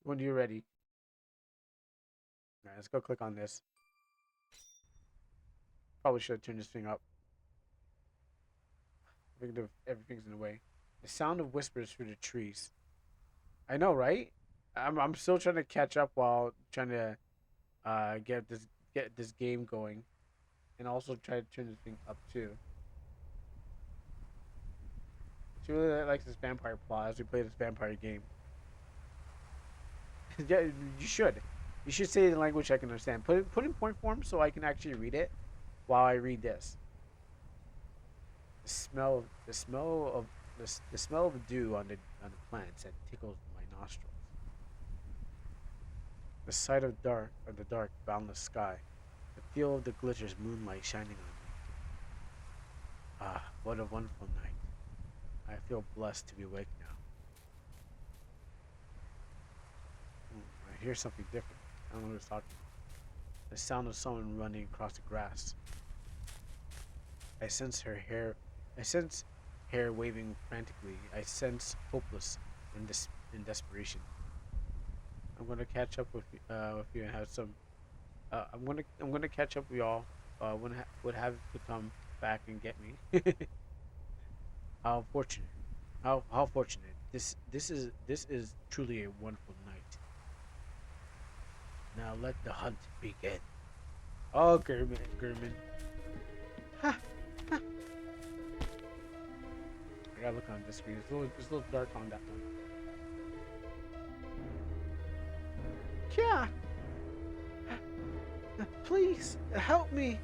when you're ready. All right, let's go click on this. Probably should have turned this thing up. Everything's in the way. The sound of whispers through the trees. I know, right? I'm still trying to catch up while trying to get this game going, and also try to turn this thing up too. She really likes this vampire plot as we play this vampire game. Yeah, you should. You should say it in language I can understand. Put in point form so I can actually read it while I read this. The smell of the smell of dew on the plants that tickles my nostrils. The sight of the dark, boundless sky. The feel of the glitters moonlight shining on me. Ah, what a wonderful night. I feel blessed to be awake now. I hear something different. I don't know who's talking. The sound of someone running across the grass. I sense her hair. I sense hair waving frantically. I sense hopeless and desperation. I'm gonna catch up with you and have some. I'm gonna catch up with y'all. Would have to come back and get me. How fortunate! How fortunate! This is truly a wonderful night. Now let the hunt begin. Oh, Gurman. Ha! Ha! I gotta look on this screen. It's a little dark on that one. Yeah. Please help me.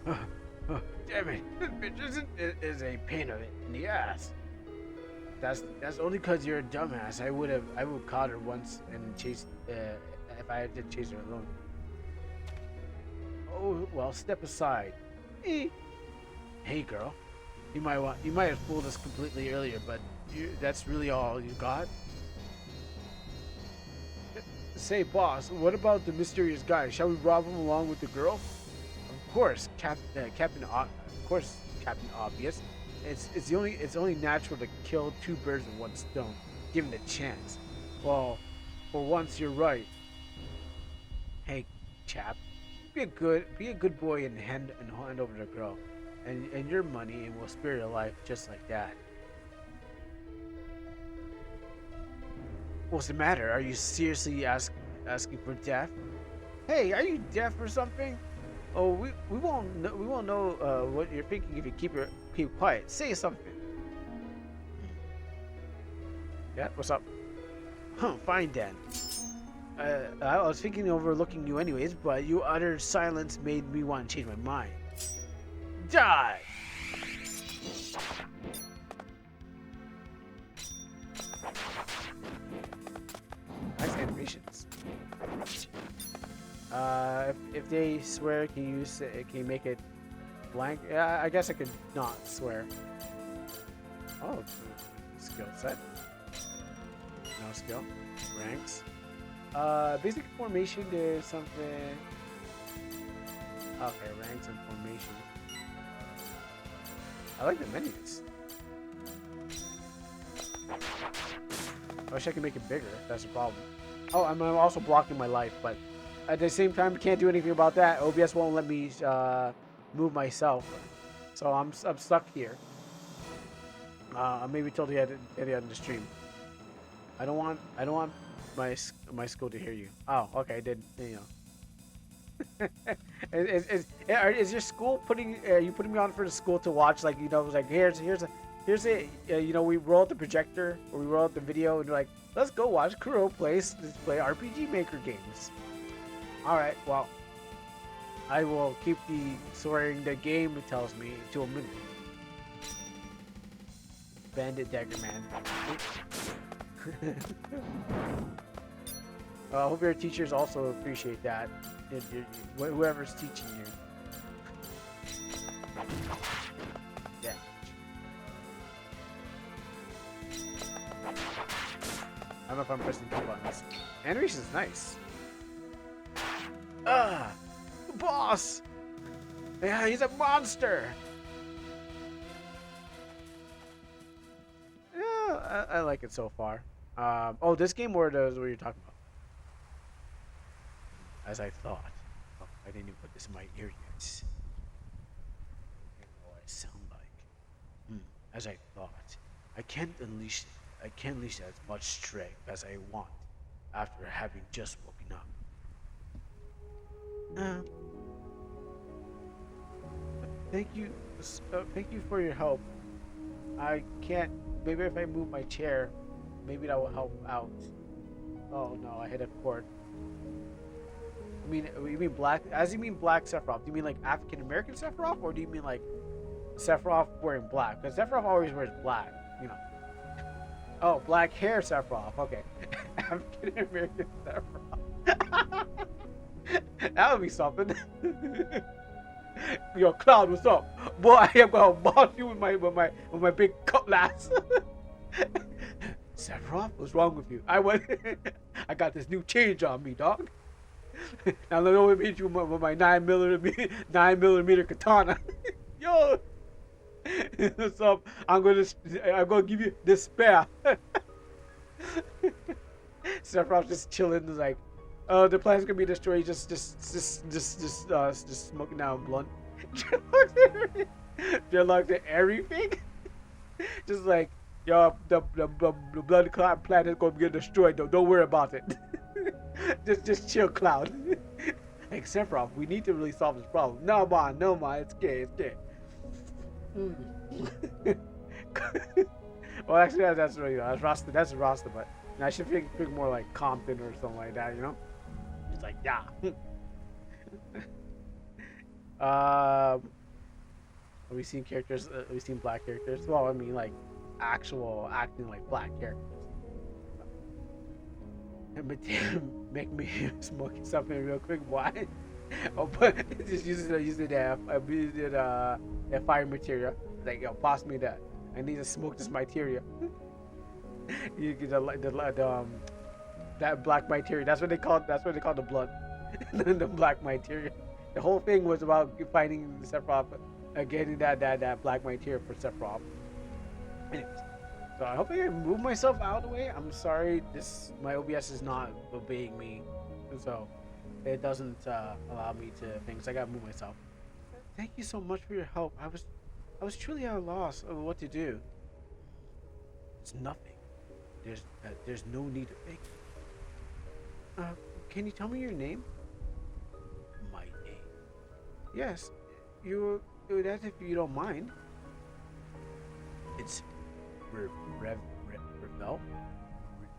Damn it! This bitch is a pain in the ass. That's only cause you're a dumbass. I would caught her once and chased if I did chase her alone. Oh well, step aside. Hey girl, you might have fooled us completely earlier, but that's really all you got. Say, boss, what about the mysterious guy? Shall we rob him along with the girl? Of course, Captain Obvious. It's only natural to kill two birds with one stone, given the chance. Well, for once you're right. Hey, chap, be a good boy and hand over the girl, and your money, and we'll spare your life just like that. What's the matter? Are you seriously asking for death? Hey, are you deaf or something? Oh, we won't know what you're thinking if you keep quiet. Say something. Yeah, what's up? Huh, fine then. I was thinking of overlooking you anyways, but your utter silence made me want to change my mind. Die! Nice animations. If they swear, can you make it blank? Yeah, I guess I could not swear. Oh, skill set. No skill. Ranks. Basic formation. There's something. Okay, ranks and formation. I like the menus. I wish I could make it bigger. That's the problem. Oh, I'm also blocking my life, but at the same time, can't do anything about that. OBS won't let me move myself, so I'm stuck here. Maybe told you at the end of the stream. I don't want my school to hear you. Oh, okay, I did. You know. Is your school putting you putting me on for the school to watch? Like, you know, like here's a you know, we roll out the projector or we roll out the video and we're like, let's go watch Kuro play RPG Maker games. All right, well, I will keep the swearing the game tells me to a minute. Bandit Dagger Man. I hope your teachers also appreciate that. Whoever's teaching you. Yeah. I don't know if I'm pressing two buttons. Animation is nice. Boss! Yeah, he's a monster! Yeah, I like it so far. Oh, this game or the what you're talking about? As I thought. Oh, I didn't even put this in my ear yet. I don't know what I sound like. As I thought. I can't unleash as much strength as I want after having just woken up. Uh, thank you, thank you for your help. I can't. Maybe if I move my chair, maybe that will help out. Oh no, I hit a cord. You mean black? As you mean black Sephiroth? Do you mean like African American Sephiroth, or do you mean like Sephiroth wearing black? Because Sephiroth always wears black, you know. Oh, black hair Sephiroth. Okay, African American Sephiroth. That would be something. Yo, Cloud, what's up? Boy, I am gonna boss you with my big cutlass. Sephiroth, what's wrong with you? I got this new change on me, dog. Now let me hit you with my 9mm katana. Yo, what's up? I'm gonna give you this spare. Sephiroth just chilling, like, oh, the planet's gonna be destroyed. Just smoking down blunt. Dreadlocks at everything. Just like, yo, the blood clot planet gonna get destroyed. Though, don't worry about it. just chill, Cloud. Like Sephiroth, we need to really solve this problem. No, man, it's gay. Well, actually, that's really that's Rasta. That's Rasta, but I should think more like Compton or something like that, you know? It's like, yeah. Have we seen characters? Have we seen black characters? Well, I mean, like actual acting like black characters. Make me smoking something real quick. Why? Oh, but just using that fire material. Like, yo, pass me that. I need to smoke this materia. You get that black materia. That's what they call the blood. The black materia. The whole thing was about finding Sephiroth, getting that black materia for Sephiroth. Anyways, so I hope I can move myself out of the way. I'm sorry, my OBS is not obeying me, so it doesn't allow me to think. So I gotta move myself. Thank you so much for your help. I was truly at a loss of what to do. It's nothing. There's no need to thank you. Can you tell me your name? My name? Yes, that's if you don't mind. It's Revel?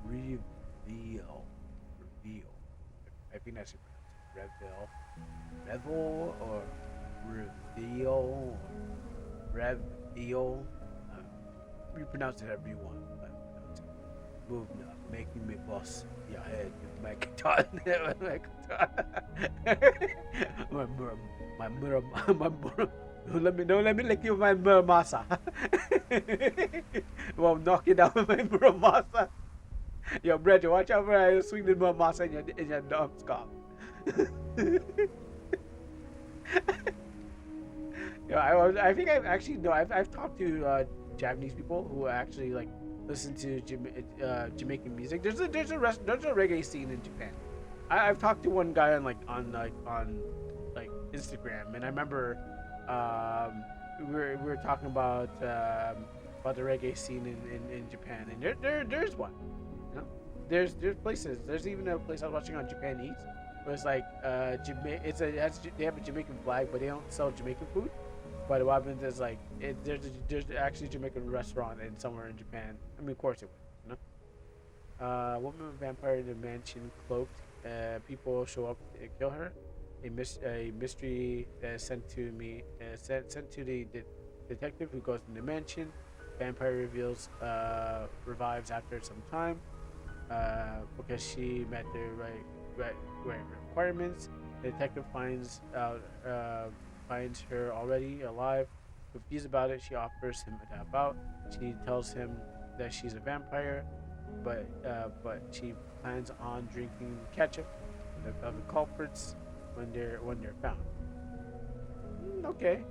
Reveal. I think that's it. Revel or Reveal or Reveal. You pronounce it however you want. Move now, making me boss your head with my guitar. Let me lick you with my muramasa. Well, knock it down with my muramasa. Yo, Bridget, watch out for I swing the muramasa in your dumb scarf. Yo, I think I've talked to Japanese people who actually like listen to Jamaican music. There's a reggae scene in Japan. I've talked to one guy on Instagram, and I remember we were talking about the reggae scene in Japan, and there's one. You know, there's places. There's even a place I was watching on Japan Eats where it's like they have a Jamaican flag, but they don't sell Jamaican food. But what happens is like there's actually a Jamaican restaurant somewhere in Japan. I mean, of course it would, you know. Woman vampire in a mansion cloaked. People show up and kill her. A mystery sent to the detective who goes to the mansion. Vampire revives after some time because she met the right requirements. The detective finds her already alive. Confused about it, she offers him a tap out. She tells him that she's a vampire, but she plans on drinking ketchup of the culprits when they're found. Okay,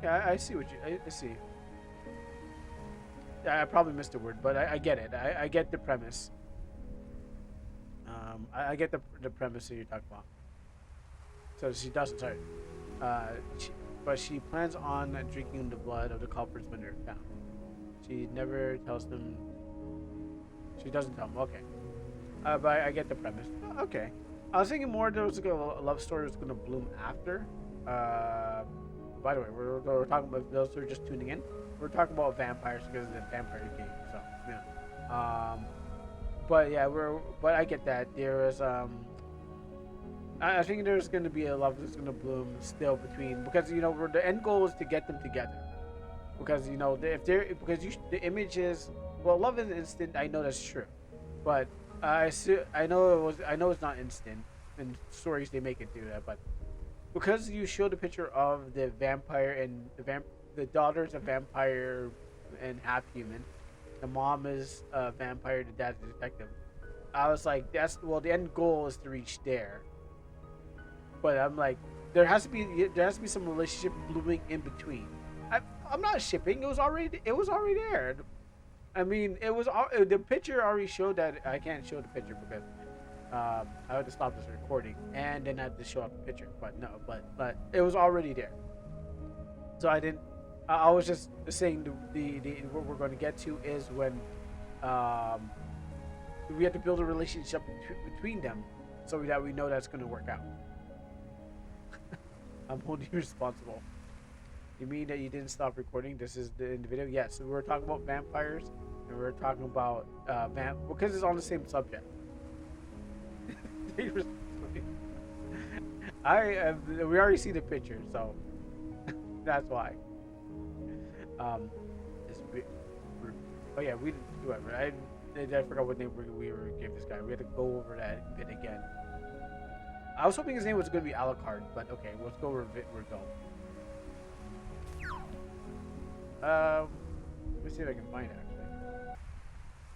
I see what I see. I probably missed a word, but I get it. I get the premise. I get the premise that you're talking about. So she doesn't. Sorry. Uh, she, but she plans on drinking the blood of the culprits when they're found. She never tells them. She doesn't tell them. Okay. But I get the premise. Okay. I was thinking more there was like a love story was going to bloom after. By the way, we're talking about those who are just tuning in. We're talking about vampires because of the vampire game. So yeah. But yeah, but I get that there is I think there's going to be a love that's going to bloom still between because the end goal is to get them together because if they're because the image is well love is instant. I know that's true, but I know it's not instant. In stories they make it do that, but because you show the picture of the vampire and the daughter's a vampire and half human, the mom is a vampire, the dad's a detective. I was like, the end goal is to reach there. But I'm like, there has to be some relationship blooming in between. I'm not shipping. It was already there. I mean, the picture already showed that I can't show the picture because I had to stop this recording and then I had to show up the picture. But no, but it was already there. So I didn't. I was just saying the what we're going to get to is when we have to build a relationship between them so that we know that's going to work out. I'm holding you responsible. You mean that you didn't stop recording? This is in the video? Yes. So we're talking about vampires, and we're talking about because it's on the same subject. We already see the picture, so that's why. Oh yeah, we whoever I forgot what name we were gave this guy. We had to go over that bit again. I was hoping his name was going to be Alucard, but okay, let's go over Reveal. Let me see if I can find it actually.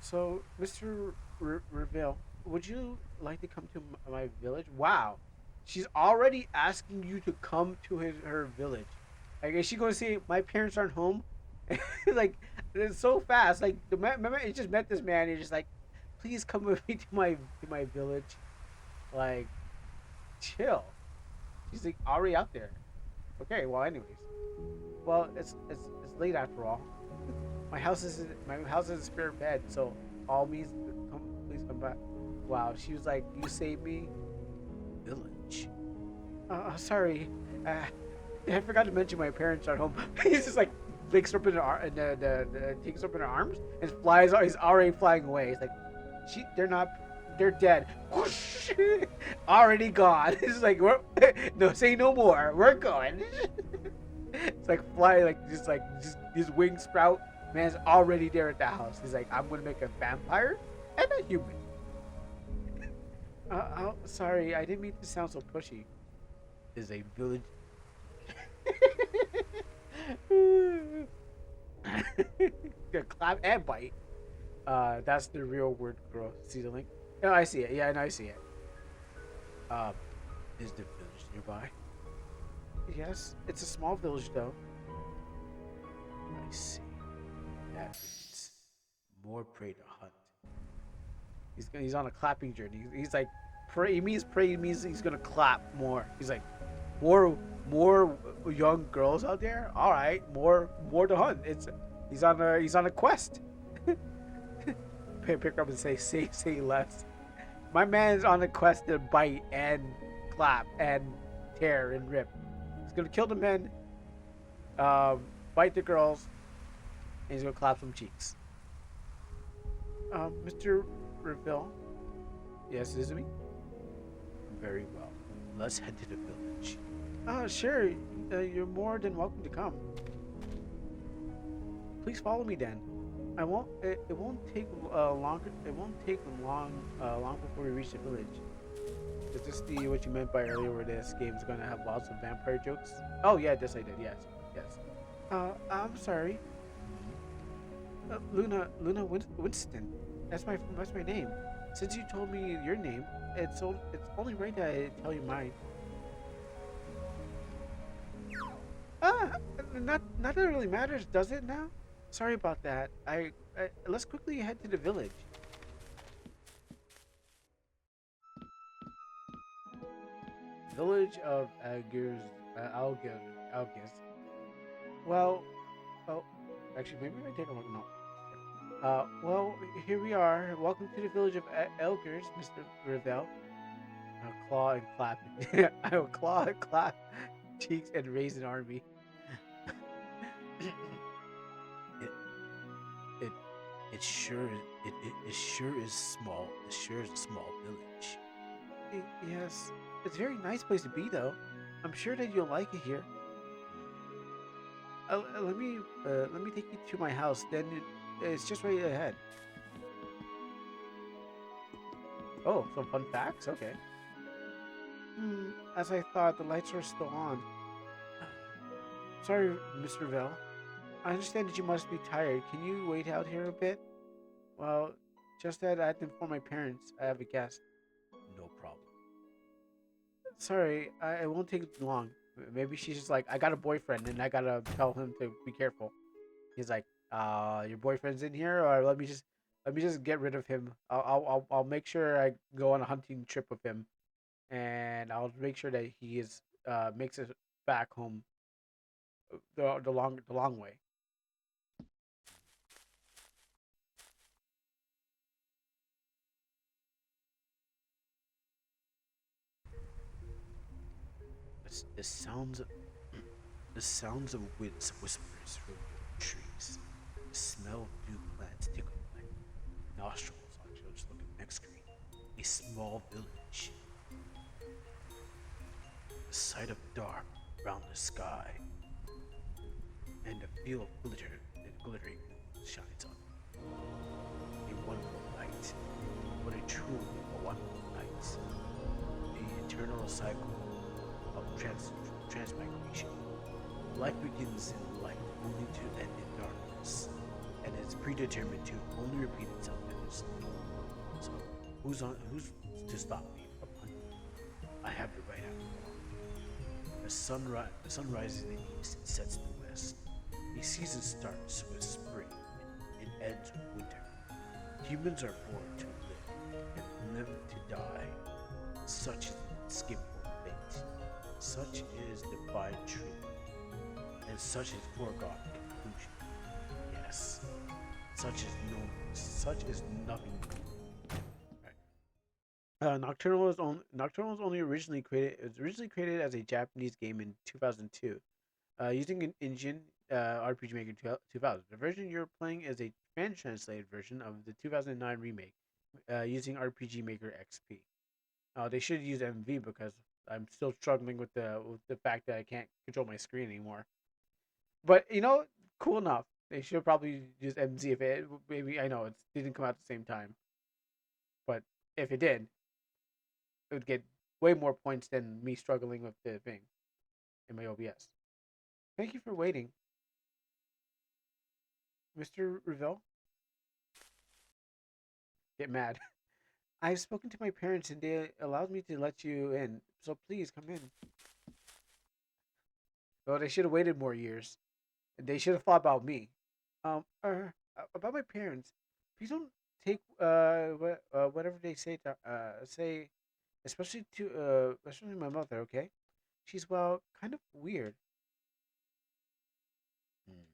So, Mr. Reveal, would you like to come to my village? Wow, she's already asking you to come to her village. Like, is she going to say my parents aren't home? Like, it's so fast. Like, remember, it just met this man. And he's just like, please come with me to my village. Like, chill. She's like already out there. Okay. Well, anyways. Well, it's late after all. My house is a spare bed, so all means please come back. Wow. She was like, you saved me. Village. Sorry. I forgot to mention my parents are home. He's just like takes her up in her takes her up in her arms and flies. He's already flying away. He's like, they're dead. Whoosh, already gone. It's like no, say no more. We're going. It's like fly, just his wings sprout. Man's already there at the house. He's like, I'm gonna make a vampire and a human. Sorry, I didn't mean to sound so pushy. Is a village. Clap and bite. That's the real word, girl. See the link? Oh, I see it. Yeah, I see it. Is the village nearby? Yes, it's a small village though. I see. That means more prey to hunt. He's on a clapping journey. He's like prey. He means prey. He means he's gonna clap more. He's like more young girls out there. All right, more to hunt. He's on a quest. Pick her up and say less. My man's on a quest to bite and clap and tear and rip. He's gonna kill the men, bite the girls, and he's gonna clap some cheeks. Mr. Reveal. Yes, is it me? Very well. Let's head to the village. Sure. You're more than welcome to come. Please follow me then. I won't. It won't take longer. It won't take long before we reach the village. Is this what you meant by earlier, where this game's gonna have lots of vampire jokes? Oh yeah, this I did. Yes. I'm sorry. Luna Winston. That's my name. Since you told me your name, it's only right that I tell you mine. Not that it really matters, does it now? Sorry about that. Let's quickly head to the village. Village of Algiz. Well, oh, actually, maybe I take a look. No. Well, here we are. Welcome to the village of Elgers, Mr. Ravel. I'll claw and clap. I will claw and clap cheeks and raise an army. it, it, it sure, it sure is small. It sure is a small village. Yes, it's a very nice place to be, though. I'm sure that you'll like it here. Let me take you to my house. It's just right ahead. Oh, some fun facts. Okay. As I thought, the lights are still on. Sorry, Mr. Vell. I understand that you must be tired. Can you wait out here a bit? Well, just that I had to inform my parents. I have a guest. No problem. Sorry, I won't take long. Maybe she's just like, I got a boyfriend and I gotta tell him to be careful. He's like, your boyfriend's in here, or let me just get rid of him. I'll make sure I go on a hunting trip with him, and I'll make sure that he is makes it back home the long way. The sounds of the sounds of winds whispers from the trees. The smell of new plants tickle my nostrils. I'll just look at the next screen. A small village. The sight of dark, boundless sky, and a field of glittering shines on me. A wonderful night. What a truly wonderful night. The eternal cycle of transmigration. Life begins in light, only to end in darkness, and it's predetermined to only repeat itself endlessly. So, who's to stop me from hunting? I have the right after all. The sun rises in the east and sets in the west. A season starts with spring and it ends with winter. Humans are born to live and live to die. Such is the skimful fate. Such is divine truth. And such is foregone conclusion. Yes. Such is nothing new. Right. Nocturnal was only originally created. It was originally created as a Japanese game in 2002, using an engine RPG Maker 2000. The version you're playing is a fan translated version of the 2009 remake, using RPG Maker XP. They should use MV because I'm still struggling with the fact that I can't control my screen anymore. But cool enough. They should probably use MZ if it maybe I know it didn't come out at the same time, but if it did, it would get way more points than me struggling with the thing in my OBS. Thank you for waiting, Mr. Revelle. Get mad. I've spoken to my parents and they allowed me to let you in, so please come in. Well, they should have waited more years. They should have thought about me. About my parents. Please don't take whatever they say to say, especially my mother. Okay, she's kind of weird. Hmm.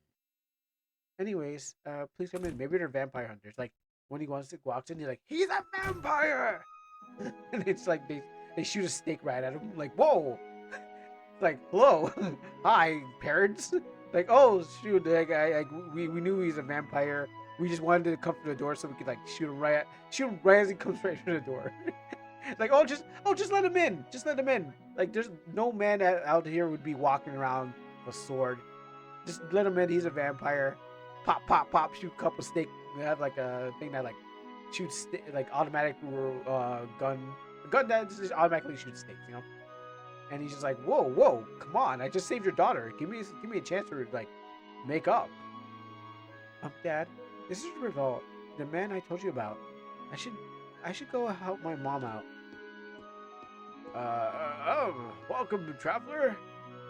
Anyways, please come in. Maybe they're vampire hunters. Like when he walks in, he's like, he's a vampire, and it's like they shoot a stake right at him. Like whoa, like hello, hi parents. Like oh shoot, we knew he's a vampire. We just wanted to come through the door so we could like shoot him right as he comes right through the door. Like just let him in, just let him in. Like there's no man out here would be walking around with a sword. Just let him in. He's a vampire. Pop pop pop. Shoot a couple snake. We have like a thing that like shoots like automatic gun. A gun that just automatically shoots snakes. And he's just like, whoa, come on! I just saved your daughter. Give me a chance to like make up. Dad, this is Revolt, the man I told you about. I should I should go help my mom out. Welcome, traveler.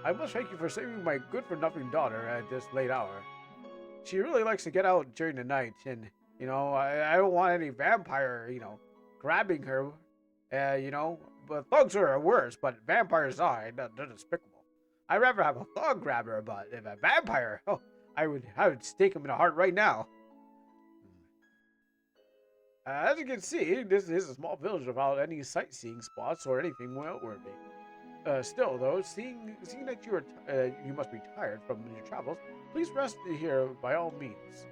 I must thank you for saving my good-for-nothing daughter at this late hour. She really likes to get out during the night, and I don't want any vampire, grabbing her. But thugs are worse, but vampires are. They're despicable. I'd rather have a thug grab her, but if a vampire, oh, I would stake him in the heart right now. As you can see, this is a small village without any sightseeing spots or anything noteworthy. Still, though, seeing that you must be tired from your travels, please rest here by all means.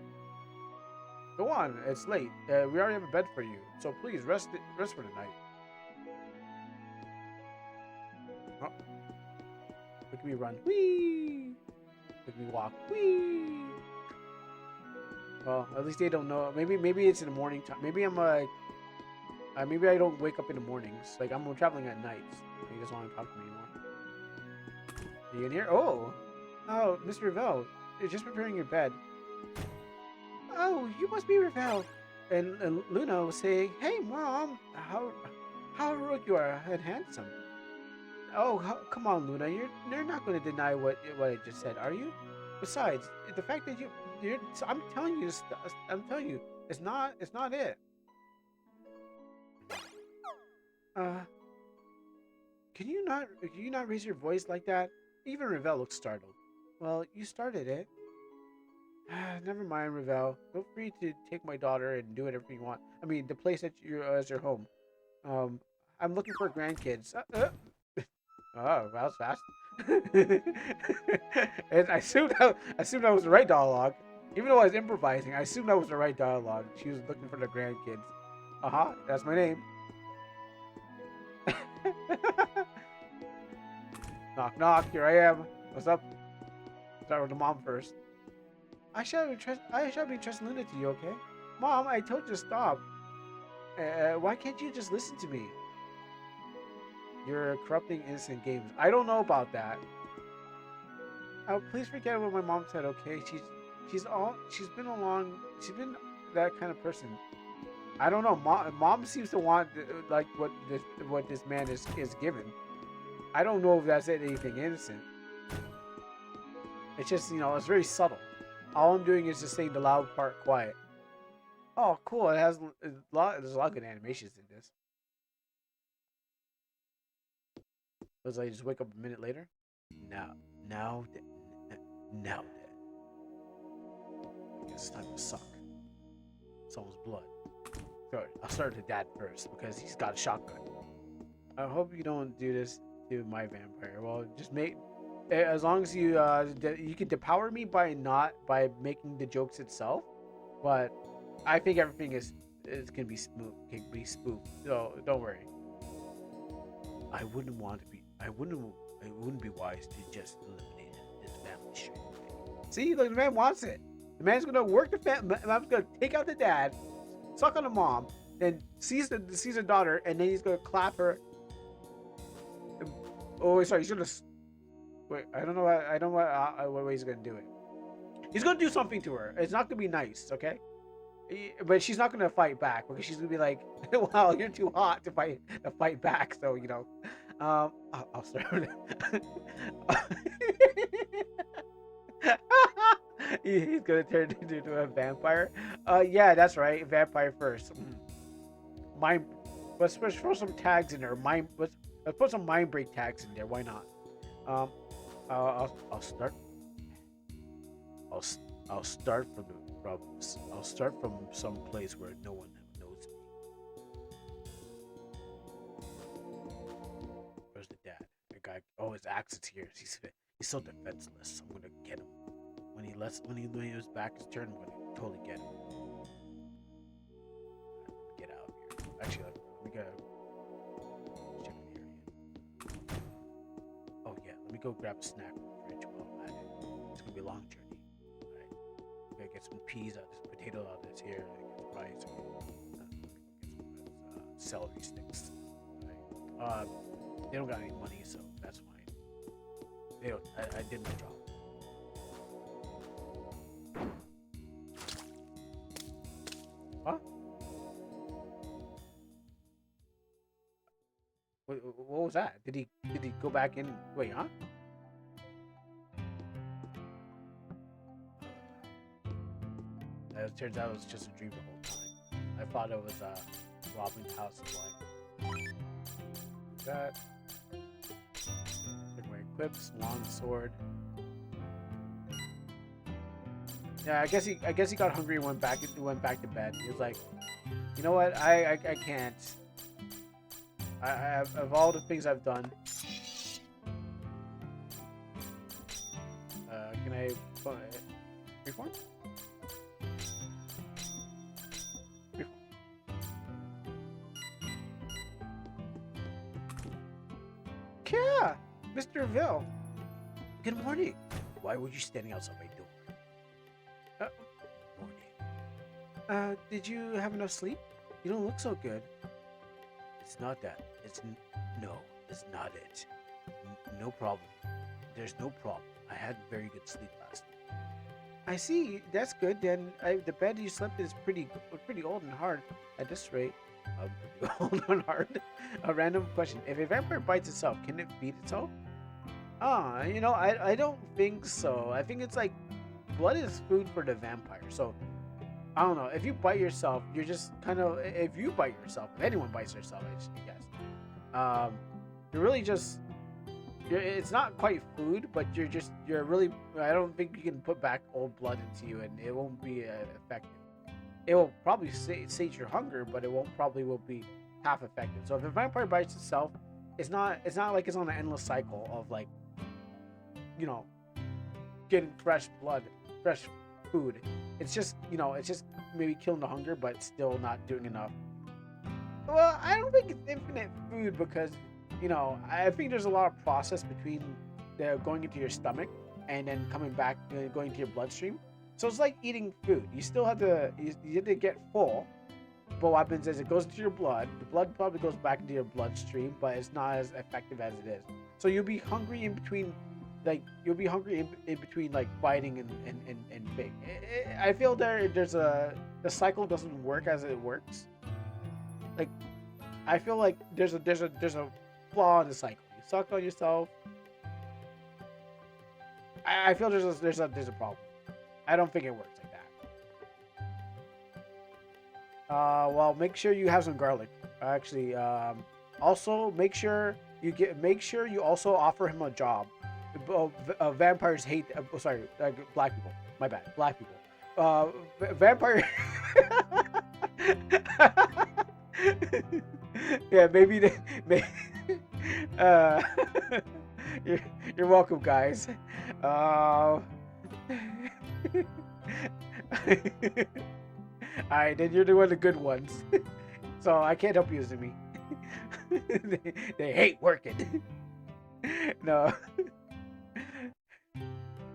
Go on, it's late. We already have a bed for you, so please rest for the night. Oh. Look at me run. Whee! Look at me walk. Whee! Well, at least they don't know. Maybe it's in the morning time. Maybe maybe I don't wake up in the mornings. Like I'm traveling at nights. He doesn't want to talk to me anymore. Are you in here? Oh, Mr. Ravel, you're just preparing your bed. Oh, you must be Ravel. And Luna was saying, "Hey, Mom, how heroic you are and handsome." Oh, come on, Luna. You're not going to deny what I just said, are you? Besides, the fact that I'm telling you, it's not it. Can you not raise your voice like that? Even Ravel looks startled. Well, you started it. Never mind, Ravel. Feel free to take my daughter and do whatever you want. I mean, the place that as your home. I'm looking for grandkids. Oh, that was fast. And I assumed that was the right dialogue. Even though I was improvising, I assumed that was the right dialogue. She was looking for the grandkids. That's my name. Knock, knock. Here I am. What's up? Start with the mom first. I shall be trusting Luna to you, okay? Mom, I told you to stop. Why can't you just listen to me? You're corrupting innocent games. I don't know about that. Oh, please forget what my mom said, okay? She's been that kind of person. I don't know. Mom seems to want like what this man is given. I don't know if that's anything innocent. It's just it's very subtle. All I'm doing is just saying the loud part quiet. Oh, cool! There's a lot of good animations in this. Was I just wake up a minute later? Now, I guess it's time to suck someone's blood. Sorry, I'll start with Dad first because he's got a shotgun. I hope you don't do this to my vampire. Well, just as long as you can depower me by making the jokes itself, but I think everything can be spoofed. So don't worry. It wouldn't be wise to just eliminate this family straight away. See, look, the man wants it. The man's gonna work the family. The man's gonna take out the dad, suck on the mom, then sees the daughter, and then he's gonna clap her. Oh, sorry, he's gonna. Wait, I don't know what way he's gonna do it. He's gonna do something to her. It's not gonna be nice, okay? But she's not gonna fight back because she's gonna be like, "Well, you're too hot to fight back." So I'll start. He's gonna turn into a vampire. Yeah, that's right. Vampire first. Mind. Let's throw some tags in there. Let's put some mind break tags in there. Why not? I'll start. I'll start from some place where no one knows me. Where's the dad? The guy. Oh, his axe is here. He's so defenseless. I'm gonna get him. When his back is turned, I'm gonna totally get him. Get out of here. Actually, let me go check the area. Oh yeah, let me go grab a snack from the fridge while I'm at it. It's gonna be a long journey. Alright. I'm gonna get some peas out of this, potato out of this here, get some rice. Get some celery sticks. Alright. They don't got any money, so that's fine. They don't. I did my job. What? What was that? Did he go back in? Wait, huh? It turns out it was just a dream the whole time. I thought it was robbing the house of life. That. Took my equips, long sword. Yeah, I guess he got hungry and went back to bed. He was like, you know what? I can't. Of all the things I've done, can I reform? Yeah, Mr. Ville. Good morning. Why were you standing outside my door? Morning. Did you have enough sleep? You don't look so good. It's not that. No, it's not it. No problem. There's no problem. I had very good sleep last night. I see. That's good. Then the bed you slept in is pretty old and hard. At this rate, old and hard. A random question: if a vampire bites itself, can it feed itself? I don't think so. I think it's like blood is food for the vampire. So I don't know. If you bite yourself, you're just kind of. If you bite yourself, if anyone bites themselves, I guess, you're really just. It's not quite food, but you're really. I don't think you can put back old blood into you, and it won't be effective. It will probably sate your hunger, but it will be half effective. So if a vampire bites itself, it's not like it's on an endless cycle of like, getting fresh blood, fresh food. It's just maybe killing the hunger, but still not doing enough. Well, I don't think it's infinite food because, I think there's a lot of process between going into your stomach and then coming back, going to your bloodstream. So it's like eating food. You still have to, you have to get full. But what happens is it goes into your blood. The blood probably goes back into your bloodstream, but it's not as effective as it is. So you'll be hungry in between, like biting and big. I feel the cycle doesn't work as it works. Like, I feel like there's a flaw in the cycle. You suck on yourself. I feel there's a problem. I don't think it works like that. Well, make sure you have some garlic. Actually, also make sure you also offer him a job. Vampires hate. Black people. My bad. Black people. Vampire. Yeah, maybe. You're welcome, guys. Alright, then you're the one of the good ones. So I can't help you, Zumi. they hate working. No.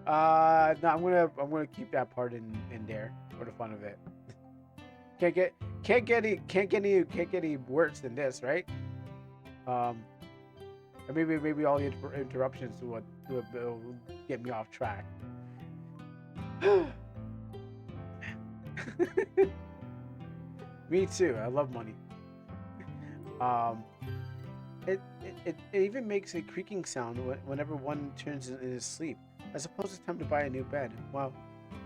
No, I'm gonna keep that part in there for the fun of it. Can't get any worse than this, right? Maybe all the interruptions will get me off track. Me too. I love money. It even makes a creaking sound whenever one turns in his sleep. I suppose it's time to buy a new bed. Well,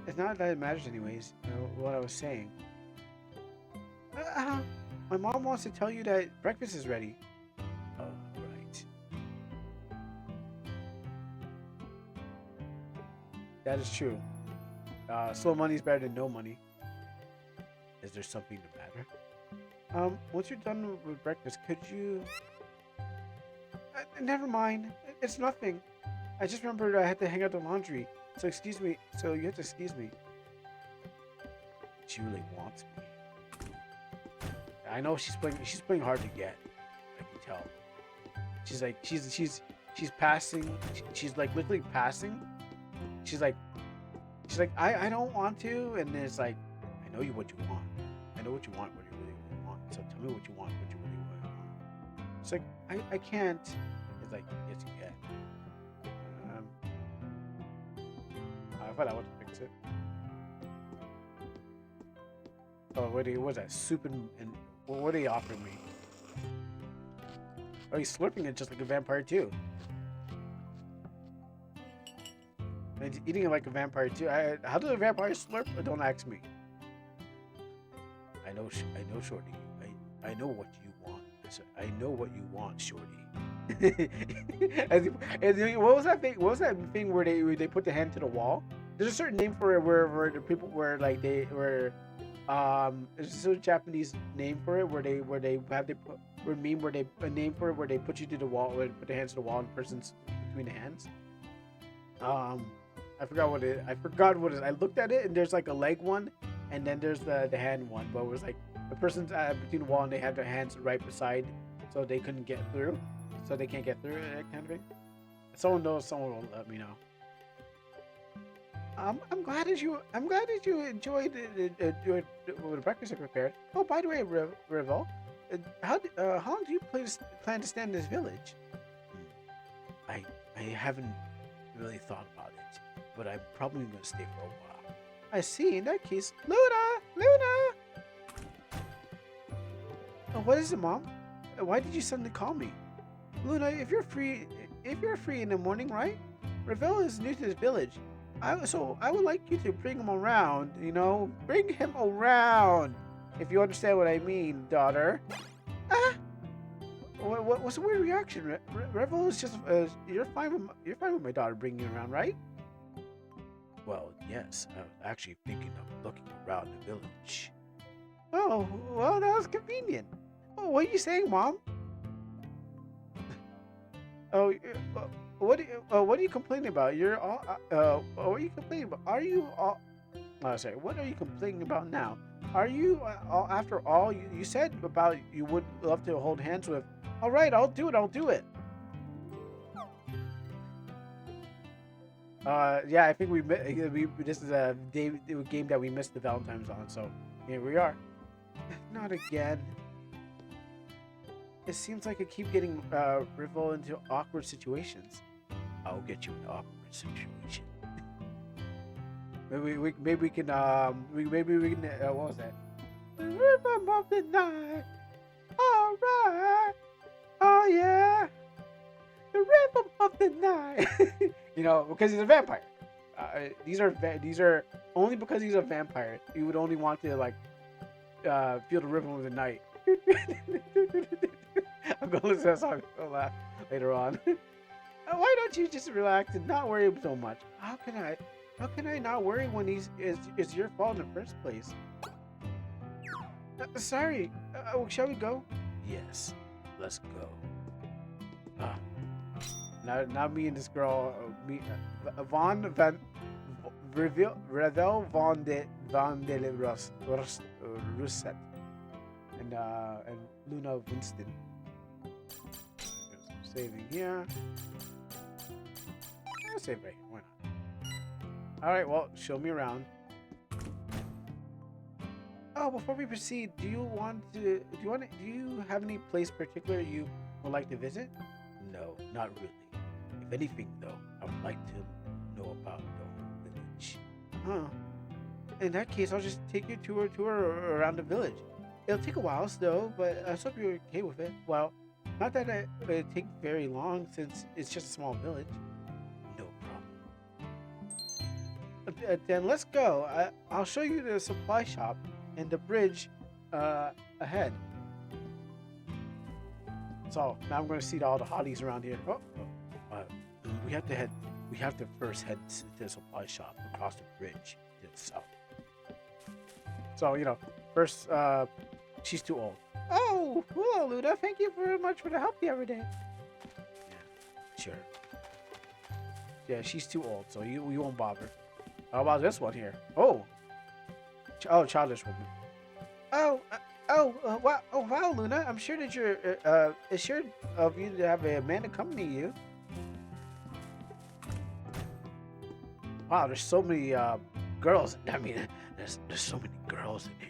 it's not that it matters anyways. What I was saying. My mom wants to tell you that breakfast is ready. Oh, right. That is true. Slow money is better than no money. Is there something the matter? Once you're done with breakfast, could you... never mind. It's nothing. I just remembered I had to hang out the laundry. So excuse me. So you have to excuse me. She really wants me. I know she's playing hard to get. I can tell. She's like she's passing. She's like literally passing. She's like I don't want to, and it's like I know what you want. I know what you want. What you really want. So tell me what you want. What you really want. It's like I can't. It's like yes you can. I thought I wanted to fix it. Oh, what was that? Soup and what are they offering me? Oh, he's slurping it just like a vampire too. And he's eating it like a vampire too. How do the vampires slurp? Don't ask me. I know, Shorty. I know what you want. I know what you want, Shorty. What was that thing? What was that thing where they put the hand to the wall? There's a certain name for it where the people where like they where there's a certain Japanese name for it where they have they put where meme where they a name for it where they put you to the wall where they put the hands to the wall and the person's between the hands. Um, I forgot what it. I forgot what it is. I looked at it and there's like a leg one, and then there's the hand one. But it was like the person's between the wall and they have their hands right beside, so they couldn't get through, so they can't get through that kind of thing. If someone knows, someone will let me know. I'm glad that you enjoyed the breakfast I prepared. Oh, by the way, Revel, how long do you plan to stay in this village? I haven't really thought about it, but I'm probably going to stay for a while. I see. In that case, Luna. Oh, what is it, Mom? Why did you suddenly call me? Luna, if you're free in the morning, right? Revel is new to this village. So I would like you to bring him around, bring him around, if you understand what I mean, daughter. Ah! What's a weird reaction? Revel is just, you're fine with my daughter bringing you around, right? Well, yes, I was actually thinking of looking around the village. Oh, well, that was convenient. Oh, what are you saying, Mom? Oh, what are you complaining about? You're all. What are you complaining about? Are you all? Oh, sorry. What are you complaining about now? Are you after all you said about you would love to hold hands with? All right, I'll do it. Yeah, I think we this is a game that we missed the Valentine's on, so here we are. Not again. It seems like I keep getting Revel into awkward situations. I'll get you an awkward situation. maybe we can what was that? The rhythm of the night. All right. Oh yeah. The rhythm of the night. Because he's a vampire. These are only because he's a vampire. You would only want to feel the rhythm of the night. I'm gonna listen to that song later on. Why don't you just relax and not worry so much? How can I not worry when it's your fault in the first place? Sorry. Shall we go? Yes. Let's go. Now me and this girl, Revel Von de Rousset and Luna Winston. Saving here. I'll save right here. Why not? All right. Well, show me around. Oh, before we proceed, do you have any place particular you would like to visit? No, not really. If anything, though, I would like to know about the whole village. Huh. In that case, I'll just take you to a tour around the village. It'll take a while, still, but I hope you're okay with it. Well, not that it take very long, since it's just a small village. No problem. Then let's go. I'll show you the supply shop and the bridge ahead. So now I'm going to see all the hotties around here. We have to first head to the supply shop across the bridge to the south. So first, she's too old. Oh, hello, Luna. Thank you very much for the help the other day. Yeah, sure. Yeah, she's too old, so you won't bother. How about this one here? Oh, childish woman. Wow, Luna. I'm sure that you're assured of you to have a man accompany you. Wow, there's so many girls. I mean, there's so many girls in here.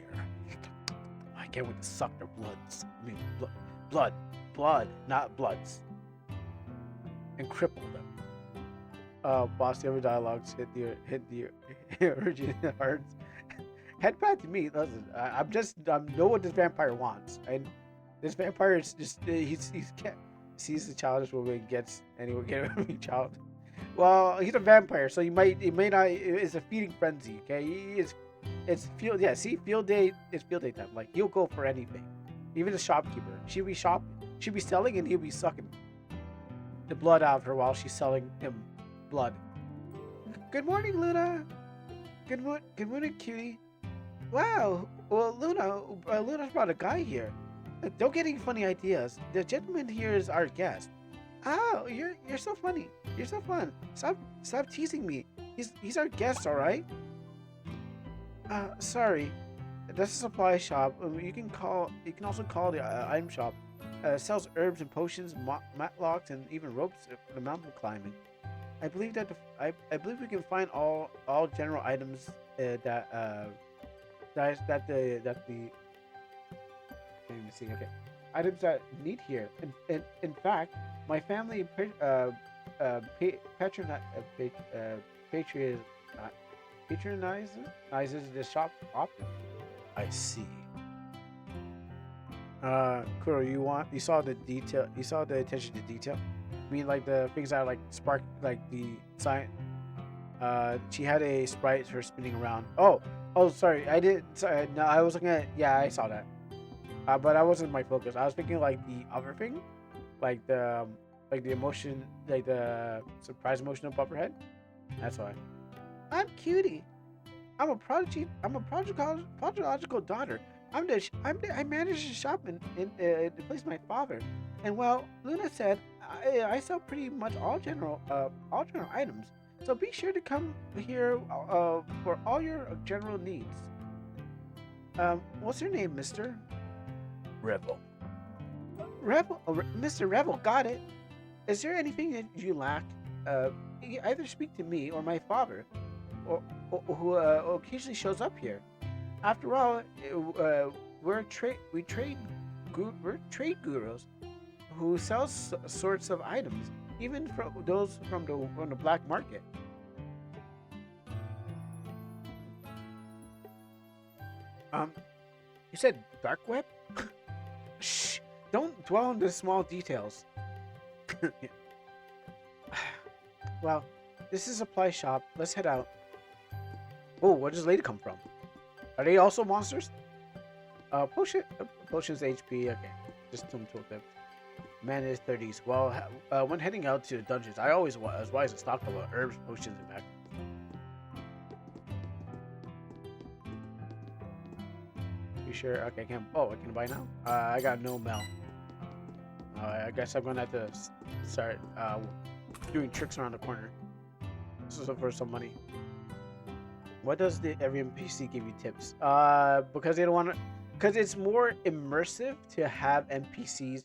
I can't wait to suck their bloods. I mean, blood, not bloods, and cripple them. Boss, the other dialogues hit the urgent hearts. Head back to me. Listen, I know what this vampire wants, and this vampire is just sees the childish woman and gets anyone get every child. Well, he's a vampire, so he may not. It's a feeding frenzy. Okay, It's field. Yeah, see, field day. It's field day time. Like he'll go for anything, even the shopkeeper. She'll be shopping. She'll be selling, and he'll be sucking the blood out of her while she's selling him blood. Good morning, Luna. Good morning, cutie. Wow. Well, Luna's brought a guy here. Don't get any funny ideas. The gentleman here is our guest. Oh, you're so funny. You're so fun. Stop teasing me. He's our guest, all right? Sorry. That's a supply shop. You can also call the item shop. Sells herbs and potions, matlocks, and even ropes for the mountain climbing. I believe I believe we can find all general items that the can't even see. Okay, items that need here. In fact, my family patronizes this shop often. I see. Kuro, you saw the detail. You saw the attention to detail. I mean, like the things that like spark, like the sign. She had a sprite for spinning around. Oh, sorry. I did. Sorry, no, I was looking at. Yeah, I saw that. But that wasn't my focus. I was thinking like the other thing, like the emotion, like the surprise emotion above her head. That's why. I'm cutie. I'm a prodigy. I'm a prodigical daughter. I manage to shop in the place of my father, and well, Luna said I sell pretty much all general items. So be sure to come here for all your general needs. What's your name, Mister? Rebel. Rebel, Mr. Rebel, got it. Is there anything that you lack? Either speak to me or my father, or who occasionally shows up here. After all, we're trade gurus who sell sorts of items, even from those from the black market. You said dark web? Shh! Don't dwell on the small details. Well, this is a supply shop. Let's head out. Oh, where does Lady come from? Are they also monsters? Potions HP. Okay, just some tooltip. Man is 30s. Well, when heading out to the dungeons, I always was wise to stock about herbs, potions, and back. You sure? Okay, I can. Oh, I can buy now. I got no mail. I guess I'm gonna have to start doing tricks around the corner. This is for some money. What does every NPC give you tips? Because they don't want to. Because it's more immersive to have NPCs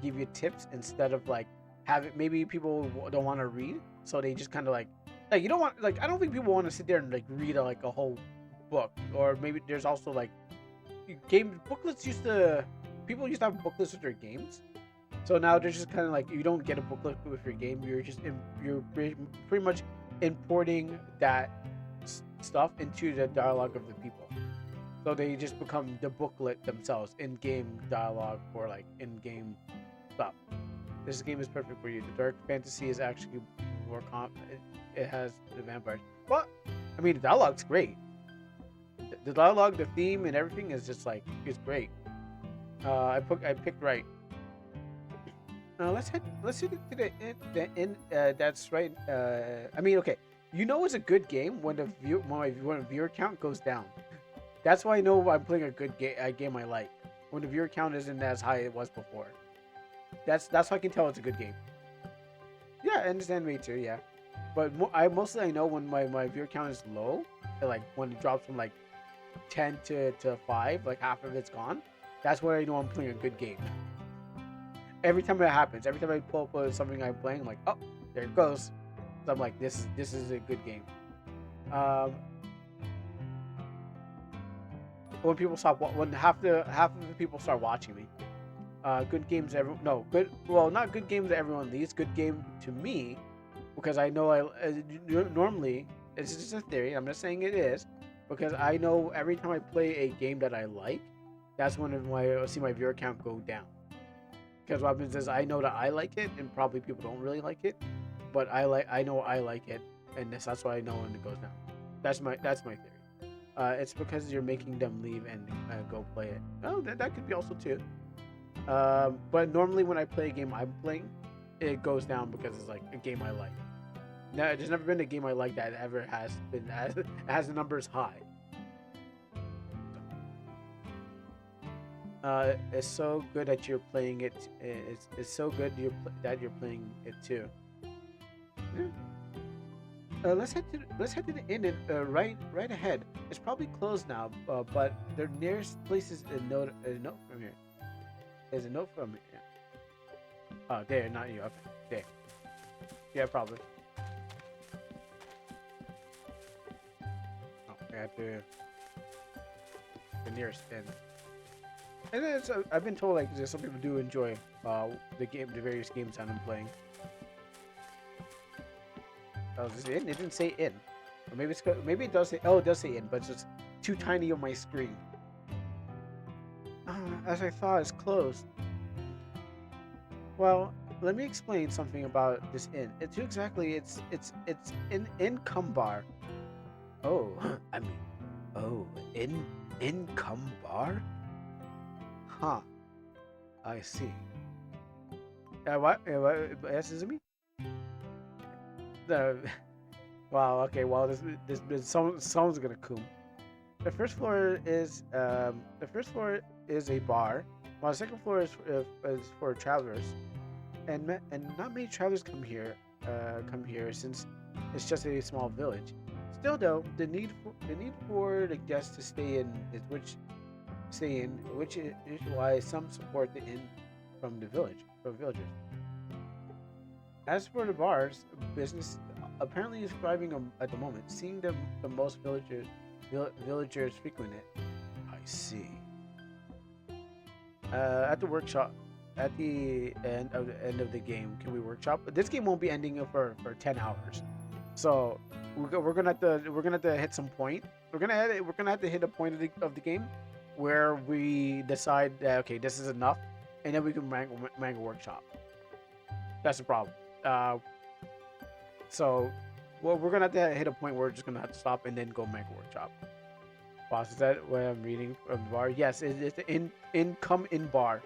give you tips instead of like have it. Maybe people don't want to read, so they just kind of like you don't want I don't think people want to sit there and like read a whole book. Or maybe there's also like game booklets people used to have booklets with their games. So now they're just kind of like you don't get a booklet with your game. You're pretty much importing that stuff into the dialogue of the people. So they just become the booklet themselves, in-game dialogue or like in-game stuff. This game is perfect for you. The dark fantasy is actually more it has the vampires. But I mean, the dialogue's great. The dialogue, the theme, and everything is just like it's great. I picked right. Let's head to the inn. That's right. I mean, okay. You know it's a good game when the viewer count goes down. That's why I know I'm playing a game I like. When the viewer count isn't as high as it was before. That's how I can tell it's a good game. Yeah, I understand me too. Yeah, but I know when my viewer count is low, like when it drops from like 10 to 5, like half of it's gone. That's where I know I'm playing a good game. Every time it happens, every time I pull up something I'm playing, I'm like, oh, there it goes. So I'm like, this is a good game. When people when half of the people start watching me, good games not good games that everyone leaves. Good game to me, because I know normally it's just a theory. I'm not saying it is, because I know every time I play a game that I like, that's when I see my viewer count go down. Because what happens is I know that I like it, and probably people don't really like it, but I know I like it, and that's why I know when it goes down. That's my theory. It's because you're making them leave and go play it. Oh, that could be also too. But normally when I play a game I'm playing, it goes down because it's like a game I like. No, there's never been a game I like that ever has the numbers high. It's so good that you're playing it. It's so good that you're playing it too. Yeah. Let's head to the inn and, right ahead. It's probably closed now, but the nearest place is a note from here. There's a note from here. Oh, there, not you. Okay, there. Yeah, probably. Oh, I have to the nearest inn. And it's, I've been told like some people do enjoy the various games that I'm playing. Oh, is this in? It didn't say in. Or maybe it does say. Oh, it does say in, but it's just too tiny on my screen. As I thought, it's closed. Well, let me explain something about this inn. It's an income bar. Oh, I mean, oh, income bar? Huh. I see. What? Yes, is it me? The wow. Okay. Well, someone's gonna come. The first floor is a bar, while the second floor is for travelers, and not many travelers come here since it's just a small village. Still, though, the need for the guests to stay in, which is why some support the inn from villagers. As for the bars, business apparently is thriving at the moment, seeing the most villagers frequent it. I see. At the workshop, at the end of the game, can we workshop? But this game won't be ending for 10 hours, so we're gonna have to hit some point. We're gonna have to hit a point of the game where we decide that okay, this is enough, and then we can manga workshop. That's the problem. Uh, so well, we're gonna have to hit a point where we're just gonna have to stop and then go manga workshop. Boss, is that what I'm reading from the bar? Yes, it's the income in bar.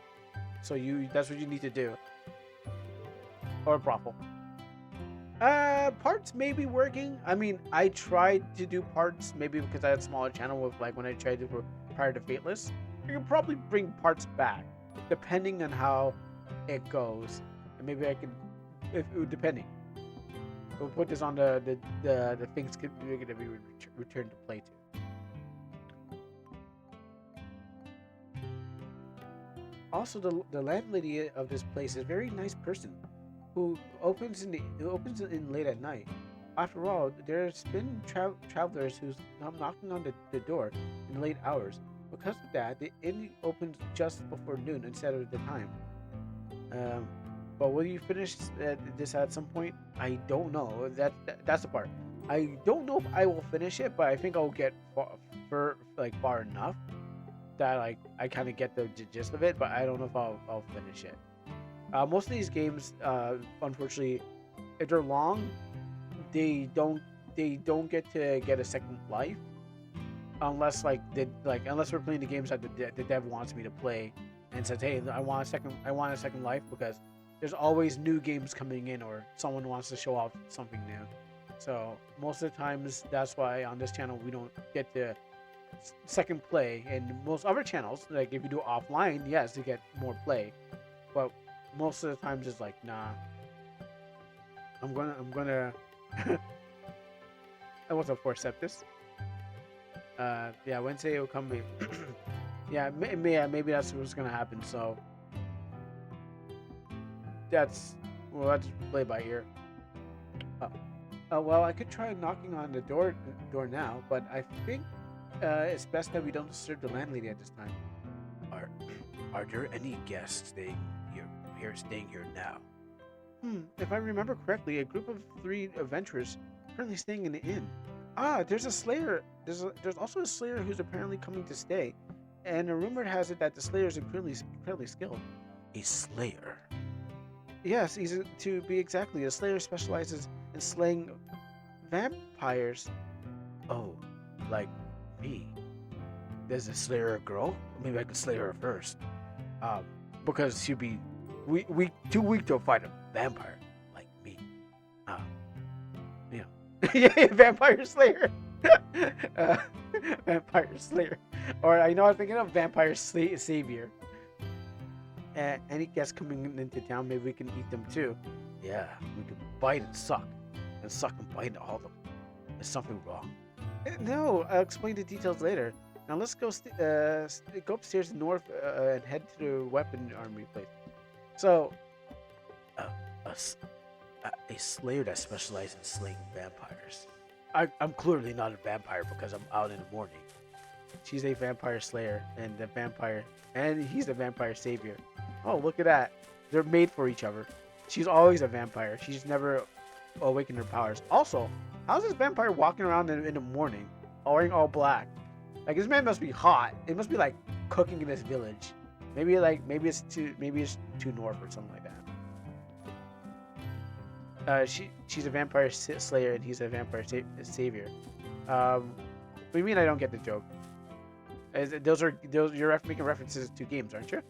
So that's what you need to do. Or brothel. Parts may be working. I mean, I tried to do parts maybe because I had a smaller channel with like when I tried to prior to Fateless. You can probably bring parts back depending on how it goes. And maybe I could, if depending. We'll put this on the things that we return to play to. Also, the landlady of this place is a very nice person, who opens in late at night. After all, there's been travelers who's knocking on the door in late hours. Because of that, the inn opens just before noon instead of the time. But will you finish this at some point? I don't know. That's the part. I don't know if I will finish it, but I think I'll get far enough that like I kind of get the gist of it, but I don't know if I'll finish it. Most of these games, unfortunately, if they're long, they don't get a second life unless unless we're playing the games that the dev wants me to play and says, hey, I want a second life, because there's always new games coming in or someone wants to show off something new. So most of the times that's why on this channel we don't get to second play. And most other channels, like if you do offline, yes, you get more play, but most of the times it's like, nah, I'm gonna what's up for Septus? Yeah, Wednesday will come. Yeah, maybe that's what's gonna happen. So we'll have to play by ear. Well, I could try knocking on the door now, but I think it's best that we don't disturb the landlady at this time. Are there any guests staying here now? If I remember correctly, a group of 3 adventurers currently staying in the inn. There's a slayer. There's also a slayer who's apparently coming to stay, and a rumor has it that the slayer is incredibly skilled. A slayer? Yes, to be exactly. A slayer specializes in slaying vampires. Oh, like me. There's a Slayer girl. Maybe I could slay her first. Because she'd be too weak to fight a vampire like me. You know, yeah, vampire slayer. uh, vampire slayer, or I know I'm thinking of vampire savior. Any guests coming into town, maybe we can eat them too. Yeah, we can bite and suck and bite all of them. There's something wrong. No, I'll explain the details later. Now let's go go upstairs north and head to the weapon armory place. So, a slayer that specializes in slaying vampires. I'm clearly not a vampire because I'm out in the morning. She's a vampire slayer and he's a vampire savior. Oh, look at that. They're made for each other. She's always a vampire. She's never awakened her powers. Also, how's this vampire walking around in the morning, wearing all black? Like, this man must be hot. It must be like cooking in this village. Maybe it's too north or something like that. She's a vampire slayer and he's a vampire savior. What do you mean I don't get the joke? Those you're making references to games, aren't you?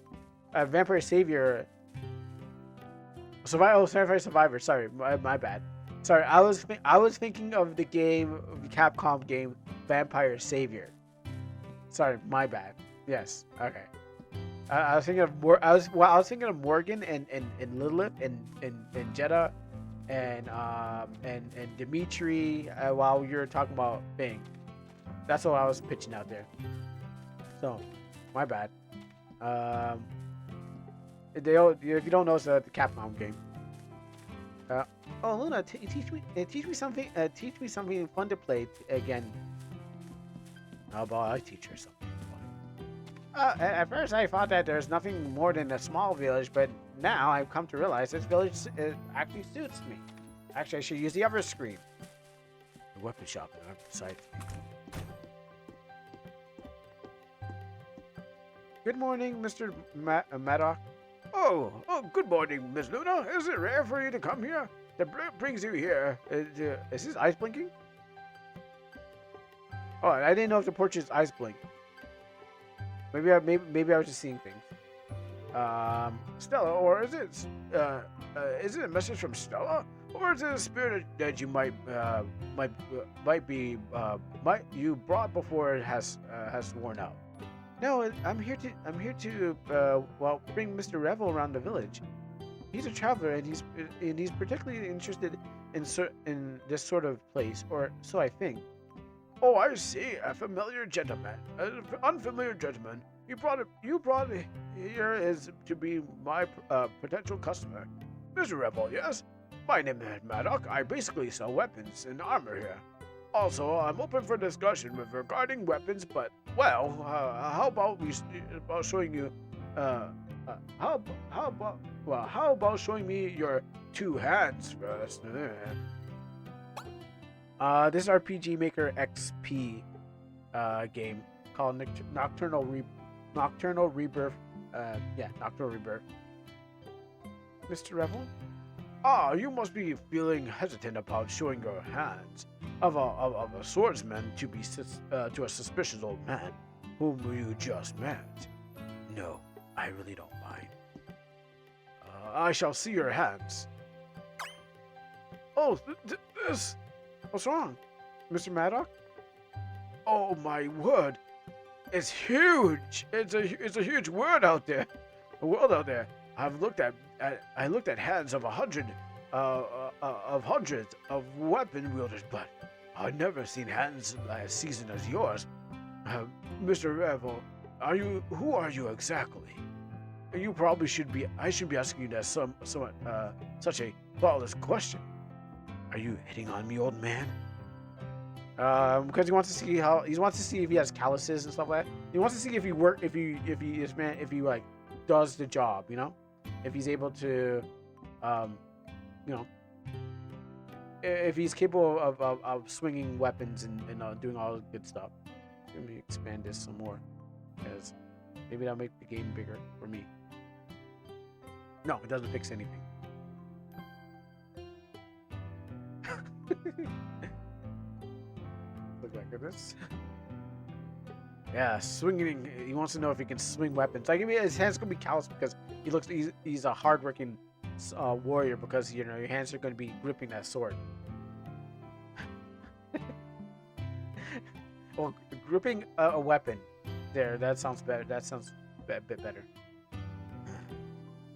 Vampire savior. Vampire survivor. Sorry, my bad. Sorry, I was thinking of the Capcom game Vampire Savior. Sorry, my bad. Yes. Okay. I was thinking of Morgan and Lilith and Jeddah and Dimitri while you were talking about Bing. That's what I was pitching out there. So, my bad. If you don't know, it's the Capcom game. Luna, teach me something fun to play again. How about I teach her something fun? At first I thought that there's nothing more than a small village, but now I've come to realize this village actually suits me. Actually, I should use the other screen. The weapon shop is on the side. Good morning, Mr. Maddock. Oh, good morning, Miss Luna. Is it rare for you to come here? That brings you here. Is his eyes blinking? Oh, I didn't know if the portrait's eyes blink. Maybe I was just seeing things. Stella, or is it a message from Stella, or is it a spirit that you might you brought before it has worn out? No, I'm here to bring Mr. Revel around the village. He's a traveler and he's particularly interested in this sort of place, or so I think. Oh, I see. A familiar gentleman, an unfamiliar gentleman. You brought it here is to be my potential customer, Mr. Revel. Yes, my name is Maddock. I basically sell weapons and armor here. Also, I'm open for discussion regarding weapons, but well, how about showing you? How about showing me your two hands first? This RPG Maker XP game called Nocturnal Rebirth. Nocturnal Rebirth. Mr. Revel? You must be feeling hesitant about showing your hands of a swordsman to a suspicious old man whom you just met. No, I really don't mind. I shall see your hands. Oh, this. What's wrong, Mr. Maddock? Oh my word! It's huge. It's a huge world out there. A world out there. I looked at hands of hundreds of weapon wielders, but I've never seen hands as seasoned as yours. Mr. Revel, who are you exactly? You probably should be. I should be asking you that such a thoughtless question. Are you hitting on me, old man? Because he wants to see if he has calluses and stuff like that. He wants to see if he like does the job, you know, if he's able to, if he's capable of swinging weapons and doing all the good stuff. Let me expand this some more, because maybe that'll make the game bigger for me. No, it doesn't fix anything. Look like this. Yeah, swinging. He wants to know if he can swing weapons. Like, I mean, his hands gonna be calloused because he's a hardworking warrior because you know your hands are gonna be gripping that sword. Well, gripping a weapon, that sounds better. That sounds a bit better.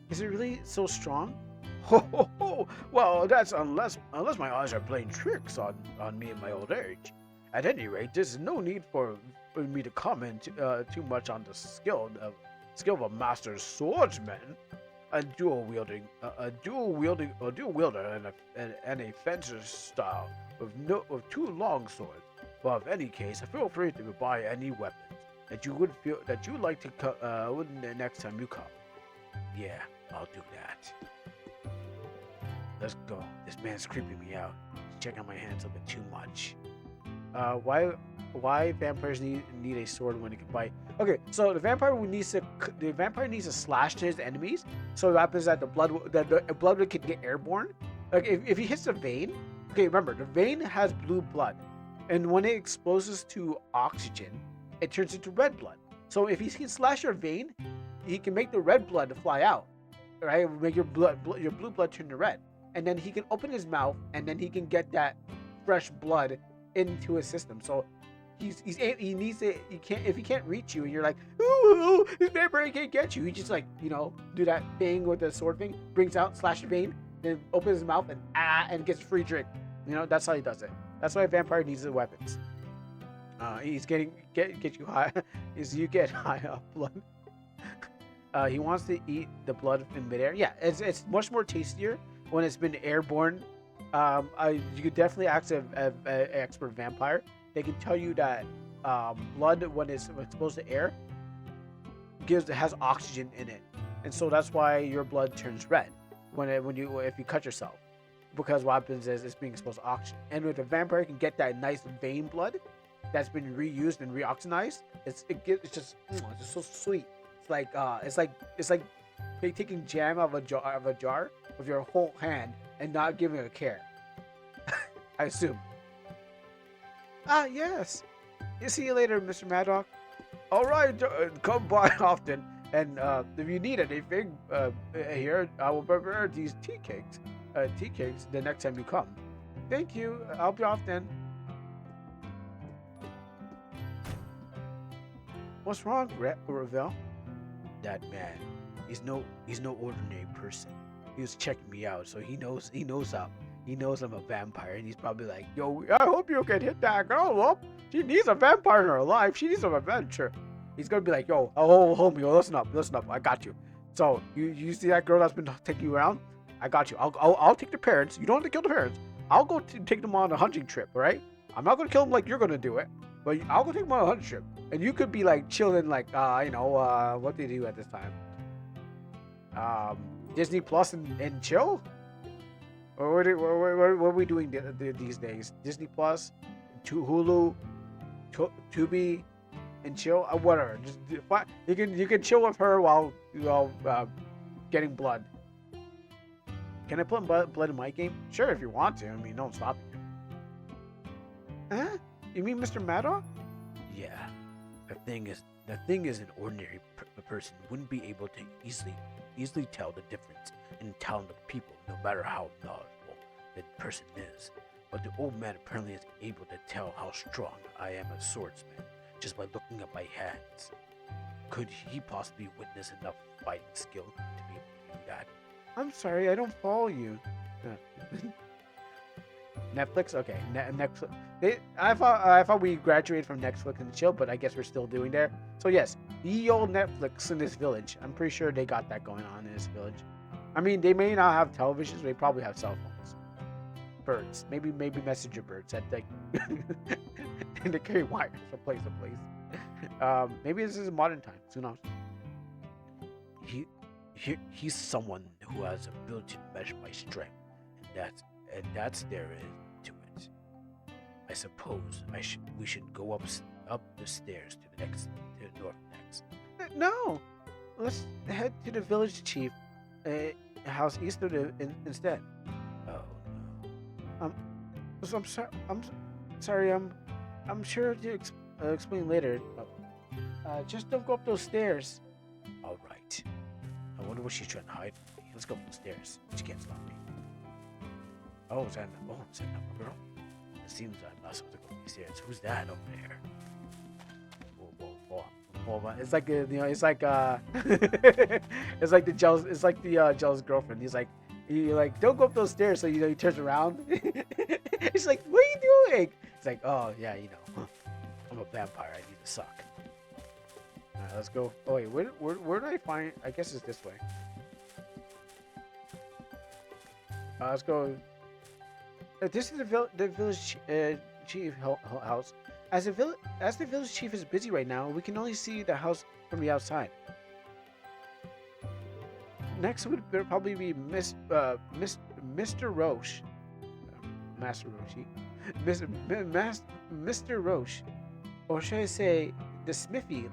Is it really so strong? Ho ho ho! Well, that's unless my eyes are playing tricks on me in my old age. At any rate, there's no need for me to comment too much on the skill of a master swordsman, a dual wielder, and a fencer's style with two long swords. Well, in any case, feel free to buy any weapons that you like to next time you come. Yeah, I'll do that. Let's go. This man's creeping me out. He's checking my hands a bit too much. Why vampires need a sword when he can bite? Okay, so the vampire needs to slash to his enemies. So it happens that the blood can get airborne. Like if he hits the vein. Okay, remember the vein has blue blood, and when it exposes to oxygen, it turns into red blood. So if he can slash your vein, he can make the red blood fly out, right? Make your blue blood turn to red, and then he can open his mouth, and then he can get that fresh blood into his system. So he needs to if he can't reach you and you're like, ooh, this vampire can't get you. He just like do that thing with the sword thing, brings out slash the vein, then opens his mouth and gets free drink. That's how he does it. That's why a vampire needs the weapons. He's get you high is you get high off blood. He wants to eat the blood in midair. Yeah, it's much more tastier when it's been airborne. You could definitely ask an expert vampire. They can tell you that blood, when it's exposed to air, has oxygen in it, and so that's why your blood turns red if you cut yourself, because what happens is it's being exposed to oxygen. And with a vampire, can get that nice vein blood that's been reused and reoxygenized. It's just so sweet. It's like taking jam out of a jar with your whole hand and not giving a care. I assume. Ah, yes. See you later, Mr. Maddock. All right, come by often. And if you need anything here, I will prepare these tea cakes the next time you come. Thank you. I'll be off then. What's wrong, Ravel? That man, he's no ordinary person. He was checking me out, so he knows I'm a vampire, and he's probably like, yo, I hope you can hit that girl up. She needs a vampire in her life. She needs some adventure. He's gonna be like, yo, homie, listen up. I got you. So you see that girl that's been taking you around? I got you. I'll take the parents. You don't have to kill the parents. I'll go take them on a hunting trip, all right? I'm not gonna kill them like you're gonna do it, but I'll go take them on a hunting trip, and you could be like chilling, like what do you do at this time? Disney Plus and chill. Or what are we doing these days? Disney Plus, Hulu, Tubi, and chill. Whatever. Just you can chill with her while getting blood. Can I put blood in my game? Sure, if you want to. I mean, don't stop you. Huh? You mean Mr. Maddox? Yeah. The thing is, an ordinary person wouldn't be able to easily tell the difference in talented people, no matter how knowledgeable the person is. But the old man apparently is able to tell how strong I am a swordsman just by looking at my hands. Could he possibly witness enough fighting skill to be able to do that? I'm sorry, I don't follow you. Netflix? Okay, Netflix. I thought we graduated from Netflix and chill, but I guess we're still doing there. So yes, the old Netflix in this village. I'm pretty sure they got that going on in this village. I mean, they may not have televisions, but they probably have cell phones. Birds, maybe messenger birds that like and they carry wires from place to place. Maybe this is modern times. Who knows? He's someone who has a built-in measure my strength, and that's there to it. I suppose we should go up the stairs to the north next. No, let's head to the village chief house east of instead. Oh no. So I'm sorry. I'm sure to explain later. Just don't go up those stairs. All right. I wonder what she's trying to hide from me. Let's go up the stairs. She can't stop me. Oh, is that another girl? It seems I'm not supposed to go up these stairs. Who's that over there? Whoa. It's like it's like it's like the jealous girlfriend. He's like, don't go up those stairs. So he turns around. He's like, what are you doing? It's like, oh yeah, I'm a vampire. I need to suck. All right, let's go. Oh wait, where do I find? I guess it's this way. Let's go. This is the village chief house. As the village chief is busy right now, we can only see the house from the outside. Next would probably be Mr. Roche, Master Roche, Mr. Roche, or should I say the Smithy?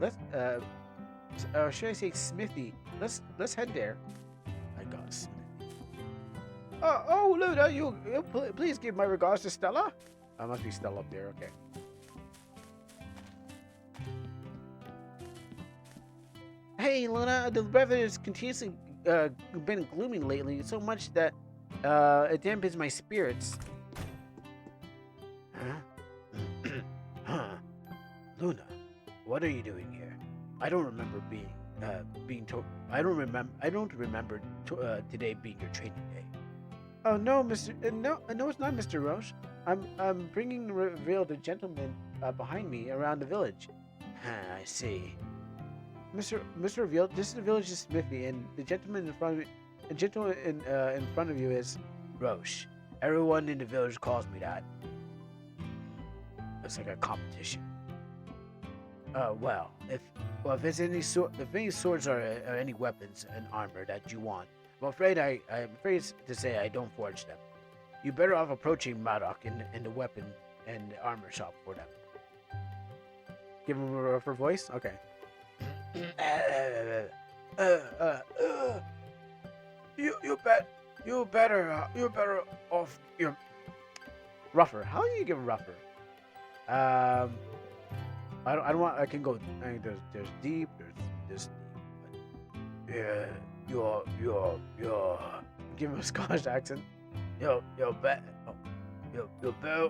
Or should I say Smithy? Let's head there. I got Smithy. Oh, Luna, you please give my regards to Stella. Must be Stella up there. Okay. Hey, Luna, the weather has continuously been gloomy lately, so much that it dampens my spirits. Huh? Luna, what are you doing here? I don't remember being told. I don't remember today being your training day. Oh no, Mr. No, it's not Mr. Roche. I'm bringing reveal the gentleman behind me around the village. I see. Mr. Reveal, this is the village's smithy, and the gentleman in front of you is Roche. Everyone in the village calls me that. It's like a competition. If any swords or any weapons and armor that you want, I'm afraid to say I don't forge them. You better off approaching Maddock in the weapon and armor shop for them. Give him a rougher voice? Okay. You better off your rougher. How do you give rougher? I don't want. I can go. There's deep. There's this deep. Yeah, you're. Give him a Scottish accent. You're better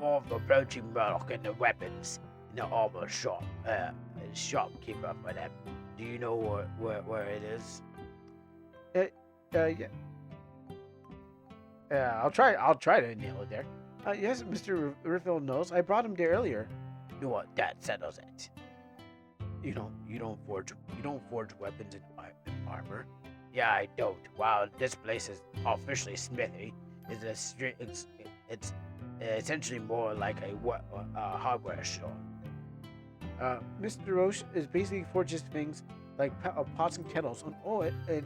off approaching Murdoch and the weapons in the armor shop. Shopkeeper for them. Do you know where it is? Yeah. I'll try to nail it there. Yes, Mr. Riffel knows. I brought him there earlier. You know what? That settles it. You don't forge weapons and armor. Yeah, I don't. Wow, this place is officially smithy. It's essentially more like a hardware store. Mr. Roche is basically forges things like pots and kettles.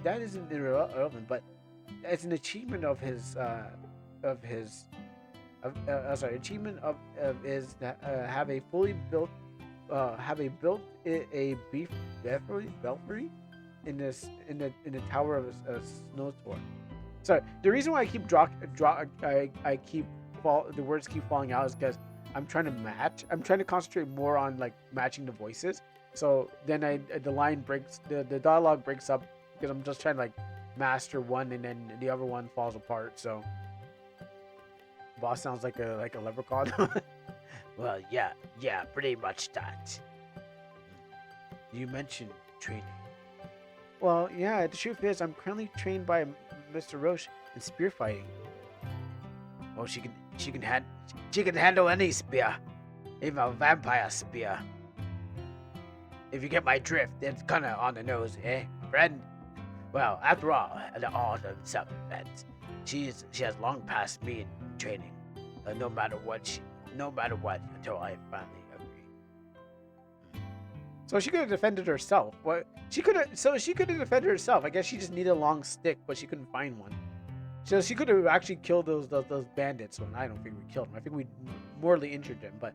That isn't irrelevant, but it's an achievement of his have a fully built a beef belfry in the tower of a snowstorm. Sorry, the reason why I keep the words keep falling out is because I'm trying to match. I'm trying to concentrate more on like matching the voices. So then the line breaks, the dialogue breaks up because I'm just trying to like master one and then the other one falls apart. So boss sounds like a leprechaun. Well, yeah, pretty much that. You mentioned training. Well, yeah, the truth is I'm currently trained by Mr. Roche in spear fighting. Oh, she can handle any spear, even a vampire spear. If you get my drift, it's kinda on the nose, eh, friend? Well, after all, the art of self-defense, she has long passed me in training. No matter what, until I finally agree. So she could have defended herself. She could have defended herself. I guess she just needed a long stick, but she couldn't find one. So she could have actually killed those bandits. Well, I don't think we killed them. I think we mortally injured them. But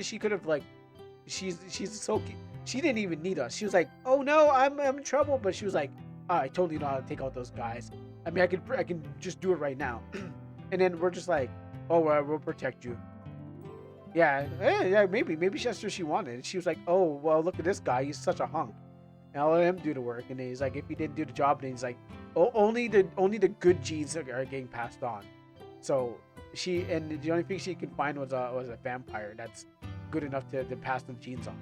she could have like, she's so she didn't even need us. She was like, oh no, I'm in trouble. But she was like, I totally know how to take out those guys. I mean, I can just do it right now. And then we're just like, oh, we'll protect you. Yeah, yeah, maybe that's what she wanted. She was like, oh, well, look at this guy. He's such a hunk. And I'll let him do the work. And then he's like, if he didn't do the job, then he's like, oh, only the good genes are getting passed on. So and the only thing she could find was a vampire that's good enough to pass the genes on.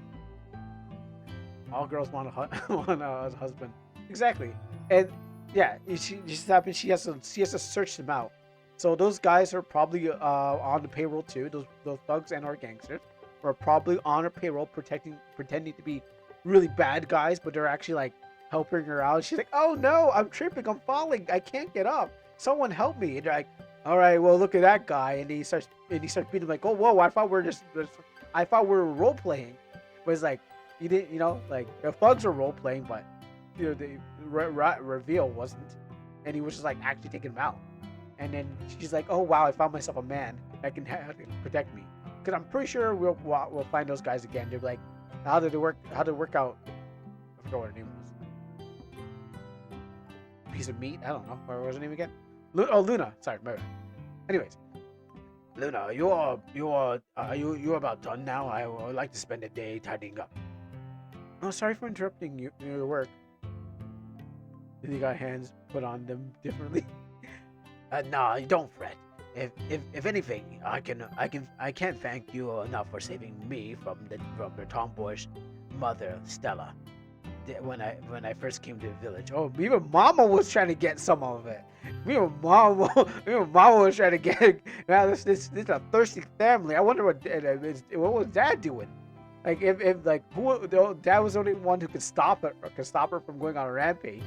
All girls want want a husband. Exactly. And yeah, she just happens she has to search them out. So those guys are probably on the payroll too. Those thugs and our gangsters are probably on her payroll, pretending to be really bad guys, but they're actually like helping her out. She's like, "Oh no, I'm tripping, I'm falling, I can't get up. Someone help me!" And they're like, "All right, well look at that guy." And he starts beating like, "Oh whoa, I thought we were role playing." But it's like you didn't, like the thugs are role playing, but the reveal wasn't, and he was just like actually taking him out. And then she's like, "Oh wow, I found myself a man that can protect me." Because I'm pretty sure we'll find those guys again. They're like, how did it work? How did it work out? I forgot what her name was. Piece of meat. I don't know. What was her name again? Luna. Sorry, remember. Anyways, Luna, you're about done now. I would like to spend a day tidying up. Oh, sorry for interrupting your work. You got hands put on them differently. Nah, don't fret. If anything, I can't thank you enough for saving me from the tomboyish mother Stella. When I first came to the village. Oh, even Mama was trying to get some of it. Even Mama was trying to get. Man, this is a thirsty family. I wonder what was Dad doing? Like if like Dad was the only one who could stop it or could stop her from going on a rampage.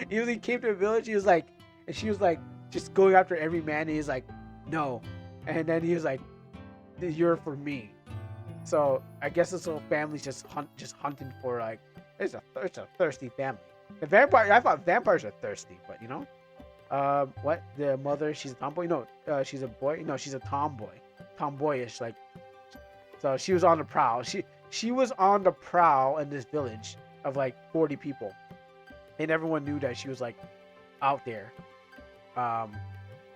He came to the village. He was like, and she was like just going after every man. And he's like, no, and then he was like, you're for me. So I guess this little family's just hunting for like it's a thirsty family. The vampire. I thought vampires are thirsty, but what the mother? She's a tomboy. No, she's a boy. No, she's a tomboy. Tomboyish like. So she was on the prowl. She was on the prowl in this village of like 40 people, and everyone knew that she was like out there. And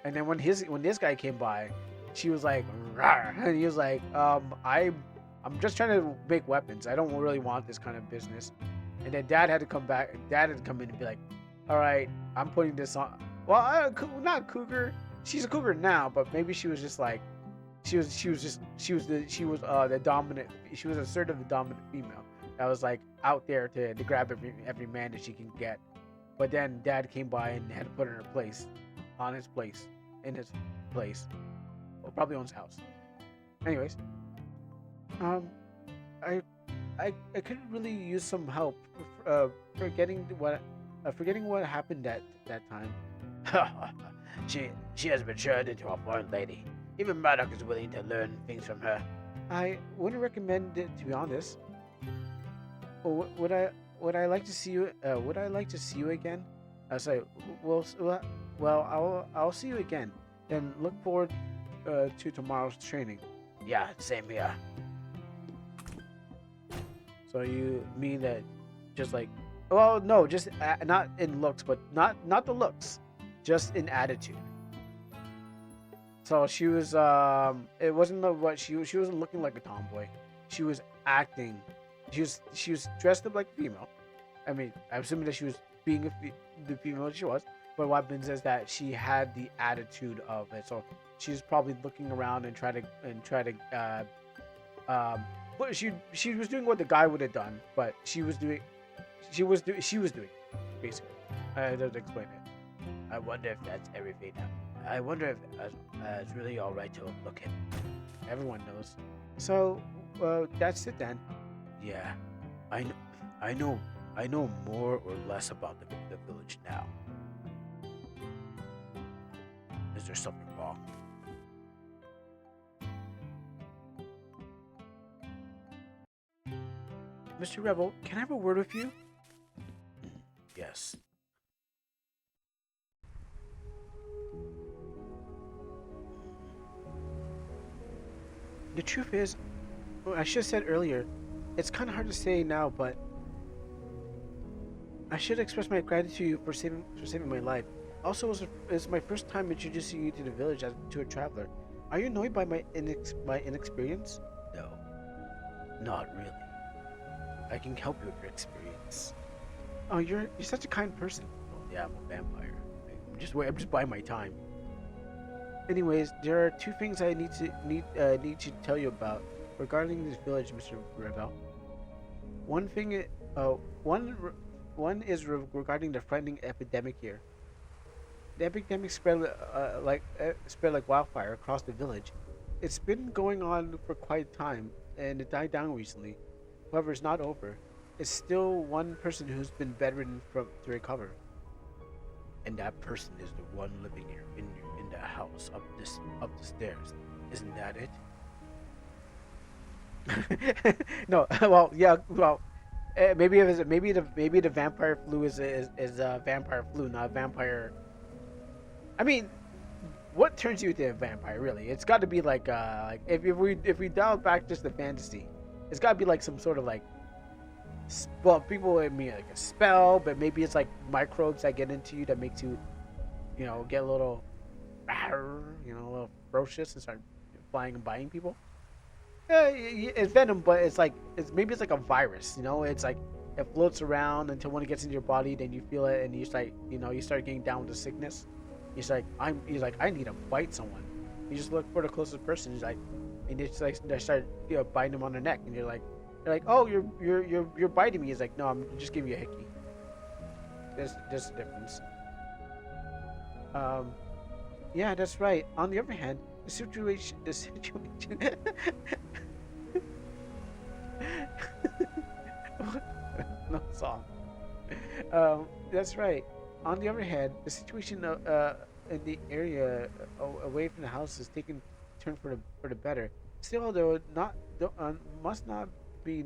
then when this guy came by, she was like, rawr, and he was like, I'm just trying to make weapons. I don't really want this kind of business. And then Dad had to come back. Dad had to come in and be like, all right, I'm putting this on. Well, not cougar. She's a cougar now, but maybe she was just like, she was the dominant. She was assertive, the dominant female that was like out there to grab every man that she can get. But then Dad came by and had to put her in her place, in his place, well, probably owns house. Anyways, I could really use some help forgetting what happened at that time. She has matured into a fine lady. Even Murdoch is willing to learn things from her. I wouldn't recommend it, to be honest. Would I like to see you? Would I like to see you again? Sorry. Well, I'll see you again. And look forward to tomorrow's training. Yeah, same here. So you mean that just like, well, no, just not in looks, but not the looks, just in attitude. So she was, it wasn't what she wasn't looking like a tomboy. She was acting. She was dressed up like a female. I mean, I'm assuming that she was being the female she was. But what happens is that she had the attitude of it. So she was probably looking around and try to but she was doing what the guy would have done, but she was doing basically. I don't explain it. I wonder if that's everything. I wonder if it's really all right to look at. Everyone knows. So that's it then. Yeah, I know more or less about the village now. Is there something wrong? Mr. Rebel, can I have a word with you? Yes. The truth is, well, I should have said earlier, it's kind of hard to say now, but I should express my gratitude for saving my life. Also, it's my first time introducing you to the village to a traveler. Are you annoyed by my inexperience? No, not really. I can help you with your experience. Oh, you're such a kind person. Oh, yeah, I'm a vampire. I'm just buying my time. Anyways, there are two things I need to tell you about regarding this village, Mr. Revel. One thing, uh, one one is regarding the frightening epidemic here. The epidemic spread like wildfire across the village. It's been going on for quite a time, and it died down recently. However, it's not over. It's still one person who's been bedridden from to recover. And that person is the one living here in the house up the stairs. Isn't that it? No. Well, yeah. Well, maybe the vampire flu is vampire flu, not vampire. I mean, what turns you into a vampire? Really, it's got to be like if we dial back just the fantasy, it's got to be like some sort of like. Well, people would mean like a spell, but maybe it's like microbes that get into you that makes you, get a little, a little ferocious and start flying and biting people. Yeah, it's venom, but it's like a virus. It's like it floats around until when it gets into your body, then you feel it, and you start you start getting down with the sickness. He's like I need to bite someone. You just look for the closest person. He's like, and it's like they start biting him on the neck, and you're like, oh, you're biting me. He's like, no, I'm just giving you a hickey. There's a difference. Yeah, that's right. On the other hand, the situation. No song. That's right. On the other hand, the situation in the area away from the house is taking turn for the better. Still, though, must not be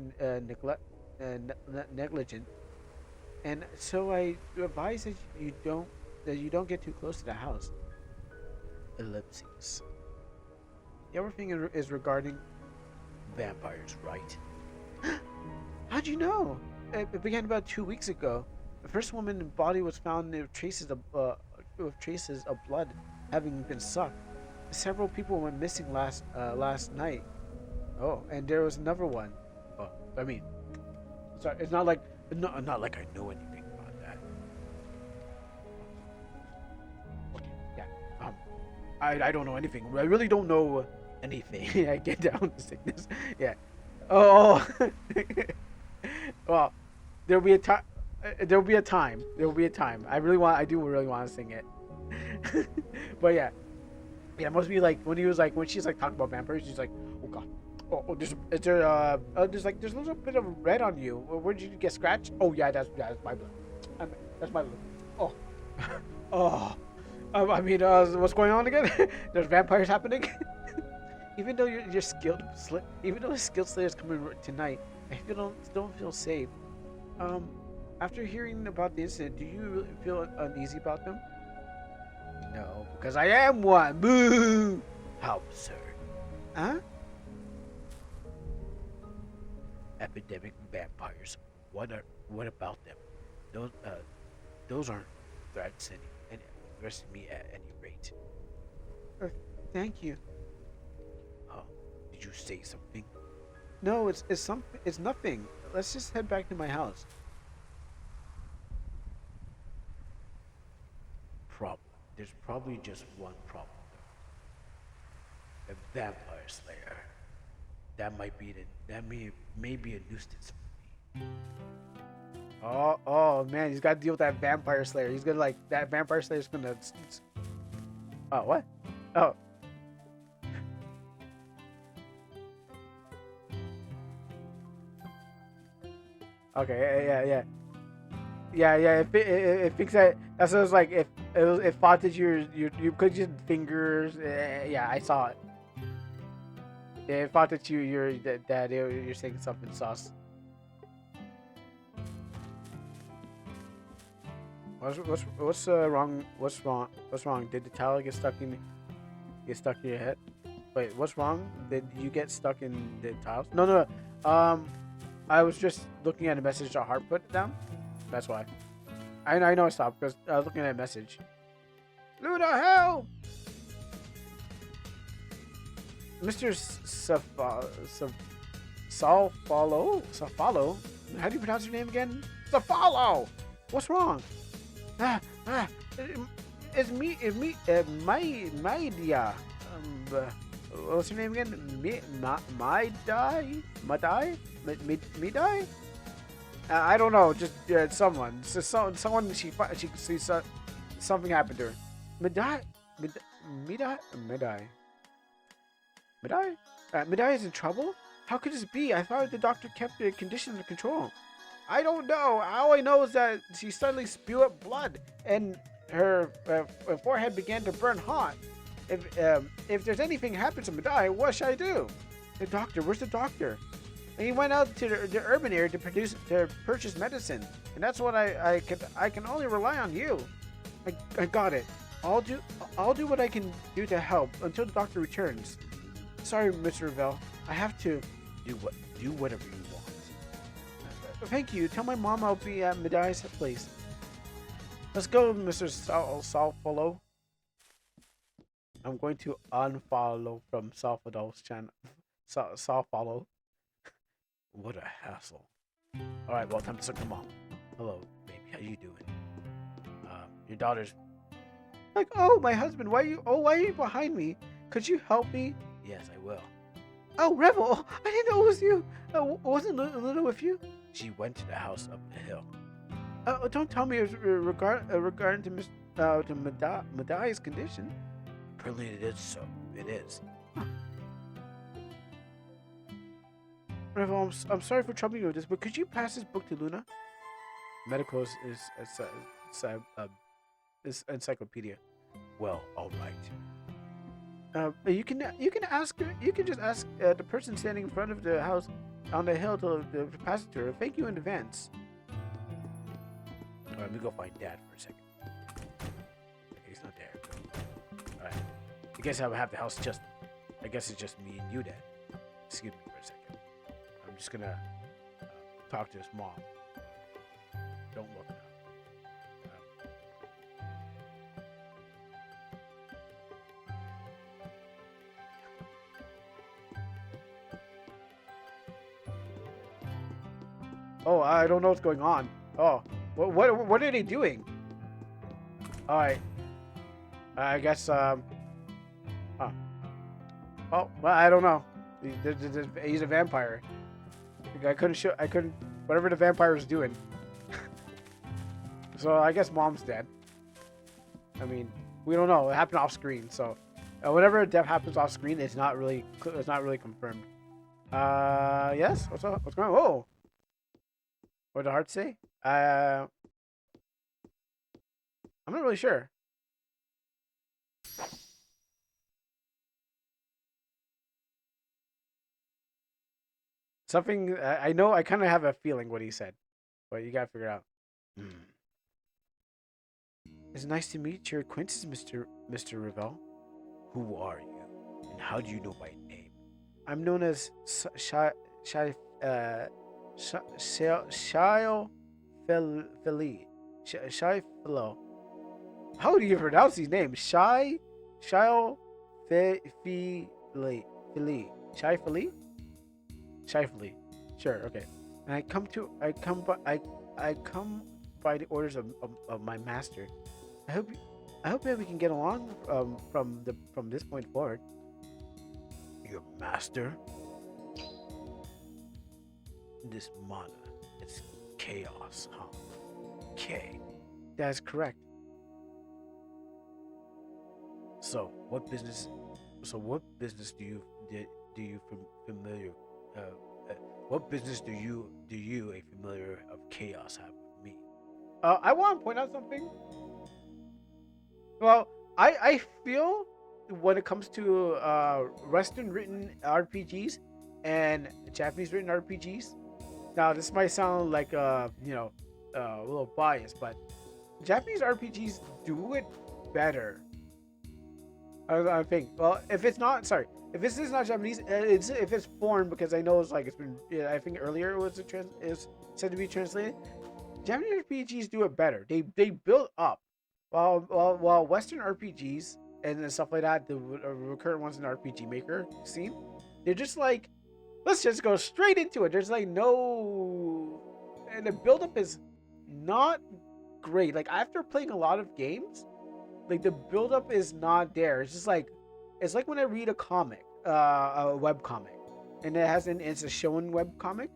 negligent, and so I advise that you don't get too close to the house. Ellipses. The other thing is regarding vampires, right? How'd you know? It began about 2 weeks ago. The first woman's body was found with traces of blood having been sucked. Several people went missing last night. Oh, and there was another one. Oh, I mean, sorry, it's not like I know anything about that. Okay, yeah. I don't know anything. I really don't know anything. I get down to sickness. Yeah. Oh. Well, there'll be a time. There'll be a time. There'll be a time. I do really want to sing it. But yeah, it must be like when she's like talking about vampires. She's like, oh god. Oh, there's a little bit of red on you. Where did you get scratched? Oh yeah, that's my blood. That's my blood. Oh, oh. I mean, what's going on again? There's vampires happening. Even though you're skilled, even though the skilled slayer's coming tonight, I don't feel safe. After hearing about the incident, do you really feel uneasy about them? No, because I am one. Boo! How absurd. Huh? Epidemic vampires. What about them? Those aren't threats and interested me at any rate. Thank you. Oh, did you say something? No, it's nothing. Let's just head back to my house. Problem. There's probably just one problem though. The vampire slayer. That may be a nuisance for me. Oh man, he's got to deal with that vampire slayer. He's gonna that vampire slayer's gonna. Oh what? Oh. Okay. Yeah. It thinks that that's what it was like. If it thought that you could just fingers. Yeah, I saw it. Yeah, it thought that you're saying something sauce. What's wrong? What's wrong? Did the towel get stuck in your head? Wait, what's wrong? Did you get stuck in the tiles? No. I was just looking at a message that Heart put down. That's why. I know I stopped because I was looking at a message. Luna, help! Mr. Safalo? Safalo? How do you pronounce your name again? Safalo! What's wrong? Ah, ah, it's me, my dear. What's your name again? My die? I don't know. Just someone. Someone. She something happened to her. Medai. Medai is in trouble? How could this be? I thought the doctor kept the condition under control. I don't know. All I know is that she suddenly spewed up blood, and her forehead began to burn hot. If there's anything happens to Medai, what should I do? The doctor. Where's the doctor? And he went out to the urban area to purchase medicine, and that's what I can only rely on you. I got it. I'll do what I can do to help until the doctor returns. Sorry, Mr. Ravel. I have to do whatever you want. Thank you. Tell my mom I'll be at Medai's place. Let's go, Mr. Salfollow. I'm going to unfollow from Salfolow's channel. Salfollow. What a hassle. Alright, well, time to suck your mom. Hello, baby. How you doing? Your daughter's like, oh, my husband, why are you behind me? Could you help me? Yes, I will. Oh, Revel, I didn't know it was you. Wasn't Luna with you? She went to the house up the hill. Don't tell me it was regarding to Medai's condition. Apparently it is so. It is. Huh. Revel, I'm sorry for troubling you with this, but could you pass this book to Luna? Medical is encyclopedia. Well, all right. You can ask her. You can just ask the person standing in front of the house on the hill to pass it to her. Thank you in advance. All right, let me go find Dad for a second. Okay, he's not there. All right. I guess I would have the house just. I guess it's just me and you, Dad. Excuse me for a second. I'm just gonna talk to his mom. Don't look now. Oh, I don't know what's going on. Oh, what are they doing? All right. I guess Huh. Oh, well, I don't know. He's a vampire. I couldn't. Whatever the vampire was doing. So I guess mom's dead. I mean, we don't know. It happened off screen, so whenever death happens off screen, it's not really confirmed. Yes. What's up? What's going on? Whoa. What did the heart say? I'm not really sure. Something I know. I kind of have a feeling what he said, but you gotta figure it out. It's nice to meet your acquaintance, Mr. Ravel. Who are you, and how do you know my name? I'm known as Shile Philo. How do you pronounce these names? Shile Philly. Shai Philly. Sure, okay. And I come by the orders of my master. I hope that we can get along from this point forward. Your master? This mana, it's chaos, huh? K. That is correct. So what business do you familiar? What business do you a familiar of chaos have with me? I want to point out something. Well, I feel when it comes to Western written RPGs and Japanese written RPGs. Now this might sound like a little biased, but Japanese RPGs do it better. I think. Well, if this is not Japanese, if it's foreign, because I know it's been. Yeah, I think earlier it was is said to be translated. Japanese RPGs do it better. They build up, while Western RPGs and then stuff like that, the recurrent ones in the RPG Maker scene, they're just like, let's just go straight into it. There's like no, and the buildup is not great. Like after playing a lot of games, like the buildup is not there. It's like when I read a comic, a web comic, and it's a shonen web comic.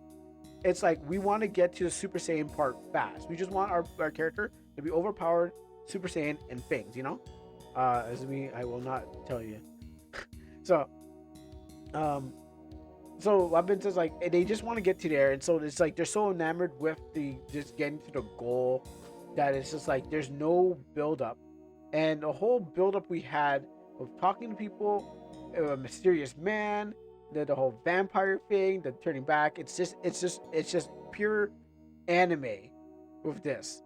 It's like we want to get to the Super Saiyan part fast. We just want our character to be overpowered, Super Saiyan, and things. You know, as me, I will not tell you. So, um, so Weapon says like they just want to get to there, and so it's like they're so enamored with the just getting to the goal that it's just like there's no build up, and the whole build up we had of talking to people, a mysterious man, the whole vampire thing, the turning back. It's just pure anime with this.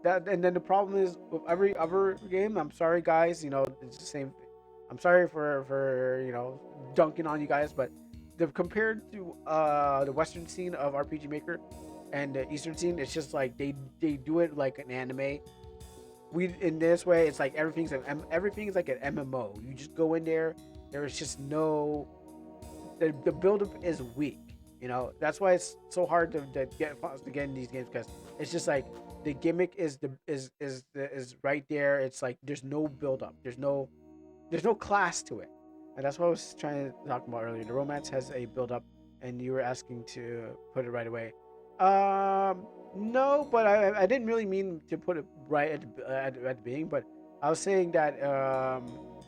That and then the problem is with every other game. I'm sorry, guys. You know it's the same. I'm sorry for dunking on you guys, but compared to the Western scene of RPG Maker and the Eastern scene, it's just like they do it like an anime. We in this way, it's like everything is like an MMO. You just go in there. There is just no the buildup is weak. You know that's why it's so hard to get in these games because it's just like the gimmick is right there. It's like there's no buildup. There's no class to it, and that's what I was trying to talk about earlier. The romance has a buildup, and you were asking to put it right away. No, but I didn't really mean to put it right at the beginning, but I was saying that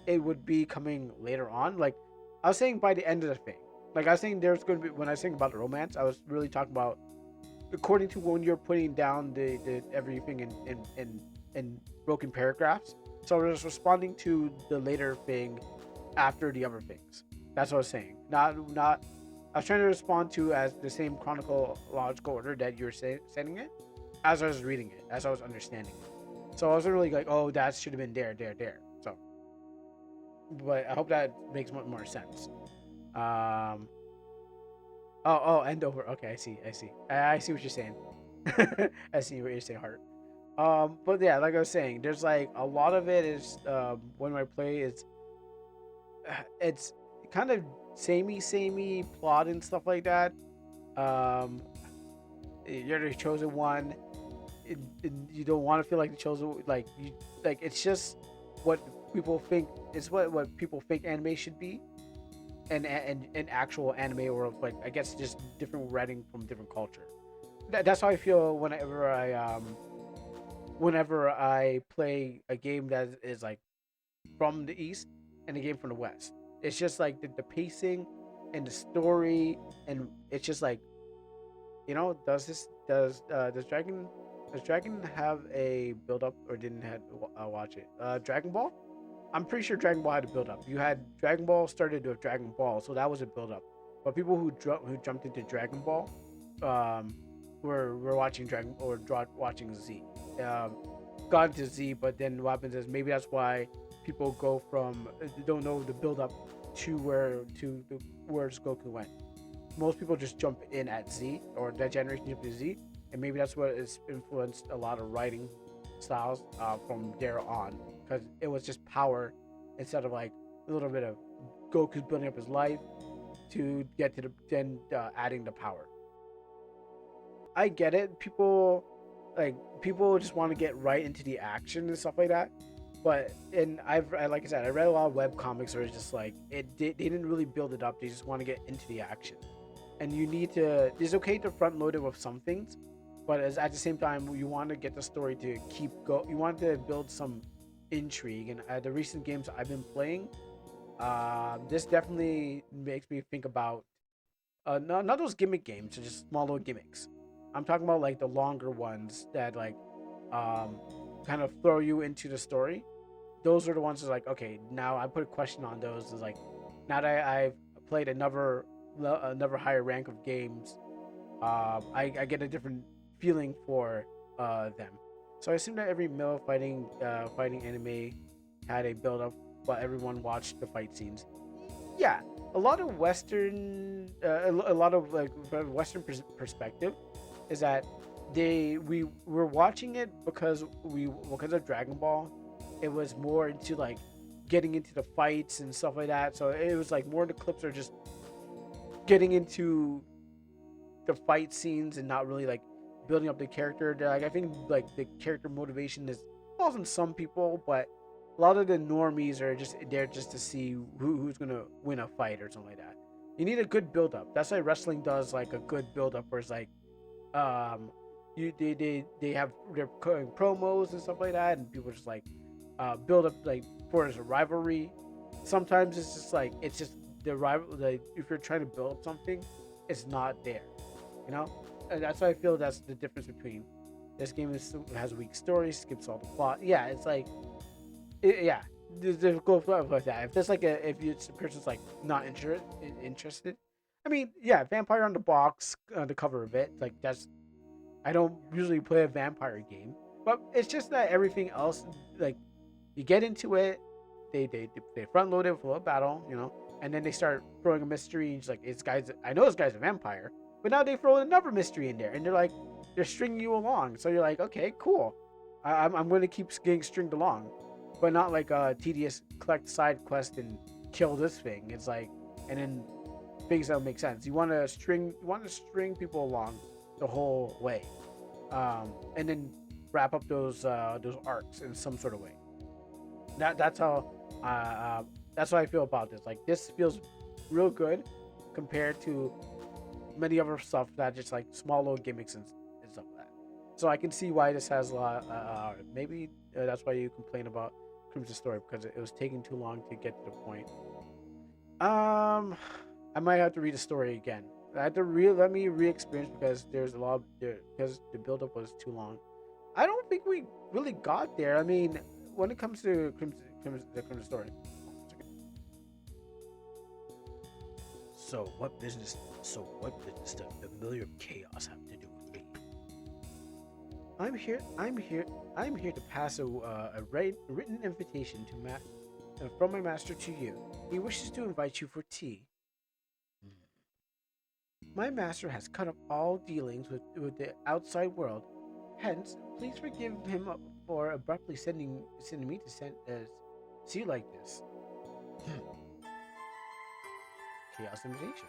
it would be coming later on. Like I was saying by the end of the thing. Like I was saying, there's going to be when I was saying about the romance, I was really talking about according to when you're putting down the everything in broken paragraphs. So I was responding to the later thing after the other things. That's what I was saying. Not. I was trying to respond to as the same chronological order that you're sending it, as I was reading it, as I was understanding it. So I wasn't really like, oh, that should have been there. So, but I hope that makes more sense. Um. End over. Okay, I see what you're saying. I see what you're saying, Heart. But yeah, like I was saying, there's like a lot of it is when I play, it's kind of samey plot and stuff like that. Um, you're the chosen one. You don't want to feel like the chosen, like it's just what people think. It's what people think anime should be, and actual anime or like I guess just different writing from different culture. That's how I feel whenever I play a game that is like from the east and a game from the west. It's just like the pacing and the story, and it's just like does Dragon have a build up or didn't have watch it? Dragon Ball. I'm pretty sure Dragon Ball had a build up. You had Dragon Ball started with Dragon Ball, so that was a build up. But people who jumped into Dragon Ball, um, were watching watching Z. Um, got into Z, but then what happens is maybe that's why people go from don't know the build up to where Goku went. Most people just jump in at Z or that generation jump to Z, and maybe that's what has influenced a lot of writing styles from there on because it was just power instead of like a little bit of Goku's building up his life to get to adding the power. I get it. People just want to get right into the action and stuff like that. But like I said, I read a lot of web comics where it's just like they didn't really build it up. They just want to get into the action, and you need to. It's okay to front load it with some things, but at the same time, you want to get the story to keep go. You want to build some intrigue, and the recent games I've been playing, this definitely makes me think about not those gimmick games, just small little gimmicks. I'm talking about like the longer ones that like um, kind of throw you into the story. Those are the ones that's like, okay, now I put a question on those. Is like, now that I've played another higher rank of games, I get a different feeling for them. So I assume that every male fighting anime had a build up, but everyone watched the fight scenes. Yeah, a lot of a lot of like from a Western perspective is that we were watching it because of Dragon Ball. It was more into like getting into the fights and stuff like that. So it was like more of the clips are just getting into the fight scenes and not really like building up the character. Like I think like the character motivation is falls on some people, but a lot of the normies are just there just to see who's gonna win a fight or something like that. You need a good build up. That's why wrestling does like a good build up, where it's like um they have their promos and stuff like that, and people just like build up like for as a rivalry. Sometimes it's just like it's just the rival. Like if you're trying to build up something, it's not there, you know. And that's why I feel that's the difference between this game has a weak story, skips all the plot. Yeah, it's like yeah, there's difficult stuff like that. If there's like if the person's like not interested, I mean, yeah, vampire on the box, on the cover of it, like that's I don't usually play a vampire game, but it's just that everything else, like you get into it, they front load it for a battle, you know, and then they start throwing a mystery. And it's like this guy's, I know this guy's a vampire, but now they throw another mystery in there, and they're stringing you along. So you're like, okay, cool, I'm going to keep getting stringed along, but not like a tedious collect side quest and kill this thing. It's like, and then things that make sense. You want to string people along the whole way, and then wrap up those arcs in some sort of way. That's how that's how I feel about this. Like this feels real good compared to many other stuff that just like small little gimmicks and stuff like that. So I can see why this has a lot. Maybe that's why you complain about Crimson Story, because it was taking too long to get to the point. I might have to read the story again. I had to let me re-experience, because there's a lot there, because the build-up was too long. I don't think we really got there. I mean, when it comes to the Crimson Story. So what business does the familiar chaos have to do with me? I'm here to pass a written invitation from my master to you. He wishes to invite you for tea. My master has cut off all dealings with the outside world. Hence, please forgive him for abruptly sending me to see you like this. Chaos invitation.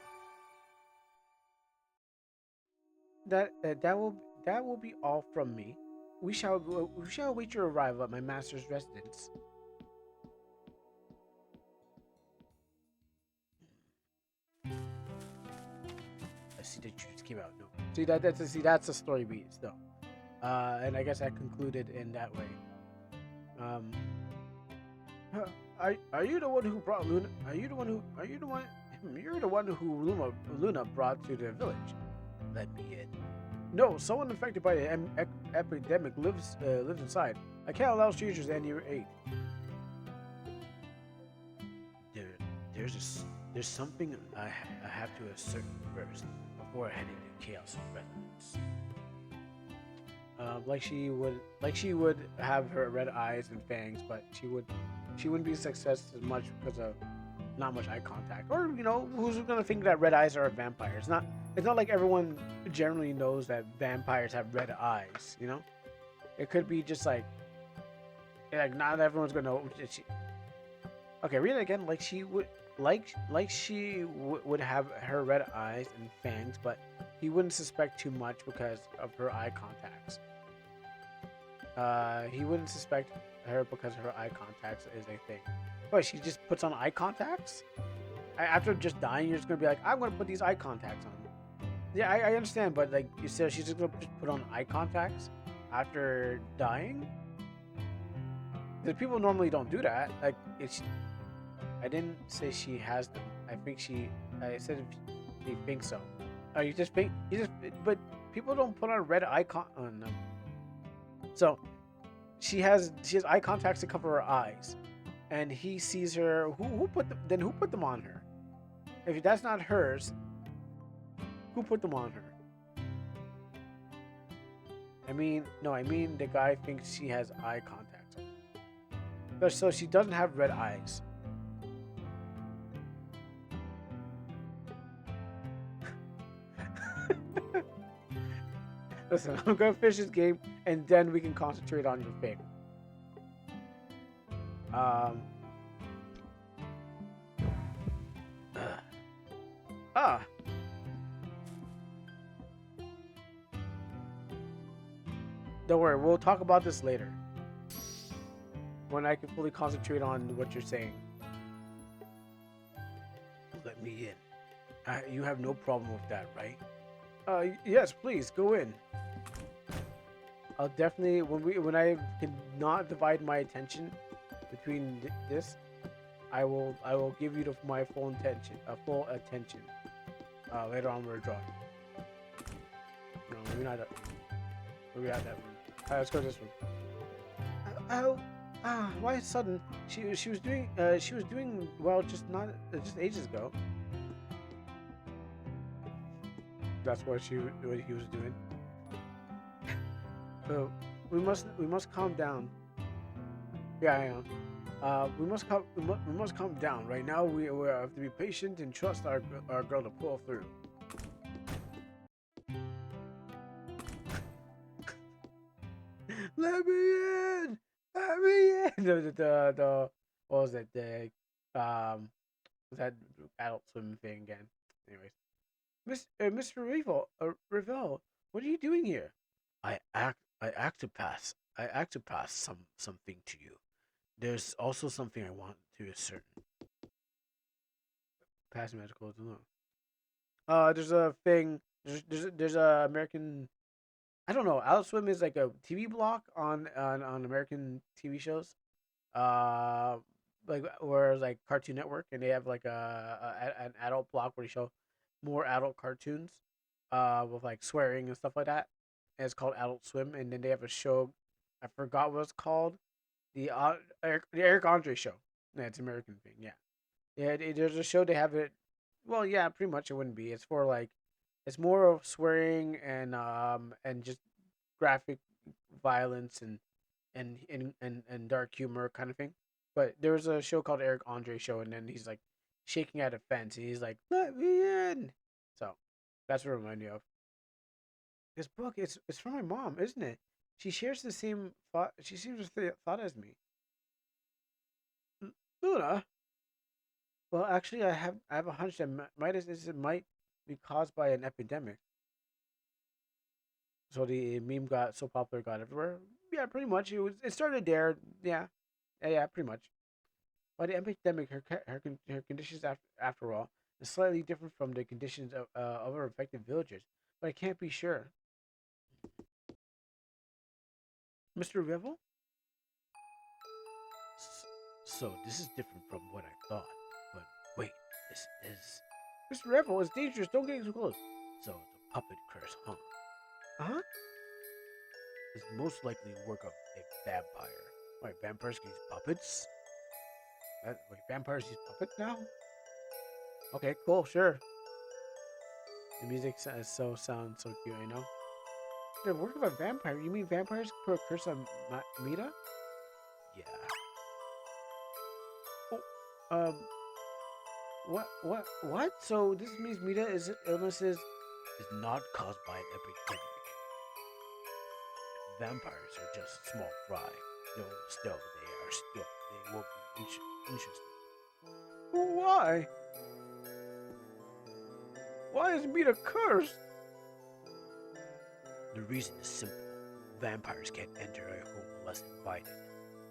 That will be all from me. We shall await your arrival at my master's residence. I see that you just came out. No, that's a story beat still. And I guess I concluded in that way. Are you the one who brought Luna? You're the one who Luna brought to the village. Let me in. No, someone infected by the epidemic lives inside. I can't allow strangers any aid. There's something I have to assert first before heading to Chaos Residence. Like she would have her red eyes and fangs, but she wouldn't be a success as much because of not much eye contact. Or who's gonna think that red eyes are a vampire? It's not like everyone generally knows that vampires have red eyes. It could be just like not everyone's gonna know. Okay, read it again. Like she would have her red eyes and fangs, but he wouldn't suspect too much because of her eye contacts. He wouldn't suspect her because her eye contacts is a thing. But she just puts on eye contacts? After just dying, you're just gonna be like, I'm gonna put these eye contacts on. Yeah, I understand, but like you said, she's just gonna put on eye contacts after dying? Because people normally don't do that. Like I didn't say she has them. I said if you think so. Oh, you just think but people don't put on red eye on them. So she has eye contacts to cover her eyes, and he sees her. Who put them on her? If that's not hers, who put them on her? I mean the guy thinks she has eye contacts on. So she doesn't have red eyes. Listen, I'm gonna finish this game, and then we can concentrate on your favorite. Ah, don't worry. We'll talk about this later when I can fully concentrate on what you're saying. Let me in. You have no problem with that, right? Yes, please go in. I'll definitely when I cannot divide my attention between this, I will give you my full attention. Later on we're drawing. No, maybe not that. Maybe not that room. Let's go to this room. Oh, why sudden? She was doing well just ages ago. That's what he was doing. So we must calm down. Yeah, I am. We must calm down. Right now, we have to be patient and trust our girl to pull through. Let me in! Let me in! The what was it? That Adult Swim thing again. Anyways, Mr. Ravel, what are you doing here? I act to pass something to you. There's also something I want to assert. Past medical, no. There's a thing. There's a American. I don't know. Adult Swim is like a TV block on American TV shows. Uh, like whereas like Cartoon Network, and they have like an adult block where they show more adult cartoons, with like swearing and stuff like that. And it's called Adult Swim, and then they have a show. I forgot what it's called. The Eric Andre show. Yeah, it's an American thing. Yeah, yeah. There's a show they have it. Well, yeah, pretty much it wouldn't be. It's for like, it's more of swearing and just graphic violence and dark humor kind of thing. But there was a show called Eric Andre show, and then he's like shaking at a fence, and he's like, "Let me in." So that's what it reminded me of. This book, it's from my mom, isn't it? She shares the same thought. She seems to thought as me. Luna. Well, actually, I have a hunch that it might be caused by an epidemic. So the meme got so popular, got everywhere. Yeah, pretty much. It started there. Yeah, yeah, pretty much. By the epidemic, her conditions after all is slightly different from the conditions of her affected villagers, but I can't be sure. Mr. Revel? So this is different from what I thought. But wait, this is Mr. Revel is dangerous. Don't get too close. So the puppet curse, huh? Huh? Is most likely a work of a vampire. Wait, vampires can use puppets? Wait, vampires use puppets now? Okay, cool, sure. The music sounds so cute, I know. The work of a vampire? You mean vampires put a curse on Mita? Yeah. Oh, what? So this means Mita's illnesses is not caused by an epidemic. Vampires are just a small fry. Though still, they will be interesting. Why? Why is Mita cursed? The reason is simple. Vampires can't enter a home unless invited.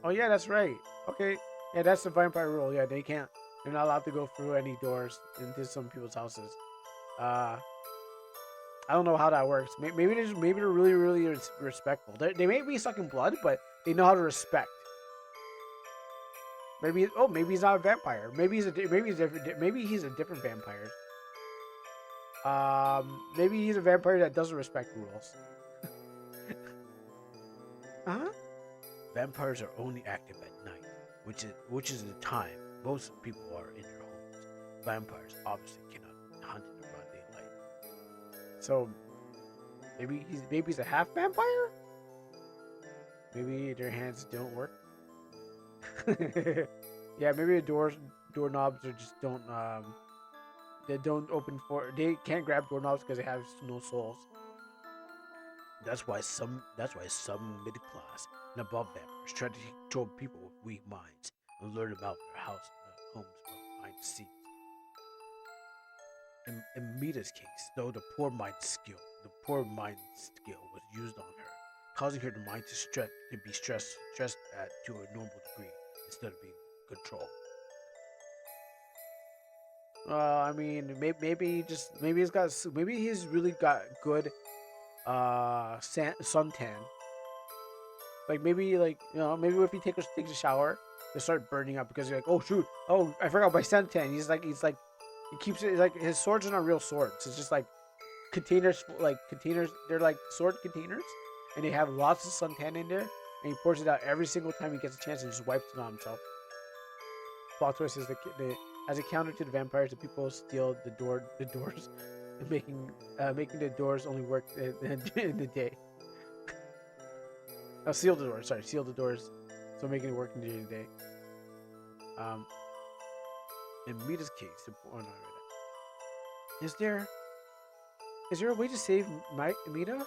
Oh yeah, that's right. Okay. Yeah, that's the vampire rule. Yeah, they can't. They're not allowed to go through any doors into some people's houses. I don't know how that works. Maybe they're really respectful. They may be sucking blood, but they know how to respect. Maybe he's not a vampire. Maybe he's a different vampire. Maybe he's a vampire that doesn't respect rules. Huh? Vampires are only active at night, which is the time most people are in their homes. Vampires obviously cannot hunt in the broad daylight. So maybe he's a half vampire? Maybe their hands don't work. Yeah, maybe the doorknobs are just don't they don't open for they can't grab doorknobs because they have no souls. That's why some middle class and above vampires try to control people with weak minds and learn about their homes behind the scenes. In Mita's case, though, the poor mind skill was used on her, causing her mind to be stressed to a normal degree instead of being controlled. I mean, maybe he's really got good suntan. Like maybe maybe if he takes a shower, he'll start burning up because you're like, oh shoot, oh I forgot my suntan. He's like he keeps it like his swords are not real swords. It's just like containers. They're like sword containers, and they have lots of suntan in there. And he pours it out every single time he gets a chance and just wipes it on himself. Plot twist is as a counter to the vampires, the people steal the doors, making the doors only work in the day. Seal the doors. Sorry, seal the doors, so making it work in the day. In Mita's case, is there a way to save Mita?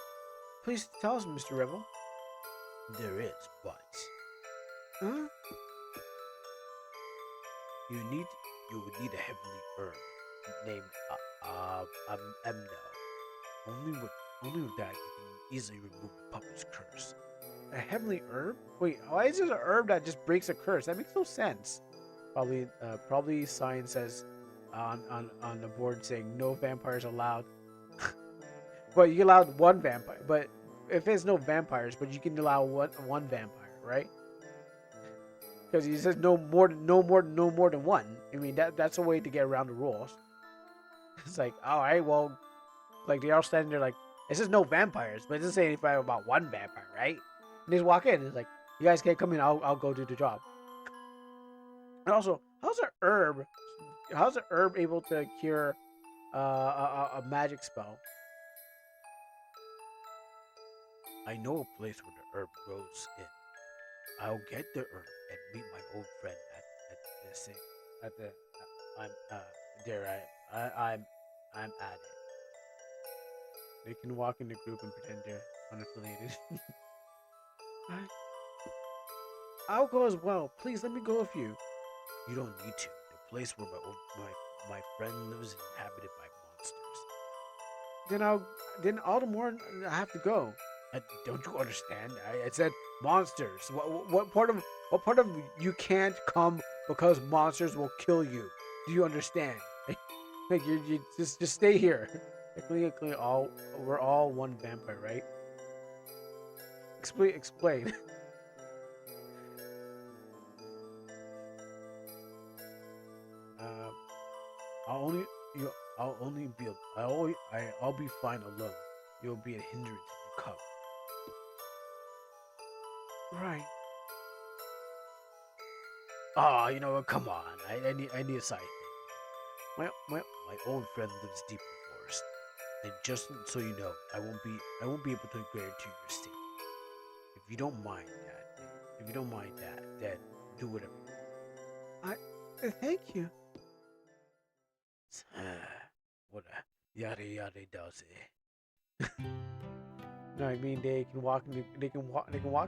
Please tell us, Mr. Rebel. There is, but huh? You would need a heavenly herb named Amino. Only with that you can easily remove the puppet's curse. A heavenly herb? Wait, why is there an herb that just breaks a curse? That makes no sense. Probably sign says on the board saying no vampires allowed. But you allowed one vampire. But if there's no vampires, but you can allow one vampire, right? Because he says no more than one. I mean that's a way to get around the rules. It's like, all right, well, like they all standing there like it says no vampires, but it doesn't say anything about one vampire, right? And they just walk in. And it's like, you guys can't come in. I'll go do the job. And also, how's an herb able to cure a magic spell? I know a place where the herb grows in. I'll get the herb and meet my old friend I'm at it. They can walk in the group and pretend they're unaffiliated. I'll go as well. Please let me go with you. You don't need to. The place where my friend lives is inhabited by monsters. Then all the more I have to go. Don't you understand? I said monsters. What part of you can't come because monsters will kill you? Do you understand? Like you just stay here. Technically, we're all one vampire, right? Explain. I'll be fine alone. You'll be a hindrance if you come. Right. Oh, you know what? Come on. I need a side thing. My old friend lives deep in the forest, and just so you know, I won't be able to guarantee your safety. If you don't mind that, then do whatever. Thank you. What a yada yada does it. No, I mean they can walk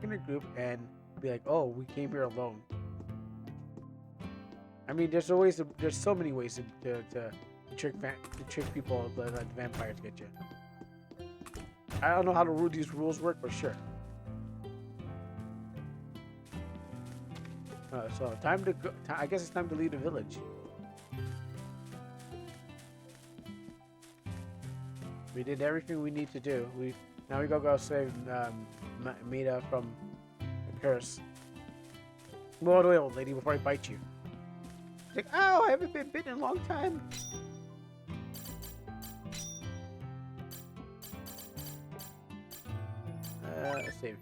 in a group and be like, oh, we came here alone. I mean, there's so many ways to trick people, like the vampires get you. I don't know how these rules work, but sure. So time to go. I guess it's time to leave the village. We did everything we need to do. Now we go save Mita from the curse. Move away, old lady, before I bite you. She's like, oh, I haven't been bitten in a long time. Save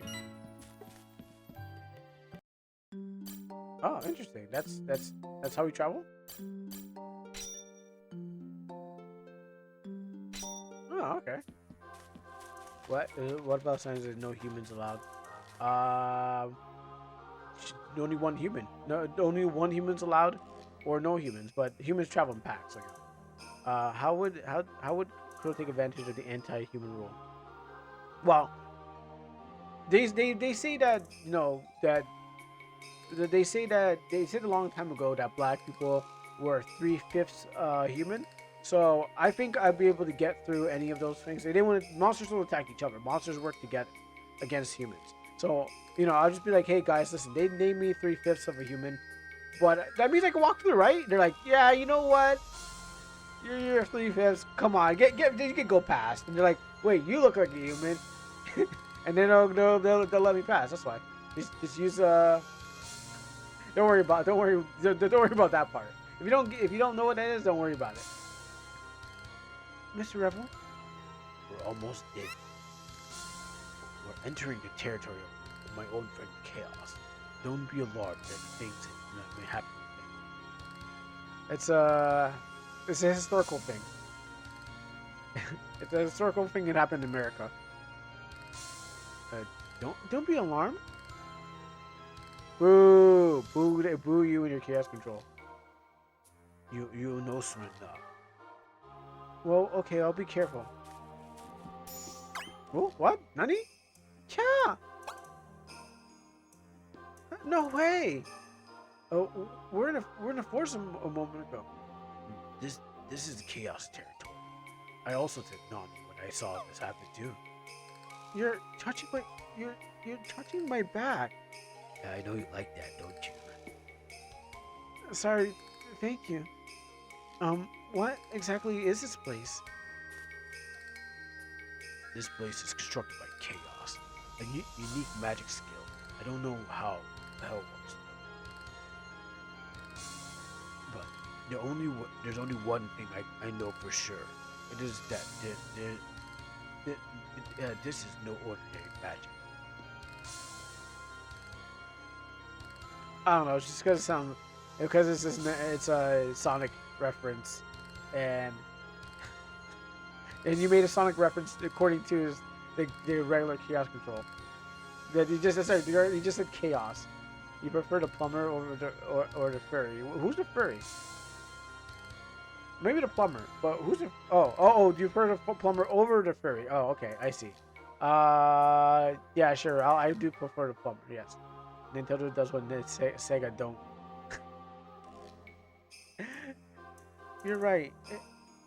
you. Oh, interesting. That's how we travel. Oh, okay. What about signs there's no humans allowed? Only one human. No, only one human's allowed, or no humans. But humans travel in packs. Like, how would Crow take advantage of the anti-human rule? Well, they say that they said a long time ago that black people were 3/5 human. So I think I'd be able to get through any of those things. They didn't want to, monsters will attack each other. Monsters work together against humans. So, I'll just be like, hey guys, listen, they named me 3/5 of a human, but that means I can walk through, right? They're like, yeah, you know what? You're 3/5. Come on, you can go past. And they're like, wait, you look like a human. And then they'll let me pass. That's why. Just use don't worry about that part. If you don't know what that is, don't worry about it. Mr. Rebel, we're almost dead. We're entering the territory of my old friend Chaos. Don't be alarmed at the things that may happen. It's a historical thing. It's a historical thing that happened in America. Don't be alarmed. Boo you and your chaos control. You know soon enough. Well, okay, I'll be careful. Oh, what? Nani? Yeah. No way. Oh, we're in a forest a moment ago. This is the chaos territory. I also took Nani when I saw this happen too. You're touching my back. I know you like that, don't you? Sorry, thank you. What exactly is this place? This place is constructed by chaos, a unique magic skill. I don't know how the hell it works, but there's only one thing I know for sure. It is that this is no ordinary magic. I don't know. It's just because it's a Sonic reference, and you made a Sonic reference according to the regular chaos control. That you just said chaos. You prefer the plumber or the furry. Who's the furry? Maybe the plumber, but who's the? Oh! Do you prefer the plumber over the furry? Oh, okay, I see. Yeah, sure. I do prefer the plumber. Yes, Nintendo does what Sega don't. You're right.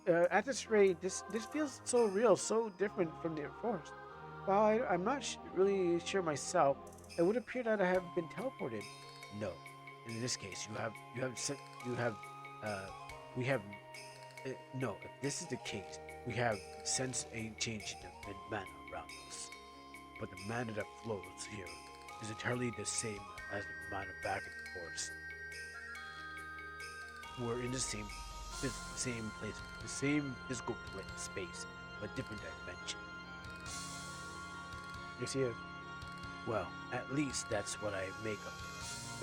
At this rate, this feels so real, so different from the forest. While I'm not really sure myself, it would appear that I have been teleported. No, in this case, no. If this is the case, we have sensed a change in mana around us. But the mana that flows here is entirely the same as the mana back in the forest. We're in the same place, the same physical space, but different dimension. You see it? Well, at least that's what I make of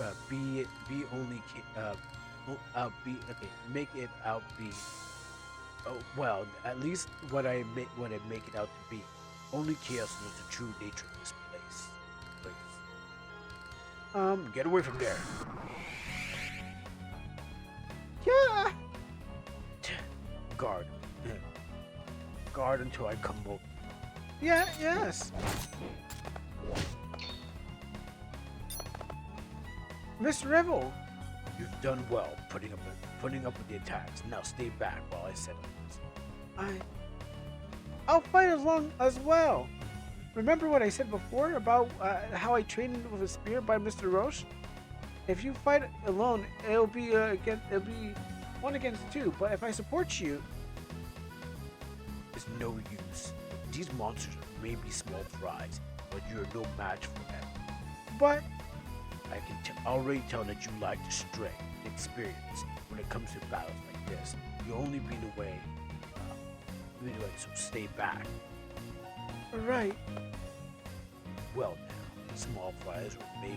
it. Make it out be. Oh, well, at least what I make it out to be. Only chaos knows the true nature of this place. Get away from there. Yeah. Guard. Guard until I come over. Yeah. Yes. Mr. Revel, you've done well putting up with the attacks. Now stay back while I settle this. I'll fight along as well. Remember what I said before about how I trained with a spear by Mr. Roche? If you fight alone, it'll be 1 against 2. But if I support you, it's no use. These monsters may be small fries, but you're no match for them. But I can already tell that you lack the strength and experience when it comes to battles like this. You'll only be in the way. So stay back. Right. Well now, small fries may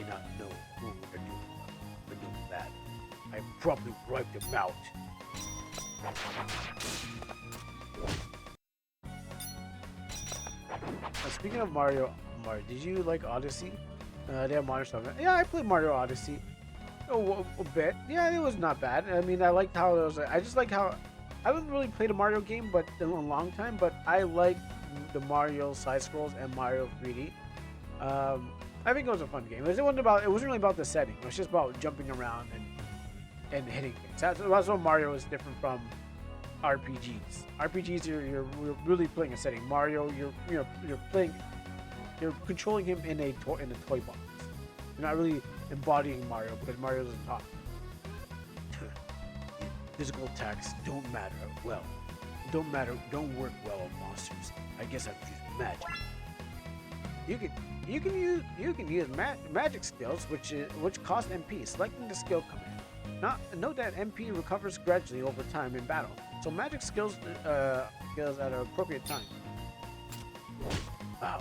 not know who they're doing, but know that I probably wiped them out. Speaking of Mario, did you like Odyssey? They have Mario stuff. Yeah, I played Mario Odyssey a bit. Yeah, it was not bad. I mean, I liked how it was. I just like how I haven't really played a Mario game, but in a long time. But I like the Mario side scrolls and Mario 3D. I think it was a fun game. It wasn't really about the setting. It was just about jumping around and hitting things. That's what Mario is different from RPGs. RPGs, you're really playing a setting. Mario, you're playing, you're controlling him in a toy box. You're not really embodying Mario because Mario doesn't talk. Physical attacks don't matter. Well, don't work well on monsters. I guess I would use magic. You can use magic skills, which cost MP. Selecting the skill command. Note that MP recovers gradually over time in battle. So magic skills at an appropriate time. Wow.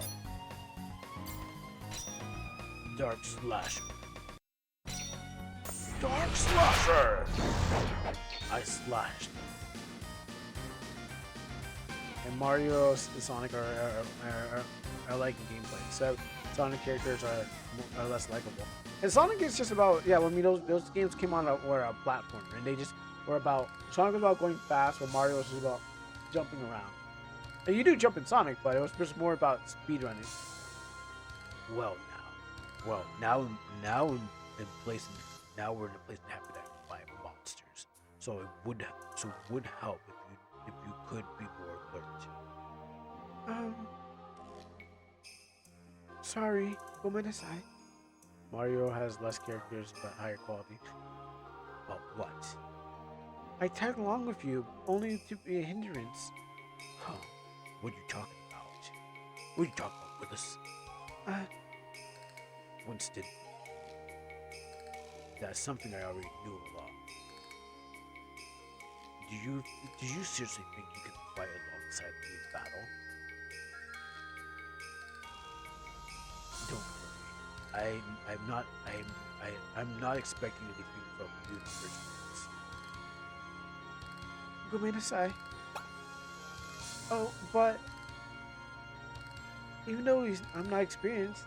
Dark Slasher. Dark Slasher! I slashed. And Mario and Sonic are like gameplay. So Sonic characters are less likable. And Sonic is just about, yeah, I mean, those games came on were a platformer, and they just were about, Sonic was about going fast, where Mario was just about jumping around. And you do jump in Sonic, but it was just more about speedrunning. Well, now we're in a place to have to fight monsters. So it would help if you could be more alert. Sorry, gomenasai. Mario has less characters but higher quality. But what? I tagged along with you only to be a hindrance. Huh? What are you talking about? What are you talking about, Willis? Winston. That's something I already knew along. Do you seriously think you can fight alongside me in battle? Don't worry. I'm not expecting anything from you in the first place. Gomenasai. Oh, but even though I'm not experienced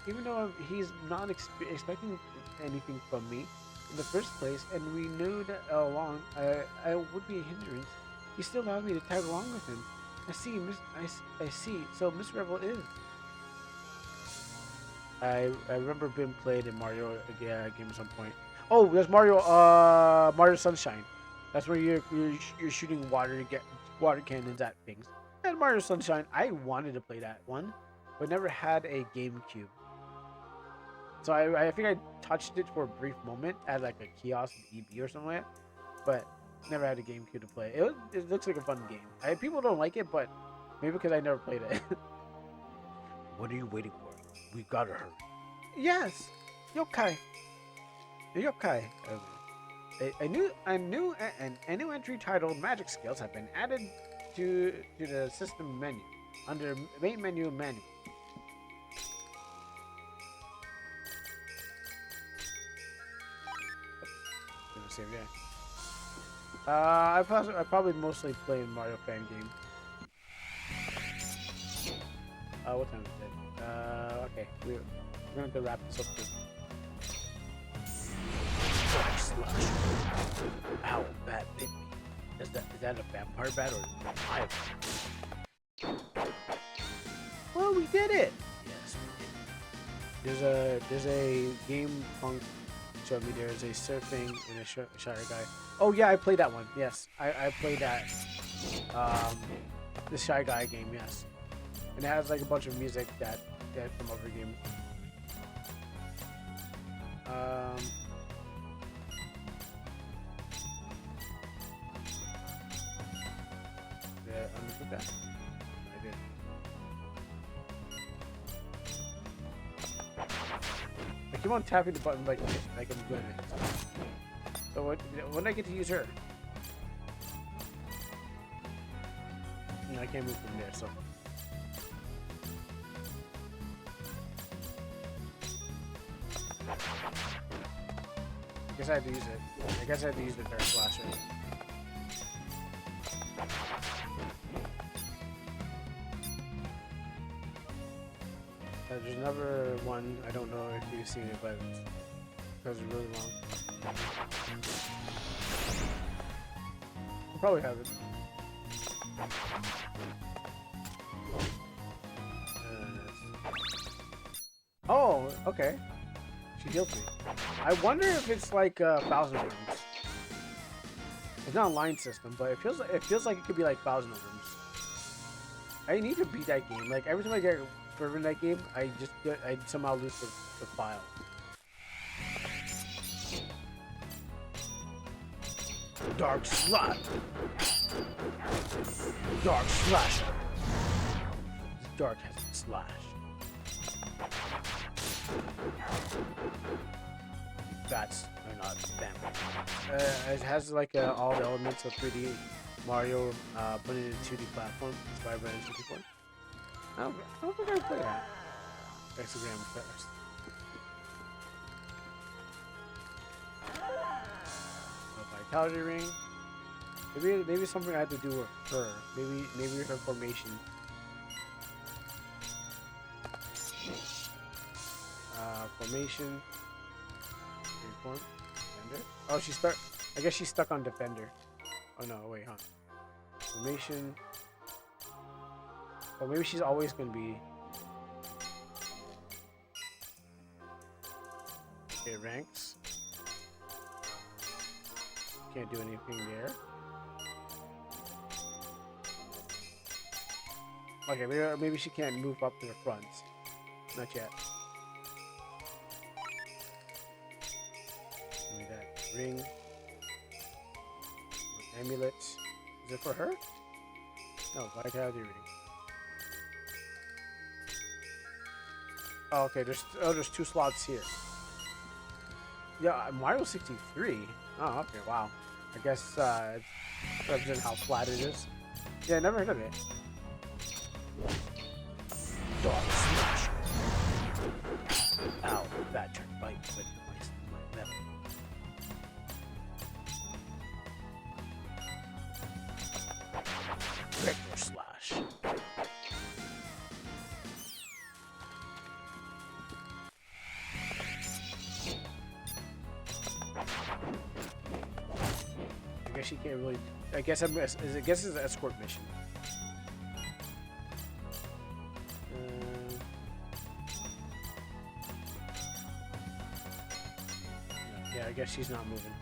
even though he's not expecting anything from me in the first place, and we knew that all along I would be a hindrance, he still allowed me to tag along with him. I see. So Miss Rebel is. I remember being played in Mario game at some point. Oh, there's Mario Sunshine. That's where you're shooting water cannons at things. And Mario Sunshine, I wanted to play that one, but never had a GameCube. So I think I touched it for a brief moment at like a kiosk in EB or something like that, but never had a GameCube to play. It looks like a fun game. People don't like it, but maybe because I never played it. What are you waiting for? We gotta hurry. Yes, yokai. A new entry titled Magic Skills have been added to the system menu under main menu manual. Gonna save I probably mostly play Mario fan game. What time is it? Okay, we're gonna have to wrap this up too. Ow, bat bit me. Is that a vampire bat or my bat? Well, we did it! Yes, we did. There's a game punk showed me there's a surfing and a Shire guy. Oh yeah, I played that one. Yes, I played that. The Shy Guy game, yes. And it has like a bunch of music that from other games. Yeah, understood that. I did. I keep on tapping the button like I'm doing it. So when I get to use her? I can't move from there, so. I guess I had to use it. I guess I had to use the Dark Slasher. There's another one, I don't know if you've seen it, but because it's really long. You probably have it. Oh, okay. She healed me. I wonder if it's like 1,000 rooms. It's not a line system, but it feels like it could be like Thousand Rooms. I need to beat that game. Like every time I get further in that game, I somehow lose the file. Dark Slash. Dark Slasher. Dark has a slash. That's not them. It has like all the elements of 3D Mario, put it in a 2D platform, inspired by N64. I don't think I played that. Hexagram first. A vitality ring. Maybe something I have to do with her. Maybe her formation. Formation. Reform. Defender. Oh, she's stuck. I guess she's stuck on Defender. Oh no, wait, huh? Formation. Well, maybe she's always gonna be. Okay, ranks. Can't do anything there. Okay, maybe she can't move up to the front. Not yet. Give me that ring. Amulet. Is it for her? No, vitality ring. Oh, okay. There's 2 slots here. Yeah, Mario 63. Oh, okay. Wow. I guess it represents how flat it is. Yeah, I never heard of it. Dark Slash. Ow, that turned bite with my level. Regular Slash. I guess she can't really. I guess it's an escort mission. Yeah, I guess she's not moving.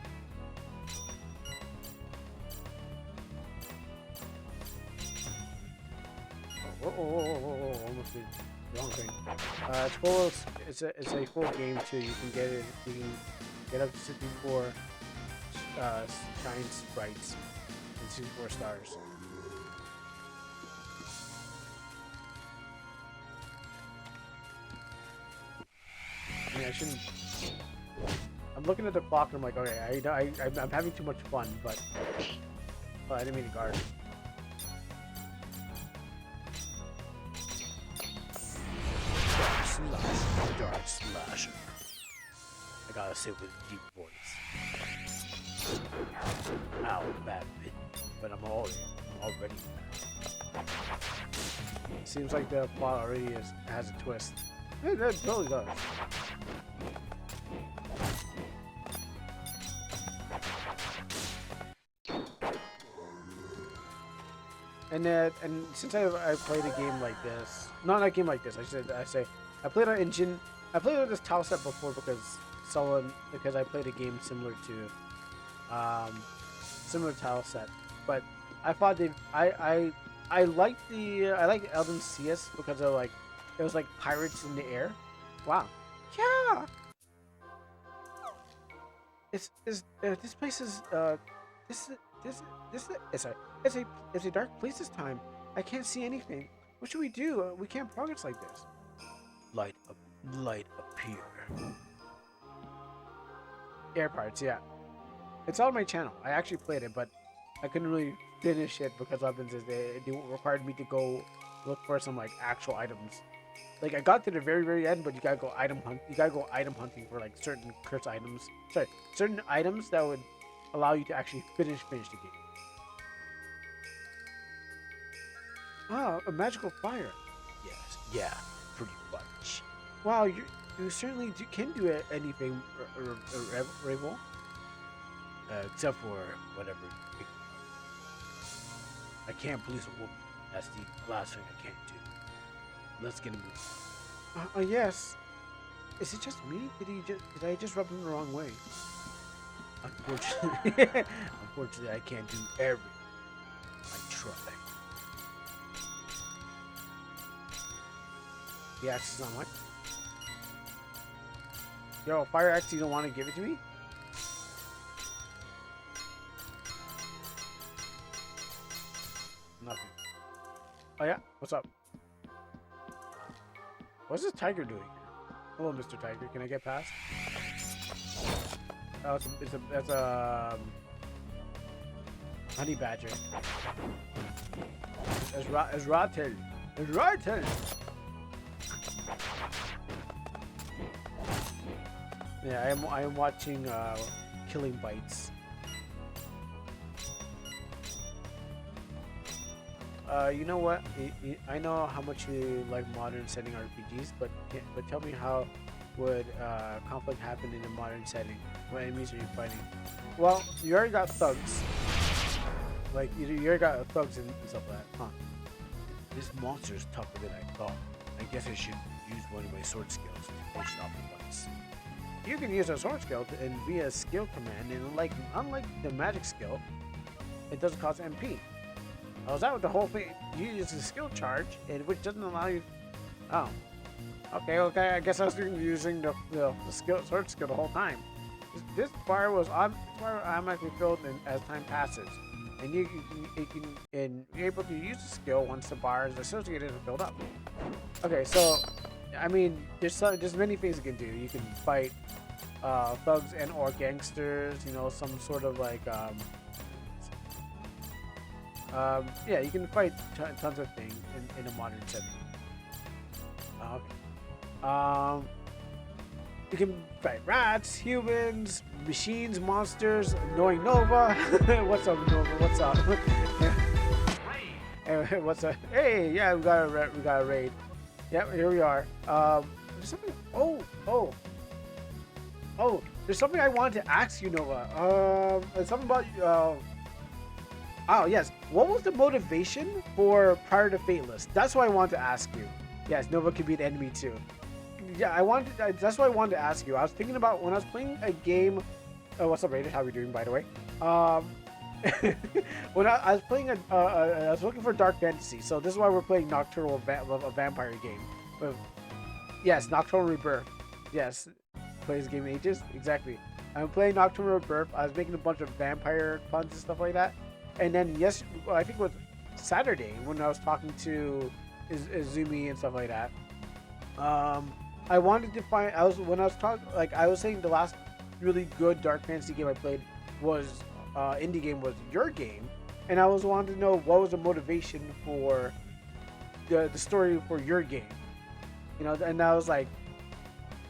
Oh, almost did the wrong thing. It's a full game too. You can get it. You can get up to 64 shine sprites and 64 stars. I mean, I shouldn't. I'm looking at the clock and I'm like, okay, I'm having too much fun, but I didn't mean to guard. Dark Slasher. I gotta say with a deep voice. Ow, bad bit. But I'm already bad. Seems like the plot already has a twist. It totally does. And since I played a game like this, not a game like this, I played an engine. I played with this tile set before because I played a game similar to similar tile set, but I thought I like Elden CS because of it was like pirates in the air. Wow, yeah. This place is it's a dark place this time. I can't see anything. What should we do? We can't progress like this. Light appear. Air parts, yeah. It's on my channel. I actually played it, but I couldn't really finish it because it required me to go look for some actual items. Like I got to the very end, but you gotta go item hunting for certain cursed items. Sorry, certain items that would allow you to actually finish the game. Oh, a magical fire. Yes, yeah, pretty much. Wow, you certainly can do anything, Ravel. Except for whatever. I can't police a woman. That's the last thing I can't do. Let's get a move. Yes. Is it just me? Did I just rub him the wrong way? Unfortunately, unfortunately, I can't do everything. I try. The axe is on what? Yo, fire axe, you don't want to give it to me? Nothing. Oh yeah? What's up? What's this tiger doing here? Hello, Mr. Tiger. Can I get past? Oh, that's a honey badger. It's rotten. It's rotten. Yeah, I am watching Killing Bites. You know what? I know how much you like modern setting RPGs, but tell me how would conflict happen in a modern setting? What enemies are you fighting? Well, you already got thugs. Like you already got thugs and stuff like that, huh? This monster is tougher than I thought. I guess I should use one of my sword skills to finish it off at once. You can use a sword skill and via skill command, and unlike the magic skill, it doesn't cost MP. I was out with the whole thing. You use a skill charge, which doesn't allow you. Oh, okay. I guess I was using the sword skill the whole time. This bar was automatically filled in as time passes, and you're able to use the skill once the bar is associated and filled up. Okay, so I mean, there's many things you can do. You can fight thugs and or gangsters. You know, some sort of like yeah, you can fight tons of things in a modern setting. Okay. You can fight rats, humans, machines, monsters, annoying Nova. What's up, Nova? What's up? Hey, what's up? Hey, yeah, we got a raid. Yep, here we are. There's something. Oh, there's something I wanted to ask you, Nova. It's something about oh yes, what was the motivation for prior to Fateless? That's what I wanted to ask you. Yes, Nova could be an enemy too. Yeah, that's what I wanted to ask you. I was thinking about when I was playing a game. Oh, what's up, Raiden? How are we doing, by the way? When I was playing I was looking for Dark Fantasy. So this is why we're playing Nocturne, a vampire game. Yes, Nocturne Rebirth. Yes, plays game ages exactly. I'm playing Nocturne Rebirth. I was making a bunch of vampire puns and stuff like that. And then I think it was Saturday when I was talking to Izumi and stuff like that. I wanted to find. I was saying the last really good Dark Fantasy game I played was indie game was your game, and I was wanting to know what was the motivation for the story for your game. You know, and I was like,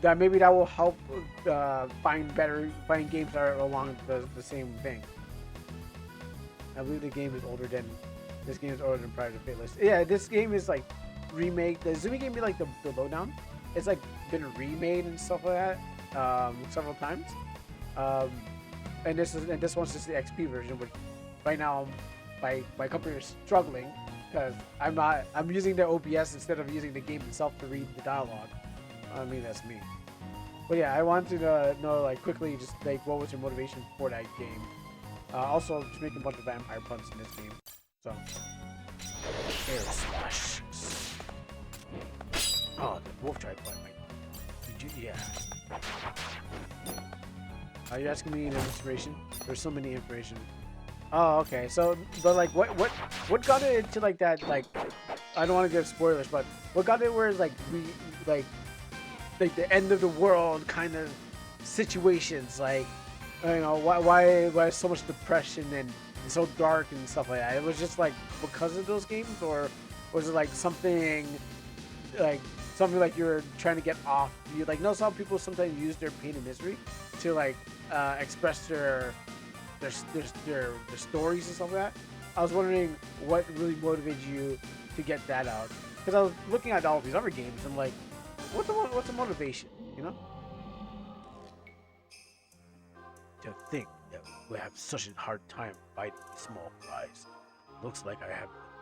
that maybe that will help find games that are along the same thing. I believe this game is older than prior to Fateless. Yeah, this game is like remake. The Zumi game be like the lowdown. It's like been remade and stuff like that several times. And this one's just the XP version, which right now my computer is struggling because I'm using the OBS instead of using the game itself to read the dialogue. I mean, that's me. But yeah, I wanted to know like quickly just like what was your motivation for that game. Also, just making a bunch of vampire puns in this game. So, air slash. Oh, the wolf tried to bite my. Yeah. Are you asking me the inspiration? There's so many information. Oh, okay. So, but like, what got it into like that? Like, I don't want to give spoilers, but what got it where like like the end of the world kind of situations, like. You know why so much depression and so dark and stuff like that. It was just like because of those games, or was it like something like you're trying to get off? You like know some people sometimes use their pain and misery to like express their stories and stuff like that. I was wondering what really motivated you to get that out, because I was looking at all these other games and like what's the motivation, you know? To think that we have such a hard time fighting small flies. Looks like I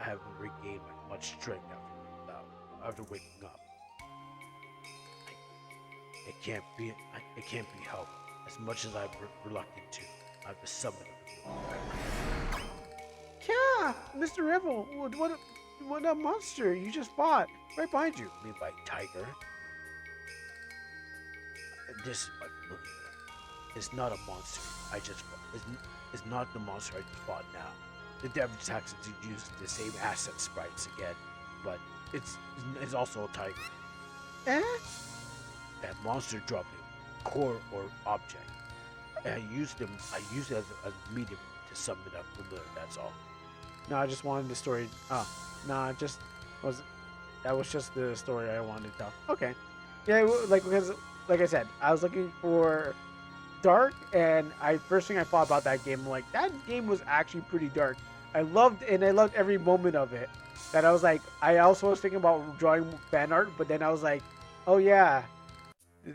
have regained much strength after waking up. It can't be helped. As much as I'm reluctant to, I have to summon it. Yeah, Mr. Revel, what a monster you just fought right behind you. Me by tiger. This is my familiar. It's not a monster. It's not the monster I just fought now. The devil tactics use the same asset sprites again, but it's also a tiger. Eh? That monster dropped a core or object. And I used it as a medium to summon up familiar, that's all. No, I just wanted the story. That was just the story I wanted to tell. Okay. Yeah, because like I said, I was looking for dark, and first thing I thought about that game, like that game was actually pretty dark. I loved every moment of it. That I was like, I also was thinking about drawing fan art, but then I was like, oh yeah,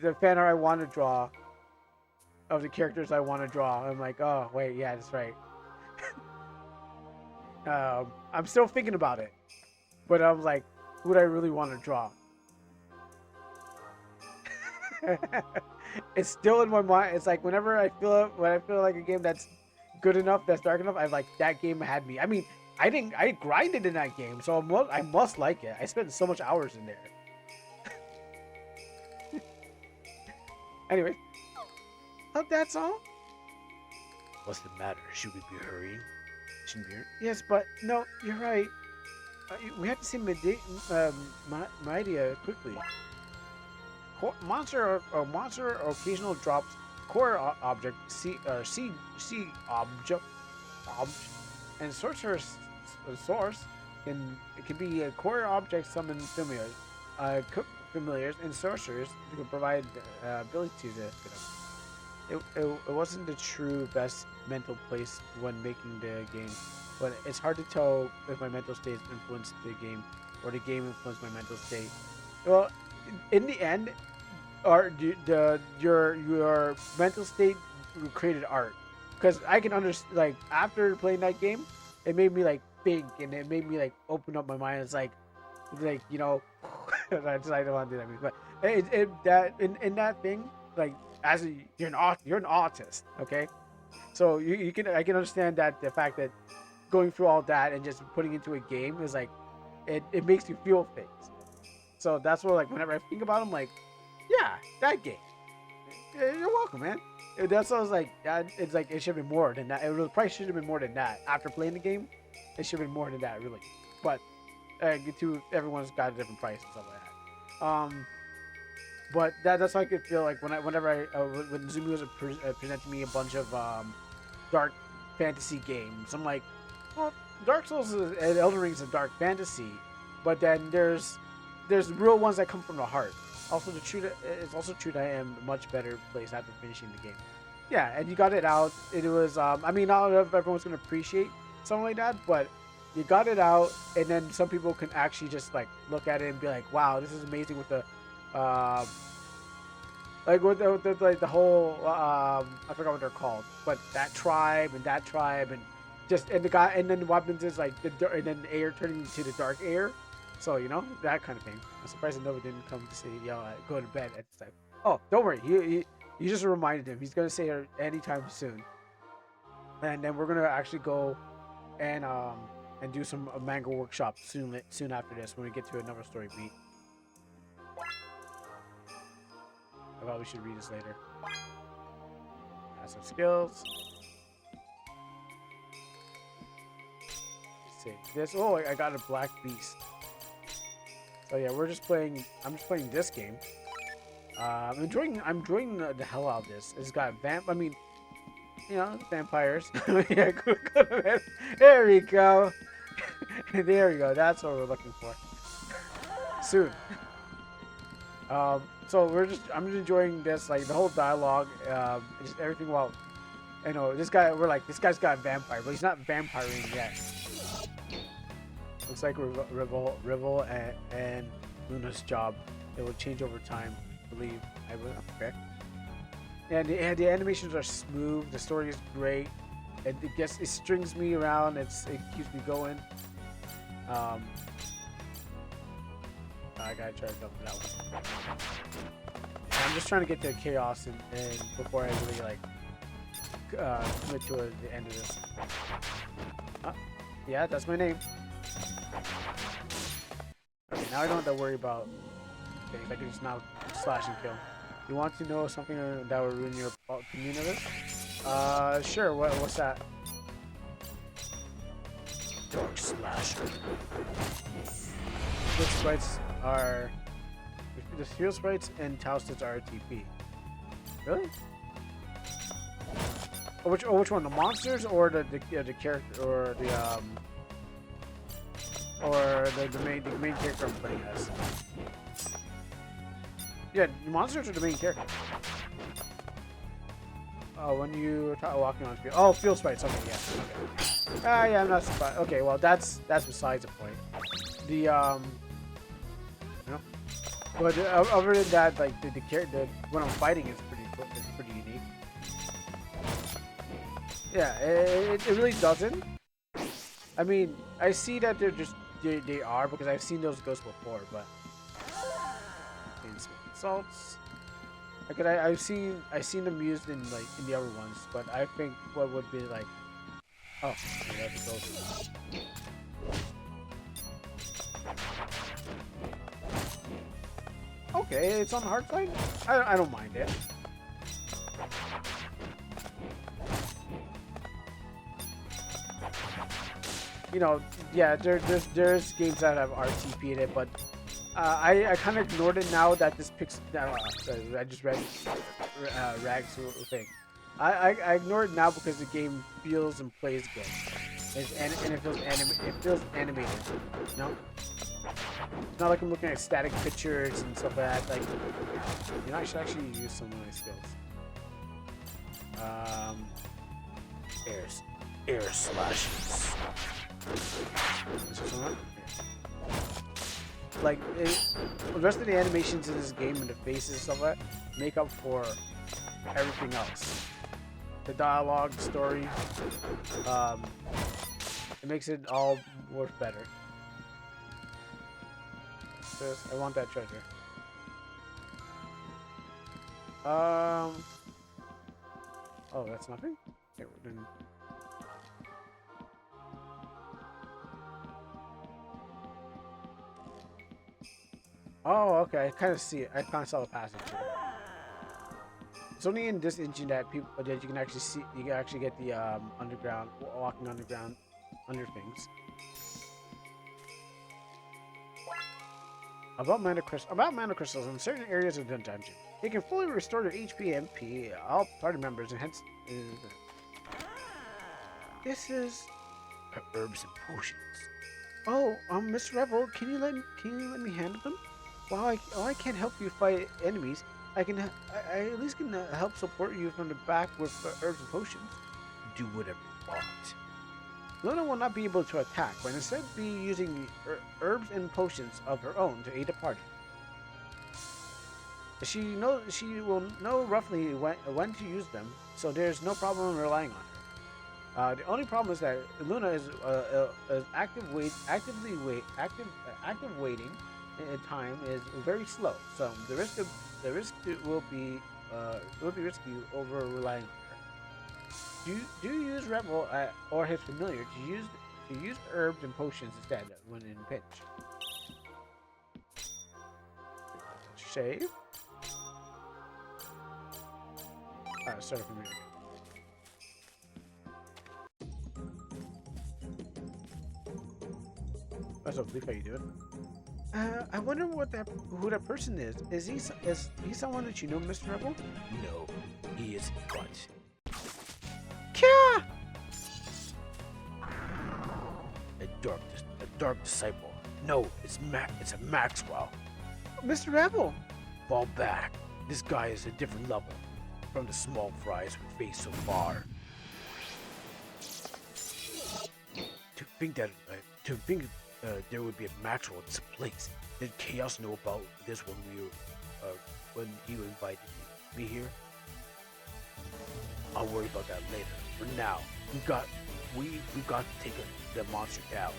the fan art I want to draw of the characters I want to draw. I'm like, oh wait, yeah, that's right. I'm still thinking about it, but I was like, who would I really want to draw? It's still in my mind. It's like when I feel like a game that's good enough, that's dark enough, I'm like, that game had me. I mean, I grinded in that game, so I must like it. I spent so much hours in there. Anyway, oh, that's all. What's the matter? Should we be hurrying? Yes, but no, you're right. We have to see Midia quickly. Monster occasional drops core object sea object, and sorcerer's source can be a core object summon familiars. Familiars and sorcerers who can provide ability to them. It wasn't the true best mental place when making the game, but it's hard to tell if my mental state influenced the game or the game influenced my mental state. Well, in the end, your mental state created art, because I can understand. Like after playing that game, it made me like think, and it made me like open up my mind. It's like you know, I don't want to do that, but in that thing, like you're an artist, okay? So I can understand that the fact that going through all that and just putting into a game is like it makes you feel things. So that's what, like, whenever I think about them, like, yeah, that game. You're welcome, man. That's what I was like. It's like it should have been more than that. It really probably should have been more than that. After playing the game, it should have been more than that, really. But everyone's got a different price and stuff like that. But that's how I could feel like when Zumi was presenting me a bunch of dark fantasy games. I'm like, well, Dark Souls and Elden Ring is a dark fantasy, but then there's real ones that come from the heart. Also, it's also true that I am a much better place after finishing the game. Yeah, and you got it out. It was, I mean, not everyone's going to appreciate something like that, but you got it out, and then some people can actually just, like, look at it and be like, wow, this is amazing with the, like, with the whole, I forgot what they're called, but that tribe, and and the guy, and then what happens is, like, and then the air turning into the dark air. So, you know, that kind of thing. I'm surprised that Nova didn't come to say, go to bed at this time. Oh, don't worry. You just reminded him. He's going to say it anytime soon. And then we're going to actually go and do some manga workshop soon after this when we get to another story beat. I probably should read this later. Passive skills. Let's see. This. Oh, I got a black beast. So yeah, I'm just playing this game. I'm enjoying the hell out of this. It's got vampires. Yeah, there we go. There we go. That's what we're looking for. Soon. So I'm just enjoying this, like the whole dialogue, just everything. Well, this guy's got a vampire, but he's not vampiring yet. Looks like Rivel and Luna's job. It will change over time, I believe. Okay. And the animations are smooth. The story is great. It strings me around. It keeps me going. I gotta try to jump that one. I'm just trying to get to chaos and before I really like commit to the end of this. Yeah, that's my name. Okay, now I don't have to worry about things. I can just now slash and kill. You want to know something that will ruin your opinion of it? Sure. What's that? Dark Slasher. The sprites are the field sprites and Taustas are TP. Really? Which one? The monsters or the character or the main character I'm playing as? Yeah, the monsters are the main character. Oh, when you are walking on field. Oh, field sprites. Okay, yeah. Okay. Yeah, I'm not surprised. Okay, well that's besides the point. The you know, but other than that, like the character when I'm fighting is pretty unique. Yeah, it really doesn't. I mean, I see that they are because I've seen those ghosts before, but insults. Like I've seen them used in like in the other ones, but I think what would be like, oh, okay, that's a ghost. Okay, it's on the hard side. I don't mind it. You know, yeah, there's games that have RTP in it, but I kind of ignored it now that this picks. I just read Rag's thing. I ignore it now because the game feels and plays good, and it feels animated. You know, it's not like I'm looking at static pictures and stuff like that. Like, you know, I should actually use some of my skills. Air slashes. Like the rest of the animations in this game and the faces and stuff like that make up for everything else. The dialogue, the story, it makes it all worth better. I want that treasure. Oh, that's nothing? Okay, then. Oh, okay. I kind of see it. I kind of saw the passage here. It's only in this engine that you can actually see. You can actually get the underground, walking underground, under things. About mana crystals in certain areas of the dungeon, they can fully restore their HP and MP all party members, and hence this is herbs and potions. Oh, Miss Revel, can you let me handle them? While I can't help you fight enemies, I at least can help support you from the back with herbs and potions. Do whatever you want. Luna will not be able to attack, but instead be using herbs and potions of her own to aid the party. She will know roughly when to use them, so there's no problem relying on her. The only problem is that Luna is active waiting time is very slow, so the risk will be risky over relying on her. Do use Rebel or his familiar to use herbs and potions instead when in pinch. Save. Start from here. That's a belief how you do it. I wonder who that person is. Is he someone that you know, Mr. Rebel? No, he is but. Kya! A dark disciple. No, it's a Maxwell. Mr. Rebel! Fall back. This guy is a different level from the small fries we faced so far. To think there would be a Maxwell in this place. Did Chaos know about this when you invited me here? I'll worry about that later. For now, we got to take the monster down.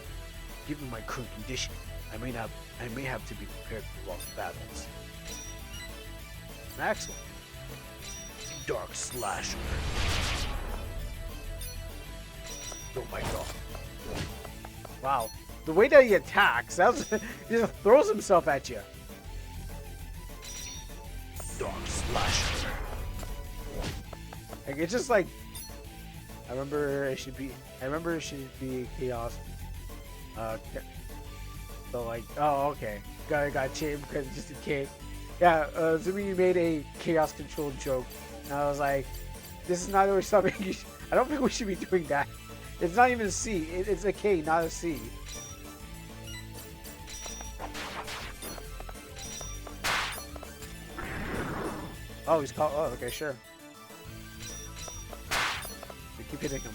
Given my current condition, I may have to be prepared for long battles. Maxwell. Dark Slasher. Oh my god. Wow. The way that he attacks, he just throws himself at you. Dark Slasher. Like, it's just like, I remember it should be Chaos. So like, oh, okay. Got changed because it's just a K. Yeah, Zumi made a Chaos Control joke. And I was like, this is not always something I don't think we should be doing that. It's not even a C. It's a K, not a C. Oh, he's called. Oh, okay, sure. We keep hitting him.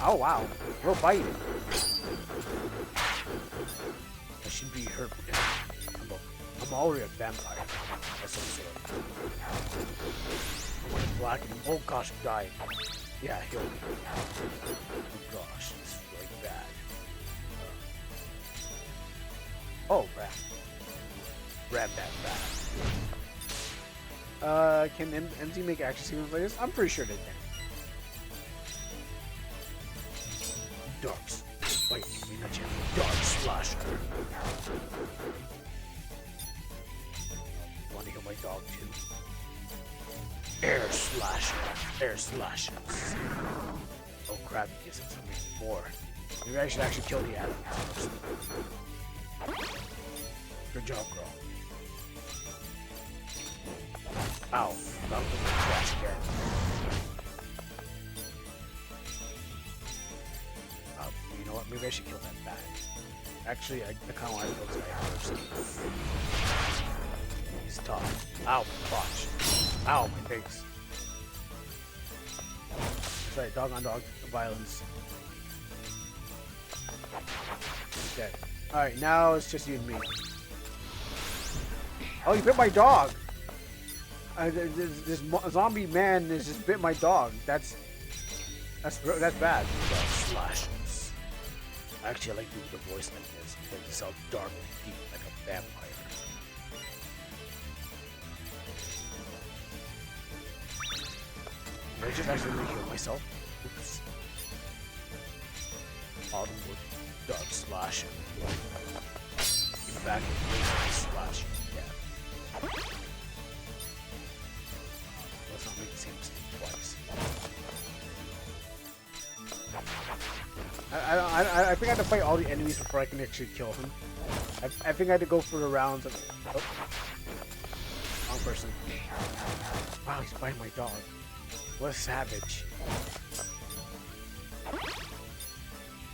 Oh, wow. Real bite. I should be hurt. I'm already a vampire. That's some sort. Black and oh gosh, I'm dying. Yeah, heal me. Oh gosh, this is really bad. Oh, crap. Grab that back. Can MZ make action sequences like this? I'm pretty sure they can. Darks. Wait, not yet. Dark Slasher. Want to heal my dog too? Air Slasher. Air Slashes. Oh crap, he gives him something more. Maybe I should actually kill the animals first. Good job, girl. Ow. That was a trash can. You know what? Maybe I should kill that bat. Actually, I kind of want to kill this guy first. He's tough. Ow, crotch. Ow, my face. That's right, dog on dog violence. He's dead. Alright, now it's just you and me. Oh, you bit my dog! This zombie man has just bit my dog. That's bad. Slashes. Actually, I like doing the voice like this because it sounds dark and deep like a vampire. Did I just actually heal myself? Oops. Autumnwood. Dark Slasher. Get back and slash. Yeah. Let's not make the same mistake twice. I think I have to fight all the enemies before I can actually kill him. I think I had to go for the rounds of... Oh. Wrong person. Wow, he's biting my dog. What a savage.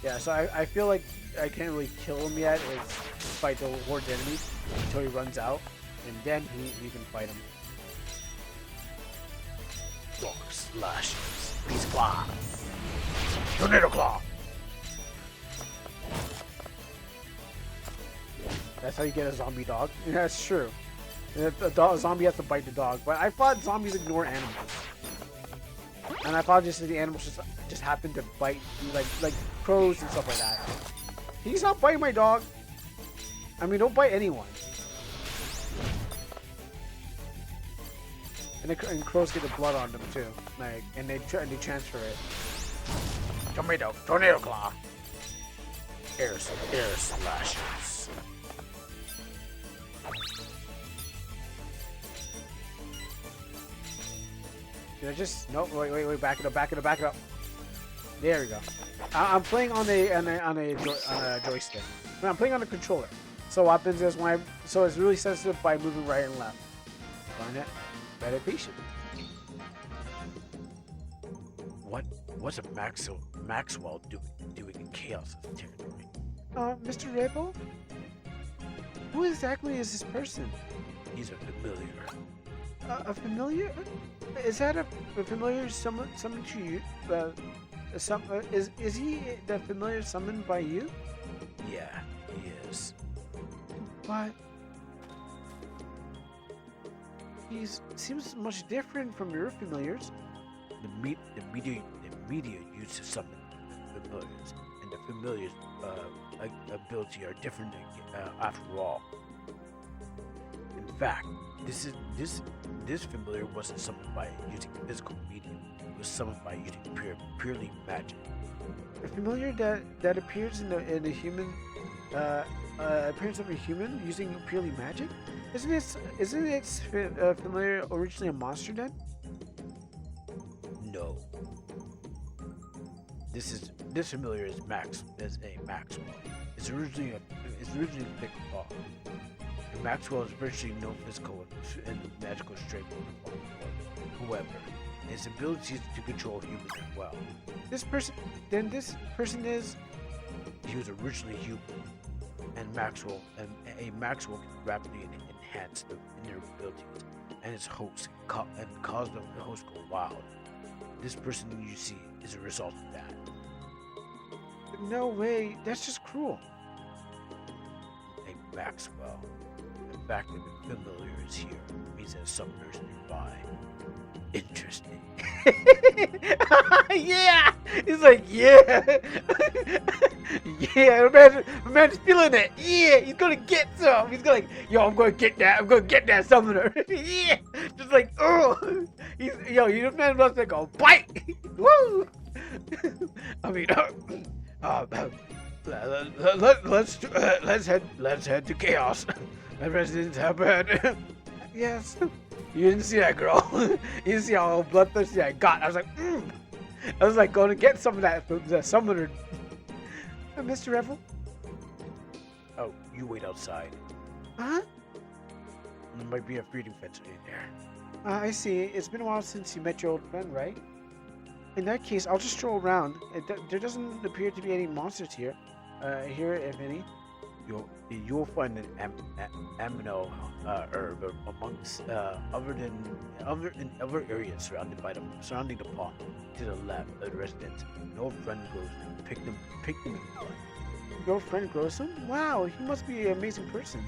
Yeah, so I feel like I can't really kill him yet. It's fight the horde enemies until he runs out. And then we can fight him. Dark Slashes. Beast Claw. Tornado Claw. That's how you get a zombie dog. Yeah, that's true. A zombie has to bite the dog. But I thought zombies ignore animals. And I thought just the animals just happen to bite, like crows and stuff like that. He's not biting my dog. I mean, don't bite anyone. And crows get the blood on them too. Like, and they transfer it. Tornado Claw. Air Slashes. Did I just... No, wait, back it up. There we go. I'm playing on a joystick. No, I'm playing on a controller. So what happens is so it's really sensitive by moving right and left. Learn it. Meditation. What's a Maxwell doing in Chaos' territory? Mr. Rebel? Who exactly is this person? He's a familiar. A familiar? Is that a familiar summoned to you? Is he the familiar summoned by you? Yeah, he is. But he seems much different from your familiars. The media used to summon the familiars, and the familiars ability are different after all. In fact, this familiar wasn't summoned by using physical medium. It was summoned by using purely magic. A familiar that appears in the human appearance of a human using purely magic? Isn't it familiar originally a monster then? No. This familiar is a Maxwell. It's originally a thick claw. And Maxwell is virtually no physical and magical strength. However, his abilities to control humans as well. This person is. He was originally human, and a Maxwell can rapidly enhance their abilities, and his host and cause the host go wild. This person you see is a result of that. No way, that's just cruel. A Maxwell. The fact that the familiar is here means that summoners nearby. Interesting. Yeah! He's like, yeah! Yeah, man's feeling it. Yeah, he's gonna get some. He's gonna like, yo, I'm gonna get that summoner. Yeah! Just like, oh! You man must like go bite! Woo! I mean, let's head to chaos. My residents have been. Yes. You didn't see that, girl. You didn't see how bloodthirsty I got. I was like, I was like going to get some of that summoner. Mr. Revel? Oh, you wait outside. Huh? There might be a breeding fence in there. I see. It's been a while since you met your old friend, right? In that case, I'll just stroll around. There doesn't appear to be any monsters here. Here, if any. You'll find an Amino herb amongst other areas surrounding the pond. To the left of the residence, your friend grows them. Pick them and play. Your friend grows them? Wow, he must be an amazing person.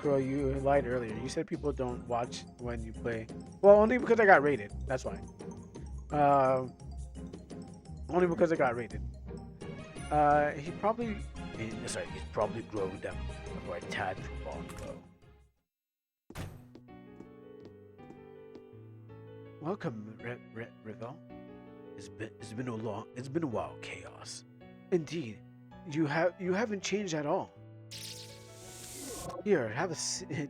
Girl, you lied earlier. You said people don't watch when you play. Well, only because I got rated. That's why. Only because I got rated. He's probably growing them before a tad too long ago. Welcome, Revel. It's been a while, Chaos. Indeed, you haven't changed at all. Here,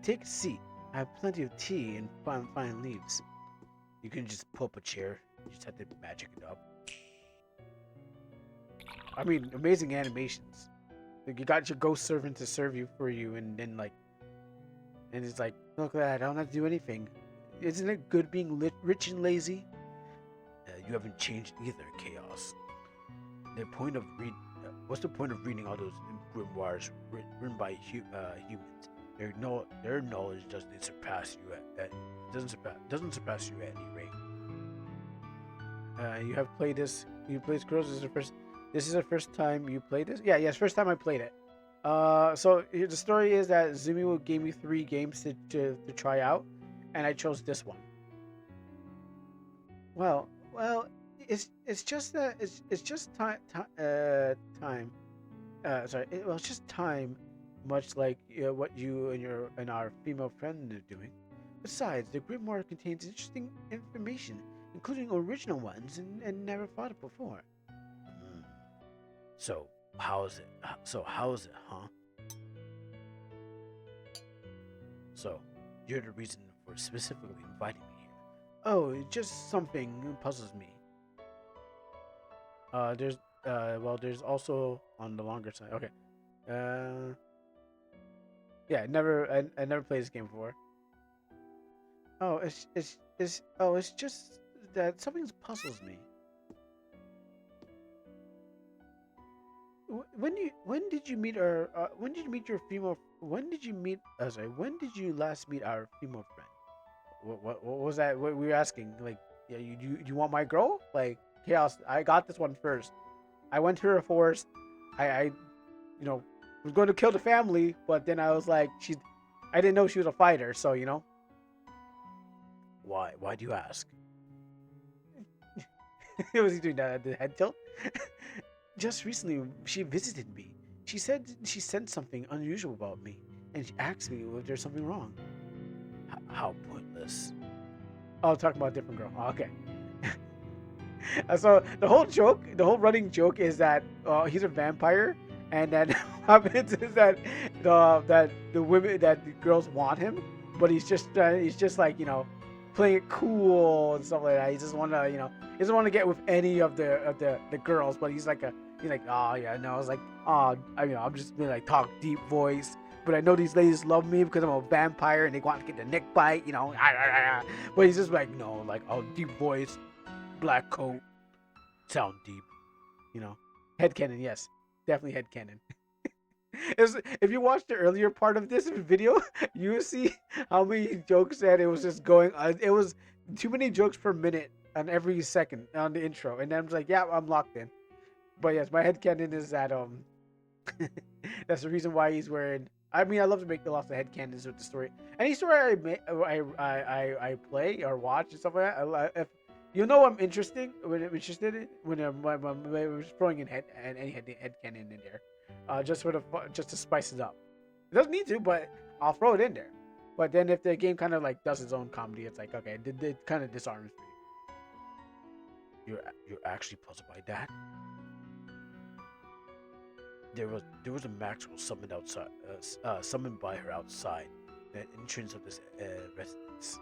take a seat. I have plenty of tea and fine leaves. You can just pull up a chair. You just have to magic it up. I mean, amazing animations. Like, you got your ghost servant to serve you for you, and then and it's like, look at that, I don't have to do anything. Isn't it good being rich and lazy? You haven't changed either, Chaos. What's the point of reading all those grimoires written by humans? Their knowledge doesn't surpass you doesn't surpass you at any rate. You have played this. You played Scrolls. This is the first time you played this? Yes, first time I played it. So the story is that Zumi gave me 3 games to try out, and I chose this one. Well, it's just time. It's just time, much like what you and our female friend are doing. Besides, the Grimoire contains interesting information, including original ones and never thought of before. So how is it, huh? So, you're the reason for specifically inviting me here. Oh, it's just something puzzles me. There's also on the longer side. Okay. Yeah, I never played this game before. Oh, it's just that something puzzles me. When did you last meet our female friend? What was that? What we were asking? Like, yeah, you want my girl? Like, Chaos, I got this one first. I went to her first. I was going to kill the family, but then I was like, I didn't know she was a fighter, so Why? Why do you ask? Was he doing that at the head tilt? Just recently, she visited me. She said she sensed something unusual about me, and she asked me if there's something wrong. How pointless. Oh, talking about a different girl. Oh, okay. So the whole running joke is that he's a vampire, and then what happens is that the women that the girls want him, but he's just like playing it cool and stuff like that. He just want to he doesn't want to get with any of the girls, but he's like oh yeah no, I was like oh I'm just being like talk deep voice. But I know these ladies love me because I'm a vampire and they want to get the neck bite, But he's just like, no, like, oh, deep voice, black coat, sound deep, you know. Headcanon, yes. Definitely headcanon. If you watch the earlier part of this video, you will see how many jokes that it was just going on. It was too many jokes per minute on every second on the intro. And then I was like, yeah, I'm locked in. But yes, my headcanon is that that's the reason why he's wearing. I mean, I love to make the lots of headcanons with the story. Any story I play or watch and stuff like that. If you know I'm interested in when I'm just throwing in any headcanon in there, just sort of just to spice it up. It doesn't need to, but I'll throw it in there. But then if the game kind of like does its own comedy, it's like okay, it kind of disarms me. You're actually puzzled by that. There was a Maxwell summoned outside, summoned by her outside the entrance of this residence.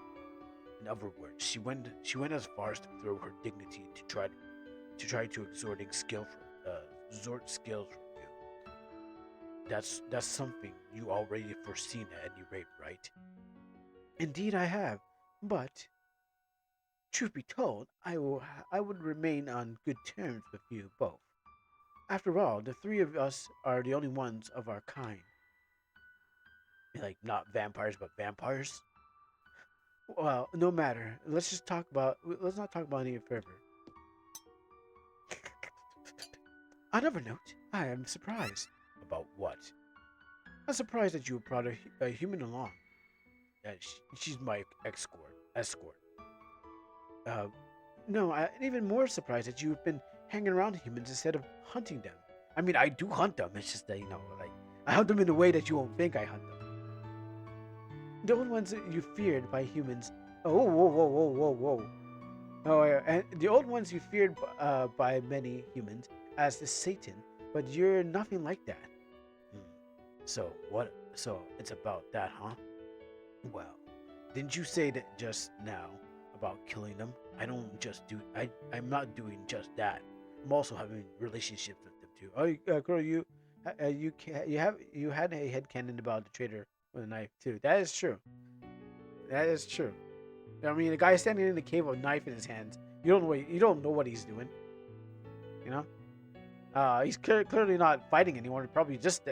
In other words, she went as far as to throw her dignity to try to exhort skills from you. That's something you already foreseen at any rate, right? Indeed, I have, but truth be told, I would remain on good terms with you both. After all, the three of us are the only ones of our kind. Like, not vampires, but vampires? Well, no matter. Let's not talk about any further. On another note, I am surprised. About what? I'm surprised that you brought a human along. She's my escort. Uh, no, I'm even more surprised that you've been hanging around humans instead of hunting them. I mean, I do hunt them. It's just that, like, I hunt them in a way that you won't think I hunt them. The only ones that you feared by humans. Oh, whoa, whoa, whoa, whoa, whoa. Oh, yeah. And the old ones you feared by many humans as the Satan, but you're nothing like that. Hmm. So what? So it's about that, huh? Well, didn't you say that just now about killing them? I don't just do. I'm not doing just that. I'm also having relationships with them too. Oh, girl, you had a headcanon about the traitor with a knife too. That is true. That is true. I mean, the guy standing in the cave with a knife in his hands. You don't know what he's doing. You know. He's clearly not fighting anyone. He probably just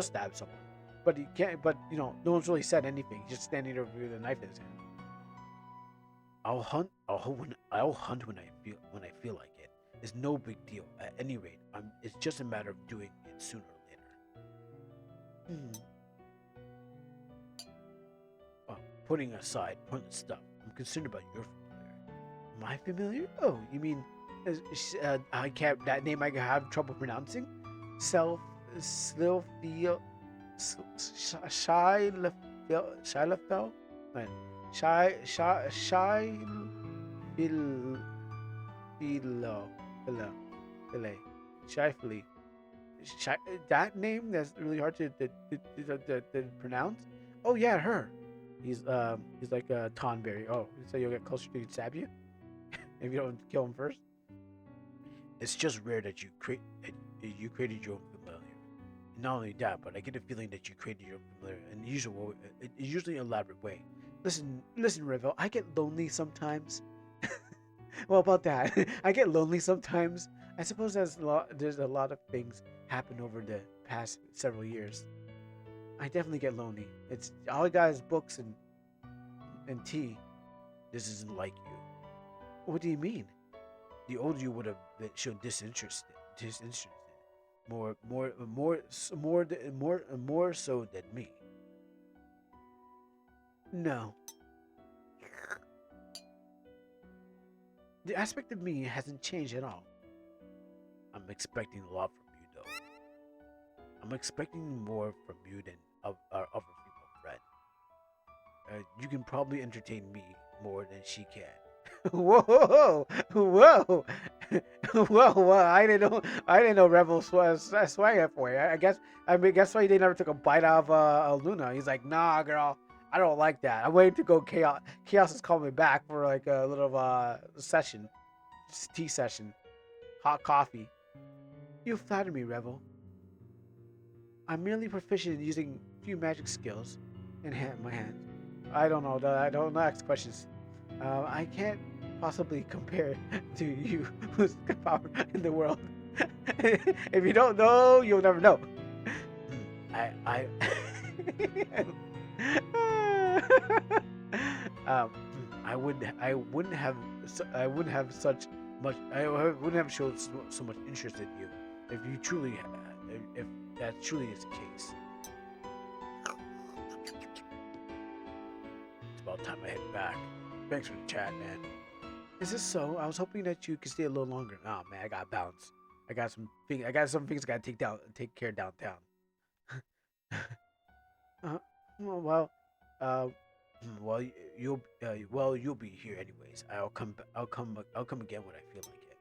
stabbed someone. But he can't. But no one's really said anything. He's just standing there with a knife in his hand. I'll hunt when I feel like it. It's no big deal. At any rate, it's just a matter of doing it sooner or later. Hmm. Well, putting aside pointless stuff, I'm concerned about your familiar. My familiar? Oh, you mean I can't that name I have trouble pronouncing? Self Slilfeel Shylefel? Shy Philo Philo Shifley. That name that's really hard to pronounce. Oh yeah, her. He's like a Tonberry. Oh, so you'll get closer to he'd stab you if you don't kill him first. It's just rare that you created your own familiar. Not only that, but I get a feeling that you created your own familiar in usually elaborate way. Listen, Revel. I get lonely sometimes. Well, about that, I get lonely sometimes. I suppose there's a lot of things happen over the past several years. I definitely get lonely. It's all I got is books and tea. This isn't like you. What do you mean? The older you would have been shown disinterested, more so than me. No, the aspect of me hasn't changed at all. I'm expecting a lot from you, though. I'm expecting more from you than our other female friend. You can probably entertain me more than she can. Whoa, whoa, whoa! I didn't know Rebel swag that way. I mean, guess why they never took a bite out of Luna. He's like, nah, girl, I don't like that. I'm waiting to go Chaos. Chaos is calling me back for like a little session, tea session, hot coffee. You flatter me, Rebel. I'm merely proficient in using few magic skills in my hands. I don't know. I don't ask questions. I can't possibly compare to you, who's the power in the world. If you don't know, you'll never know. I I wouldn't have such much. I wouldn't have showed so much interest in you if you truly, if that truly is the case. It's about time I head back. Thanks for the chat, man. Is this so? I was hoping that you could stay a little longer. Oh man, I gotta bounce. I got some things I gotta take care of downtown. Well, you'll be here anyways. I'll come again when I feel like it.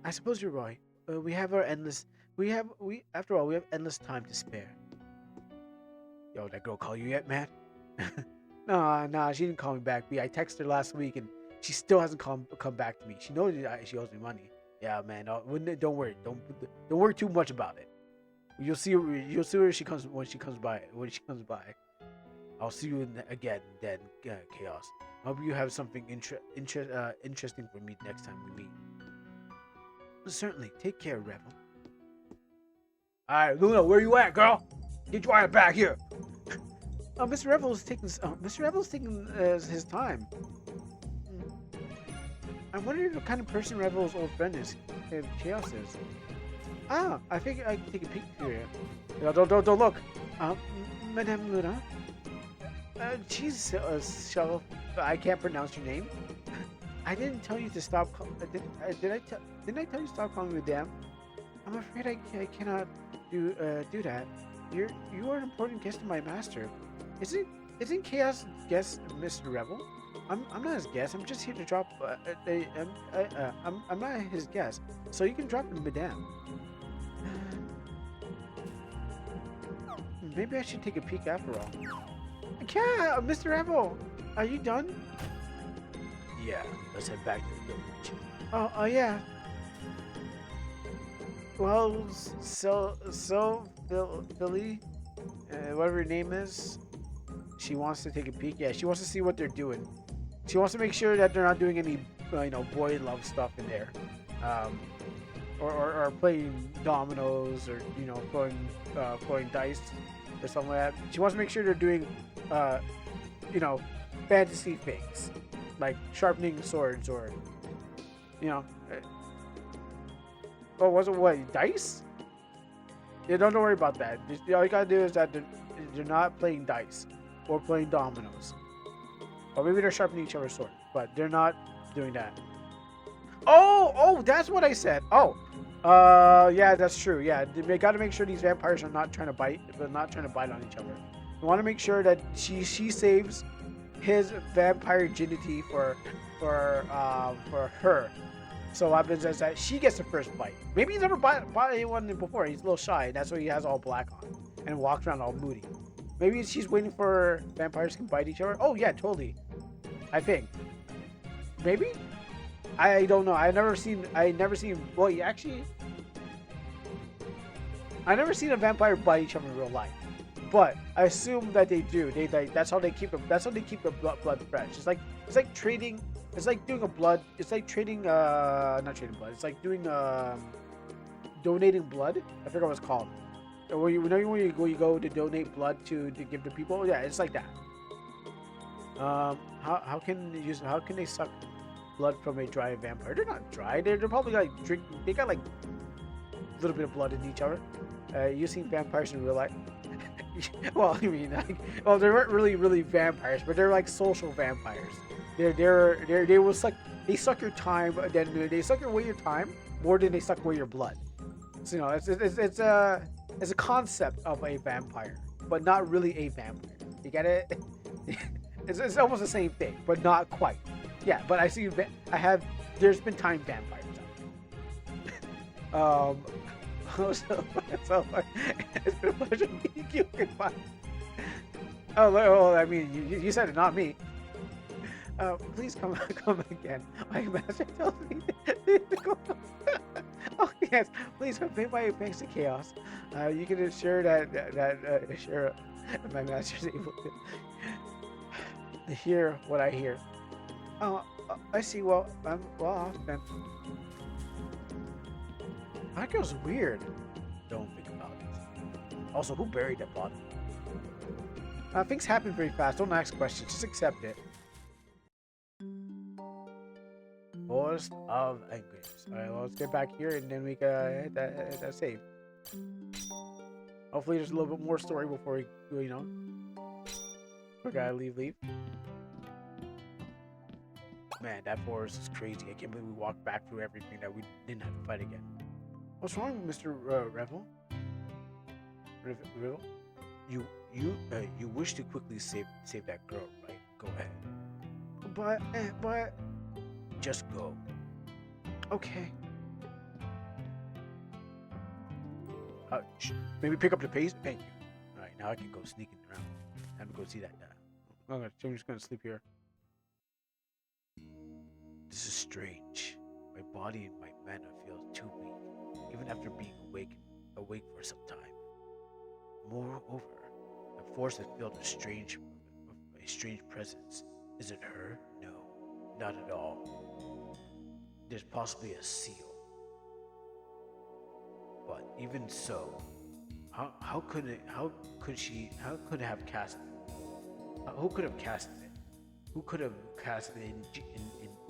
I suppose you're right. After all, we have endless time to spare. Yo, that girl call you yet, man? Nah, she didn't call me back. I texted her last week and she still hasn't come back to me. She knows she owes me money. Yeah, man. Don't worry. Don't worry too much about it. You'll see her when she comes by. I'll see you again then, Chaos. I hope you have something interesting for me next time we meet. Certainly. Take care, Rebel. All right, Luna, where you at, girl? Get your ass back here. Mr. Rebel's taking his time. I'm wondering what kind of person Rebel's old friend is. Chaos is. I think I can take a peek through here. No, don't look. Madame Luna. Jeez, I can't pronounce your name. I didn't tell you to stop. Didn't I tell you to stop calling me Madame? I'm afraid I cannot do that. You are an important guest to my master. Isn't Chaos guest Mr. Rebel? I'm not his guest. I'm just here to drop. I'm not his guest, so you can drop him, Madame. Maybe I should take a peek after all. Yeah, Mr. Rebel, are you done? Yeah, let's head back to the village. Oh yeah. Well, Philly, whatever her name is, she wants to take a peek. Yeah, she wants to see what they're doing. She wants to make sure that they're not doing any, boy love stuff in there, or playing dominoes, or throwing dice or something like that. She wants to make sure they're doing, fantasy things, like sharpening swords or, oh, was it what, dice? Yeah, don't worry about that. All you gotta do is that they're not playing dice or playing dominoes. Or maybe they're sharpening each other's sword, but they're not doing that. Oh, that's what I said. Oh, yeah, that's true. Yeah, they gotta make sure these vampires are not trying to bite, on each other. We want to make sure that she saves his vampire virginity for her. So what happens is that she gets the first bite. Maybe he's never bought anyone before. He's a little shy, and that's why he has all black on and walks around all moody. Maybe she's waiting for vampires can bite each other. Oh yeah, totally. I think. Maybe. I don't know. I never seen. Well, actually, I never seen a vampire bite each other in real life. But I assume that they do. That's how they keep the blood fresh. It's like trading. It's like doing a blood. It's like trading. Not trading blood. It's like doing donating blood. I forgot what it's called. When you go to donate blood to give to people. Yeah, it's like that. How can they suck blood from a dry vampire? They're not dry. They're probably like drinking. They got like a little bit of blood in each other. You seen vampires in real life? Well, I mean, they weren't really vampires, but they're like social vampires. They will suck. They suck your time, then they suck away your time more than they suck away your blood. So, it's a concept of a vampire, but not really a vampire. You get it? It's almost the same thing, but not quite. Yeah, but I see. I have. There's been time vampires out there. So it's been a pleasure meeting you. Goodbye. Oh, I mean, you said it, not me. Please come again. My master tells me to go. Oh yes, please pay my thanks to chaos. You can ensure assure my master is able to hear what I hear. Oh, I see. Well, I'm well off then. That girl's weird. Don't think about it. Also, who buried that body? Things happen very fast. Don't ask questions. Just accept it. Forest of Angers. Alright, well, let's get back here and then we can hit that save. Hopefully there's a little bit more story before we, we gotta leave. Man, that forest is crazy. I can't believe we walked back through everything that we didn't have to fight again. What's wrong, Mr. Revel? Revel? You wish to quickly save that girl, right? Go ahead. But... Just go. Okay. Maybe pick up the pace. Thank you. All right, now I can go sneaking around. Time to go see that guy. I'm just gonna sleep here. This is strange. My body and my mana feel too weak, even after being awake for some time. Moreover, the force that felt a strange presence. Is it her? No, not at all. There's possibly a seal. But even so, how could it have cast it? Who could have cast it? Who could have cast an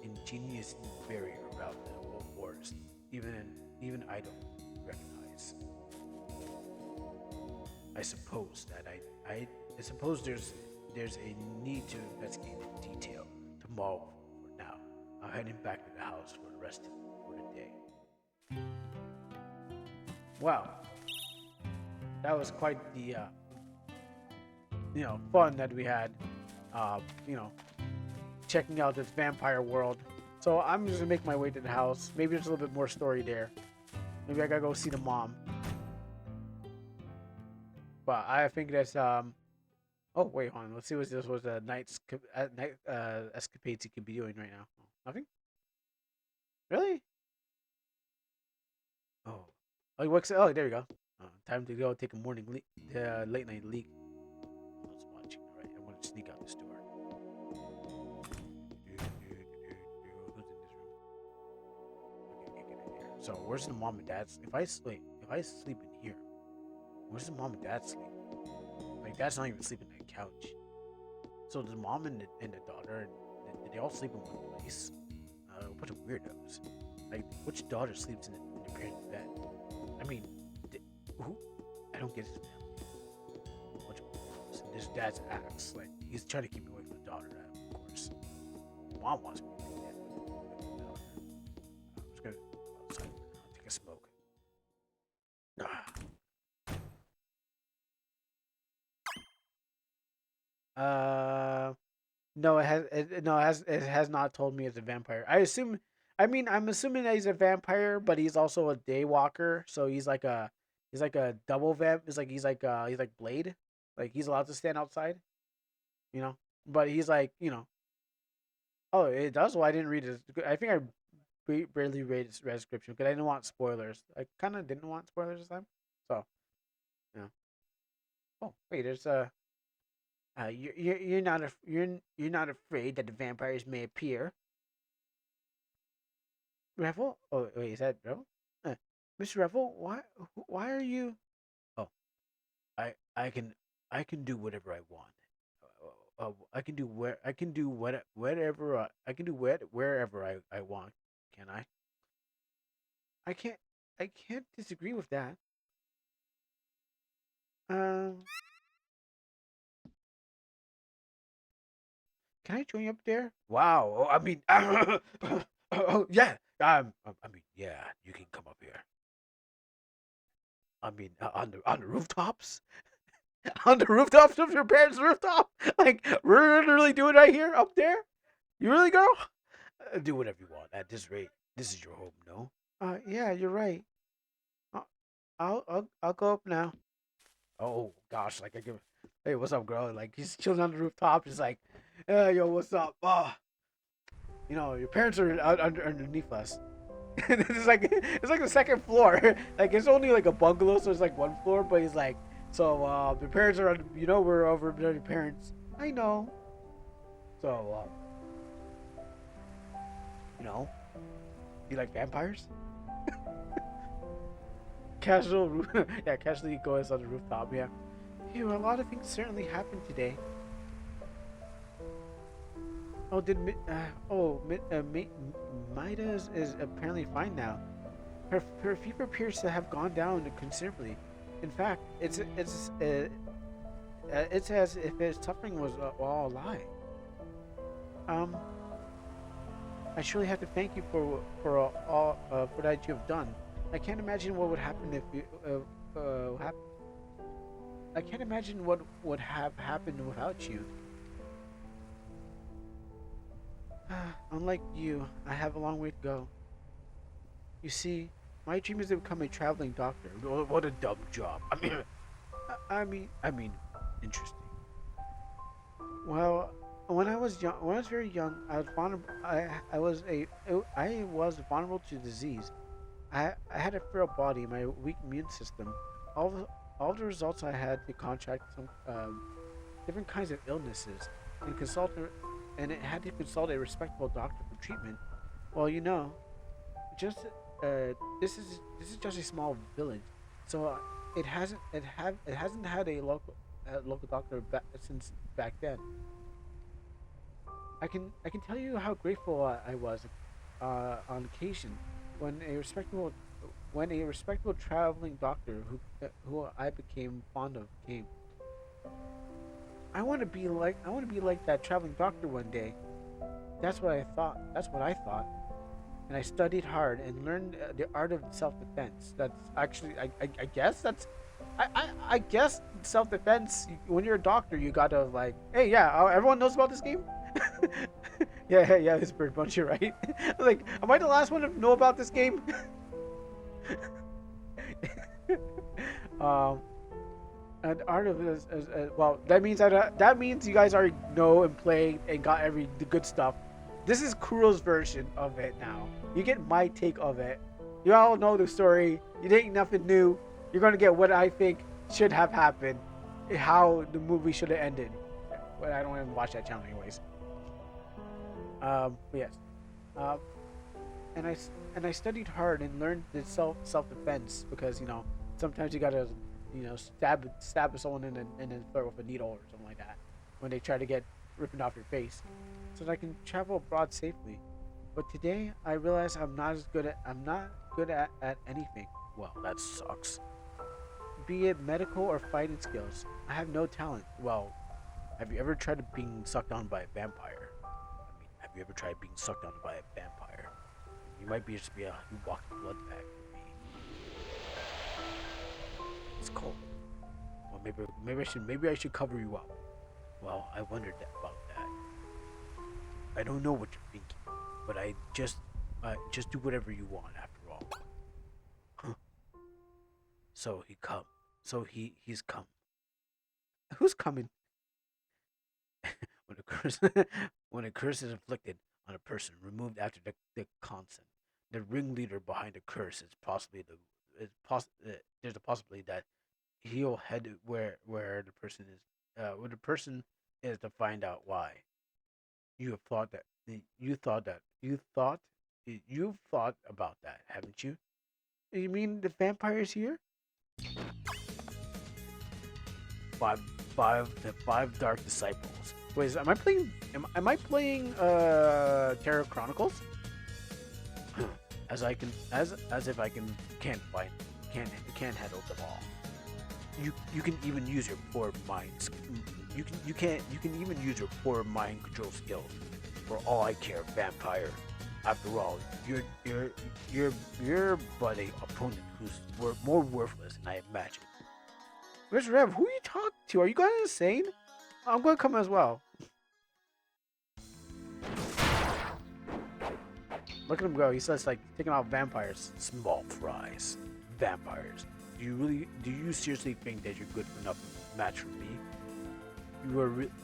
ingenious barrier around the whole forest? Even I don't recognize. I suppose there's a need to investigate in detail tomorrow. For now, I'm heading back to the house for the rest for the day. Wow, that was quite the fun that we had. Checking out this vampire world. So I'm just gonna make my way to the house. Maybe there's a little bit more story there. Maybe I gotta go see the mom. But I think that's Oh wait, hold on. Let's see what this was a night escapades you could be doing right now. Nothing. Really? Oh. Oh, what's oh there you go. Time to go take a late night leak. I was watching. All right, I want to sneak out this door. Who's in this room? Okay, get in here. So where's the mom and dad's? If I sleep in here, where's the mom and dad sleep? Like dad's not even sleeping on the couch. So the mom and the daughter, they all sleep in one place. A bunch of weirdos. Like which daughter sleeps in the parents' bed? I mean, who? I don't get his family. A bunch of weirdos. And this dad's acts like he's trying to keep me away from the daughter, of course. Mom wants me to be dead with the daughter. I'm just gonna go outside for now, take a smoke. No, it has not told me it's a vampire. I'm assuming that he's a vampire, but he's also a daywalker, so he's like a double vamp. He's like Blade, like he's allowed to stand outside, But he's like, oh, it does. Well, I didn't read it. I think I barely read the description because I didn't want spoilers. I kind of didn't want spoilers this time, so yeah. Oh, wait, there's a. You're not afraid that the vampires may appear. Revel? Oh wait, is that Revel? Mr. Revel, why are you? Oh, I can do whatever I want. I can do whatever I can do wherever I want. Can I? I can't I can't disagree with that. Um, can I join you up there? Wow. Oh, I mean, oh, yeah. I mean, yeah. You can come up here. I mean, on the rooftops, on the rooftops of your parents' rooftop. Like we're literally doing right here up there. You really, girl? Do whatever you want. At this rate, this is your home, no? Yeah, you're right. Uh, I'll go up now. Oh gosh, like I give. Hey, what's up, girl? Like he's chilling on the rooftop, just like, yo, what's up? Your parents are underneath us. It's like the second floor. Like it's only like a bungalow, so it's like one floor. But he's like, so the parents are on. We're over by your parents. I know. So you know, you like vampires? Casual, yeah, casually goes on the rooftop. Yeah. A lot of things certainly happened today. Oh, Maida is apparently fine now. Her fever appears to have gone down considerably. In fact, it's as if his suffering was all a lie. Um, I surely have to thank you for all for that you have done. I can't imagine what would happen if you I can't imagine what would have happened without you. Unlike you, I have a long way to go. You see, my dream is to become a traveling doctor. What a dumb job. I mean, interesting. Well, when I was very young, I was vulnerable. I was vulnerable to disease. I had a frail body, my weak immune system. All the results I had to contract some different kinds of illnesses and it had to consult a respectable doctor for treatment. Well, just this is just a small village, so it hasn't had a local doctor since back then. I can tell you how grateful I was on occasion when a respectable traveling doctor who I became fond of came. I want to be like that traveling doctor one day. That's what I thought. That's what I thought. And I studied hard and learned the art of self-defense. That's actually, I guess that's, I guess self-defense. When you're a doctor, you gotta like, hey, yeah, everyone knows about this game. Yeah, it's Bird Bunch, you're right. Like, am I the last one to know about this game? um, and art of this, well, that means you guys already know and play and got the good stuff. This is Kuro's version of it now. You get my take of it. You all know the story. You think nothing new. You're gonna get what I think should have happened, how the movie should have ended. But I don't even watch that channel anyways. But yes. And I studied hard and learned the self defense because sometimes you gotta stab someone in the throat with a needle or something like that when they try to get ripping off your face, so that I can travel abroad safely. But today I realize I'm not good at anything. Well, that sucks. Be it medical or fighting skills, I have no talent. Well, have you ever tried being sucked on by a vampire? I mean, have you ever tried being sucked on by a vampire? You might just be a walking blood bag for me. It's cold. Well, maybe I should cover you up. Well, I wondered about that. I don't know what you're thinking, but I just do whatever you want after all. Huh. So he's come. Who's coming? when a curse when a curse is inflicted on a person removed after the consent, the ringleader behind the curse is there's a possibility that he'll head where the person is where the person is to find out why. You have thought that you've thought about that, haven't you? You mean the vampires here? The five dark disciples. Wait, am I playing Terror Chronicles? As if I can't handle them all. You can even use your poor minds. You can even use your poor mind control skills. For all I care, vampire. After all, you're but a opponent who's more worthless than I imagined. Where's Rev? Who are you talking to? Are you going insane? I'm going to come as well. Look at him go. He says like taking out vampires. Small fries. Vampires. Do you seriously think that you're good enough match for me?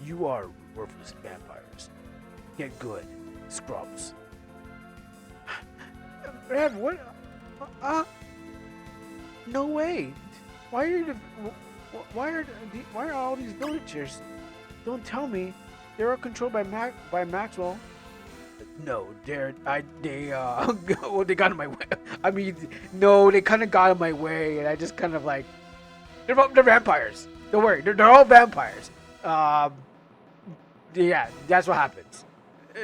You are worthless vampires. Get good, scrubs. Rev, what? No way. Why are all these villagers? Don't tell me they're all controlled by Maxwell. No, well, they got in my way. I mean, no, they kind of got in my way, and I just kind of like, they're vampires. Don't worry, they're all vampires. Yeah, that's what happens.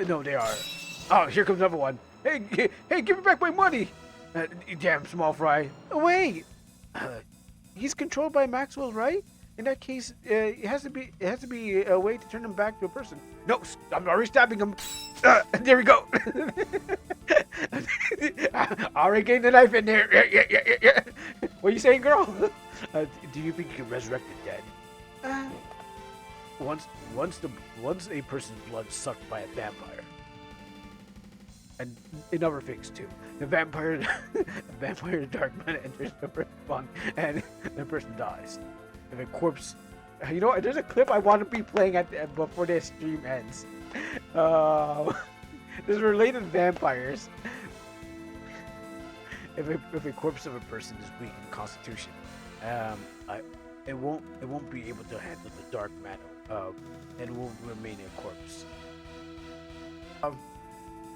No, they are. Oh, here comes another one. Hey, give me back my money. Damn small fry. Oh, wait. He's controlled by Maxwell, right? In that case, it has to be a way to turn him back to a person. No, I'm already stabbing him. There we go. I already getting the knife in there. Yeah. What are you saying, girl? Do you think you can resurrect the dead? Once a person's blood is sucked by a vampire, and in other things too, the vampire dark man enters the first bunk, and the person dies. If a corpse, you know what? There's a clip I want to be playing before this stream ends. There's related vampires. If a corpse of a person is weak in constitution, it won't be able to handle the dark matter, and will remain a corpse.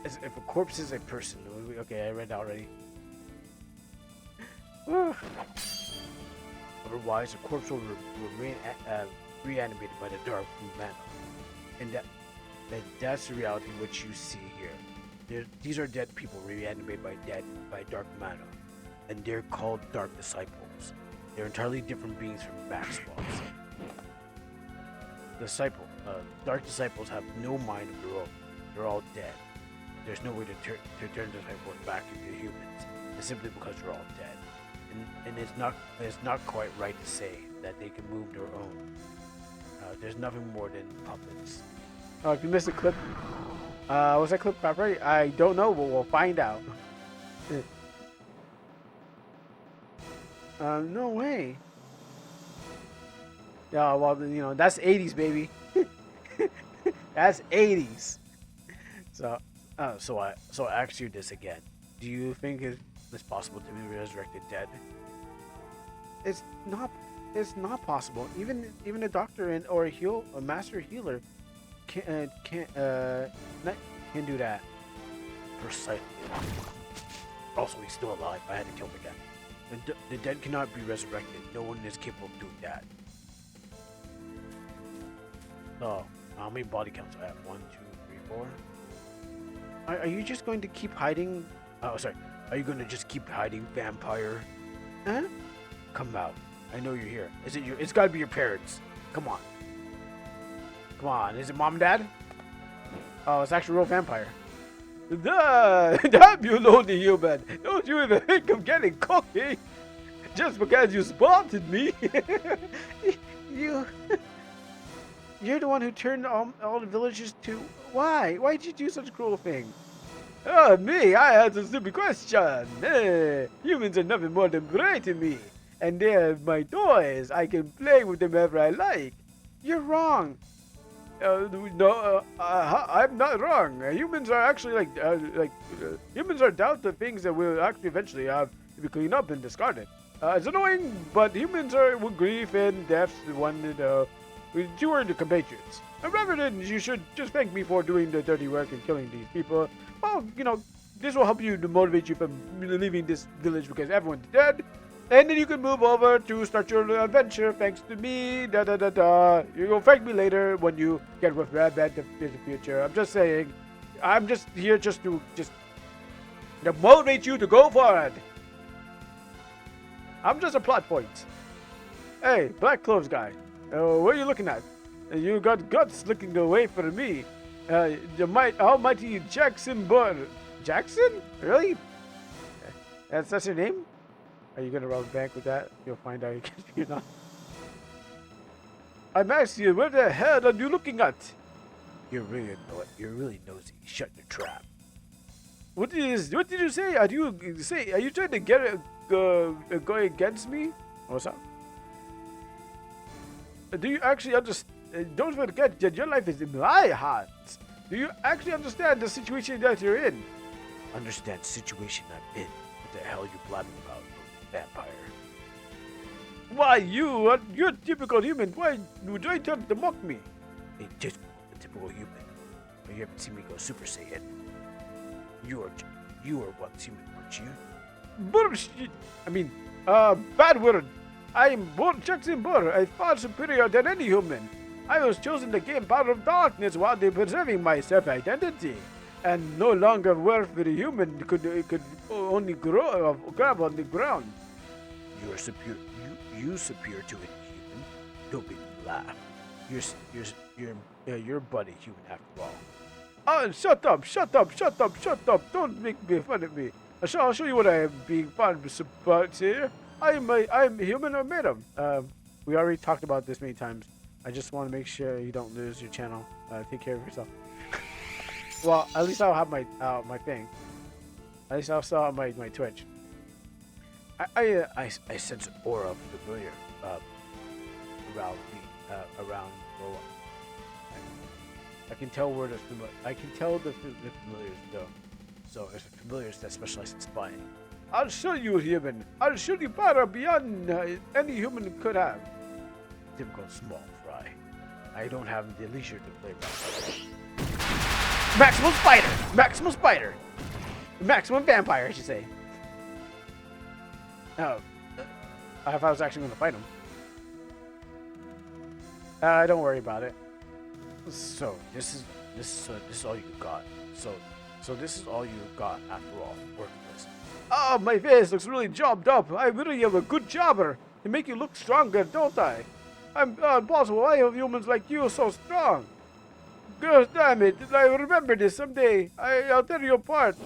If a corpse is a person, okay, I read that already. Otherwise, a corpse will remain reanimated by the dark mana, and that's the reality which you see here. These are dead people reanimated by dark mana, and they're called dark disciples. They're entirely different beings from Maxwell's. Dark disciples have no mind of their own. They're all dead. There's no way to turn disciples back into humans. It's simply because they're all dead. And it's not quite right to say that they can move their own. There's nothing more than puppets. Oh, if you missed a clip, was that clip copyrighted? I don't know, but we'll find out. No way. Yeah, well, you know, that's 80s, baby. That's 80s. So I ask you this again. Do you think it's possible to be resurrected dead? It's not possible. Even a doctor or a master healer can't do that. Precisely. Also, he's still alive. I had to kill him again. The dead cannot be resurrected. No one is capable of doing that. So, how many body counts do I have? 1, 2, 3, 4. Are you just going to keep hiding? Oh, sorry. Are you going to just keep hiding, vampire? Huh? Come out. I know you're here. Is it you? It's got to be your parents. Come on. Come on. Is it mom and dad? Oh, it's actually a real vampire. Damn you lonely human. Don't you even think of getting cocky? Just because you spotted me. You're the one who turned all the villagers to... Why? Why did you do such a cruel thing? Oh, me? I had a stupid question. Humans are nothing more than prey to me. And they're my toys. I can play with them whenever I like. You're wrong. No, I'm not wrong. Humans are actually humans are down to things that will actually eventually have to be cleaned up and discarded. It's annoying, but humans are with grief and death you are the compatriots. And rather than you should just thank me for doing the dirty work and killing these people, well, you know, this will help you to motivate you from leaving this village because everyone's dead. And then you can move over to start your adventure thanks to me, You'll thank me later when you get with Rabbit in the future. I'm just saying, I'm just here to motivate you to go for it. I'm just a plot point. Hey, black clothes guy. What are you looking at? You got guts looking away from me. The almighty Jackson Burr. Jackson? Really? That's your name? Are you gonna rob a bank with that? You'll find out you're not. I'm asking you, where the hell are you looking at? You're really nosy. Shut your trap. What did you say? Are you trying to get go against me? What's up? Do you actually understand? Don't forget that your life is in my hands. Do you actually understand the situation that you're in? Understand the situation I'm in? What the hell are you blabbing about, vampire? Why you're a typical human. Why would you try to mock me? A typical human. You haven't seen me go Super Saiyan. You are once human, weren't you? Bullshit! I mean, bad word. I'm Jackson Burr, a far superior than any human. I was chosen to gain power of darkness while preserving my self-identity, and no longer worth for the human could only grab on the ground. You're superior. You superior to a human? Don't make me laugh. You're but a human after all. Oh, shut up! Don't make fun of me. I'll show you what I am being fun about here. I'm human or made of. We already talked about this many times. I just want to make sure you don't lose your channel. Take care of yourself. Well, at least I'll have my thing. At least I'll still have my Twitch. I sense an aura of familiar around me, around. I can tell where the familiars go. So it's familiars that specialize in spying. I'll show you, human. I'll show you power beyond any human could have. Typical small fry. I don't have the leisure to play around. Maximum spider! Maximum spider! Maximum vampire, I should say. Oh. I thought I was actually going to fight him. Don't worry about it. So, this is all you got. So this is all you got after all. Worthless. Oh, my face looks really jobbed up. I really am a good jobber. To make you look stronger, don't I? I'm impossible. Why are humans like you so strong? God damn it! I remember this someday. I'll tear you apart.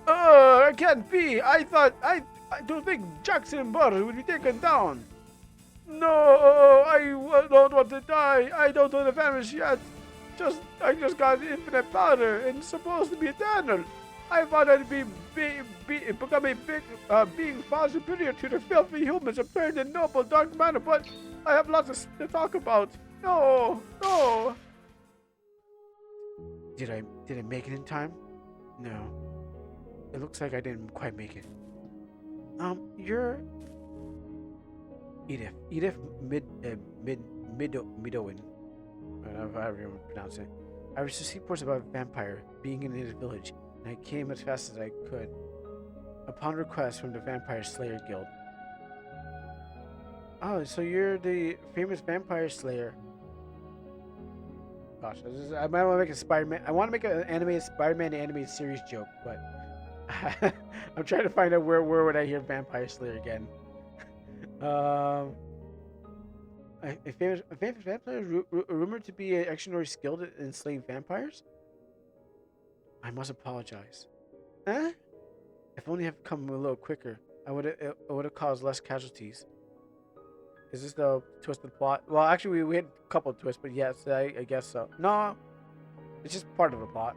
I can't be. I don't think Jackson Burr would be taken down. No, I don't want to die. I don't want to vanish yet. I just got infinite power and it's supposed to be eternal. I thought I'd become a big being far superior to the filthy humans of turned in noble dark matter, but I have lots to talk about. No. Did I make it in time? No. It looks like I didn't quite make it. You're Edith Midoin. However you pronounce it. I received reports about a vampire being in his village, and I came as fast as I could. Upon request from the Vampire Slayer Guild. Oh, so you're the famous Vampire Slayer. Gosh, I might want to make a Spider-Man. I want to make an animated Spider-Man animated series joke, but I'm trying to find out where would I hear Vampire Slayer again. A famous vampire rumored to be extraordinarily skilled in slaying vampires? I must apologize. Huh? If only I had come a little quicker, it would have caused less casualties. Is this the twist of the plot? Well, actually, we had a couple of twists, but yes, I guess so. No, it's just part of the plot.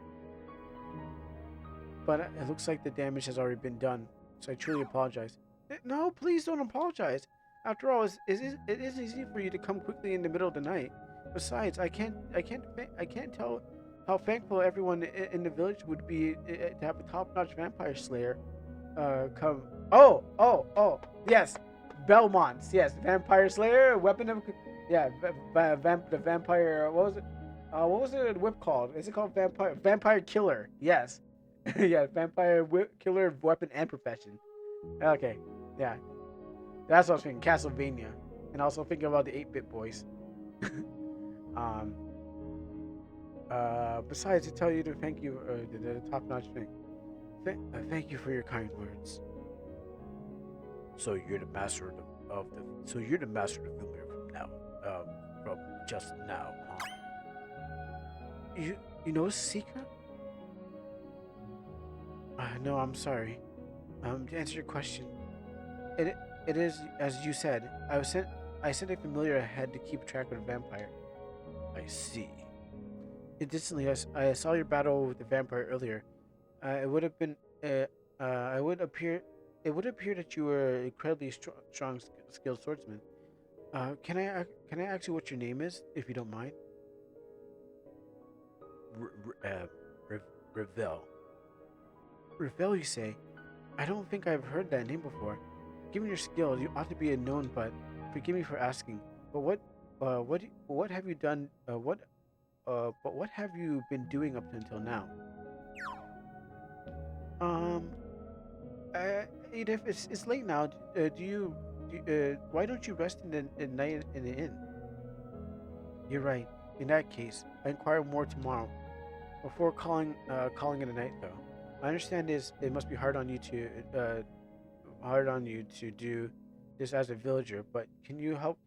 But it looks like the damage has already been done, so I truly apologize. No, please don't apologize. After all, it is easy for you to come quickly in the middle of the night. Besides, I can't tell how thankful everyone in the village would be to have a top-notch vampire slayer come. Oh, yes, Belmonts, yes, vampire slayer, weapon of, yeah, the vampire. What was it whip called? Is it called vampire killer? Yes, yeah, vampire killer, weapon and profession. Okay, yeah. That's what I was thinking, Castlevania. And also thinking about the 8-bit boys. Besides, to tell you to thank you, the top-notch thing. Thank you for your kind words. So you're the master of the film from now. From just now, huh? You know Sika? No, I'm sorry. To answer your question, it it is as you said. I sent a familiar ahead to keep track of the vampire. I see. Instantly, I saw your battle with the vampire earlier. It would have been. I would appear. It would appear that you were an incredibly strong, skilled swordsman. Can I ask you what your name is, if you don't mind? R- Revel. Revel, you say? I don't think I've heard that name before. Given your skill, you ought to be a known, but forgive me for asking. But what have you done? But what have you been doing up until now? Um, Edith, it's late now. Why don't you rest in the night in the inn? You're right. In that case, I inquire more tomorrow. Before calling it a night, though, I understand it must be hard on you to do this as a villager. But can you help?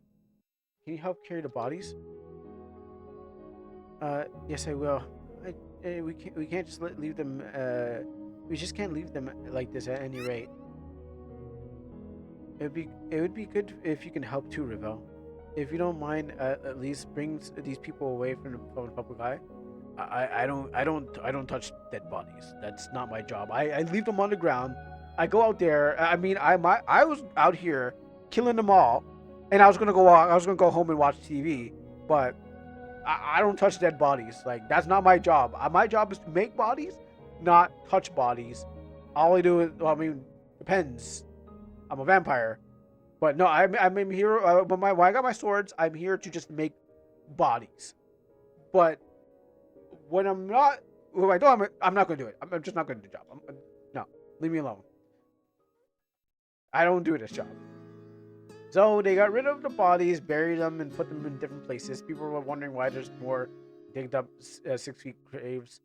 Can you help carry the bodies? Yes, I will. We can't just leave them. We just can't leave them like this at any rate. It would be good if you can help too, Ravel. If you don't mind, at least bring these people away from the public eye. I don't touch dead bodies. That's not my job. I leave them on the ground. I go out there. I mean, I was out here killing them all, and I was gonna go home and watch TV. But I don't touch dead bodies. Like, that's not my job. My job is to make bodies, not touch bodies. All I do is, well, I mean, depends. I'm a vampire, but no, I'm here. When I got my swords, I'm here to just make bodies. But when I'm not, when I don't, I'm not going to do it. I'm just not going to do the job. No, leave me alone. I don't do this job. So they got rid of the bodies, buried them, and put them in different places. People were wondering why there's more digged up 6 feet graves.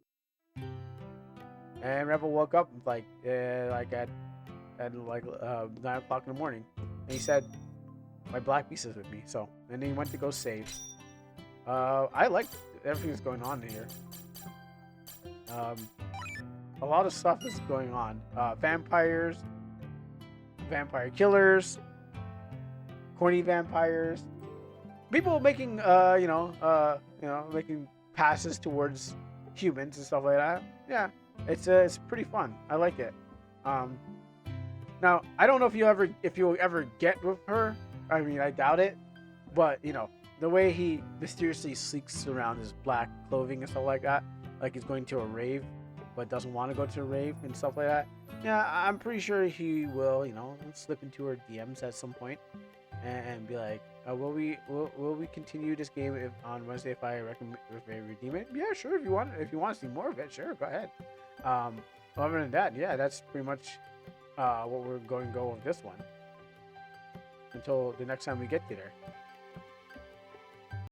And Rebel woke up at 9 o'clock in the morning, and he said, "My black beast is with me." So, and then he went to go save. I like everything that's going on here. Um, a lot of stuff is going on. Vampires, vampire killers, corny vampires, people making making passes towards humans and stuff like that. Yeah, it's pretty fun. I like it. Now I don't know if you'll ever get with her. I mean, I doubt it. But the way he mysteriously sneaks around his black clothing and stuff like that, like he's going to a rave, but doesn't want to go to a rave and stuff like that. Yeah, I'm pretty sure he will, slip into her DMs at some point and be like, will we continue this game on Wednesday if I redeem it? Yeah, sure. If you want to see more of it, sure, go ahead. Other than that, yeah, that's pretty much what we're going to go with this one until the next time we get there.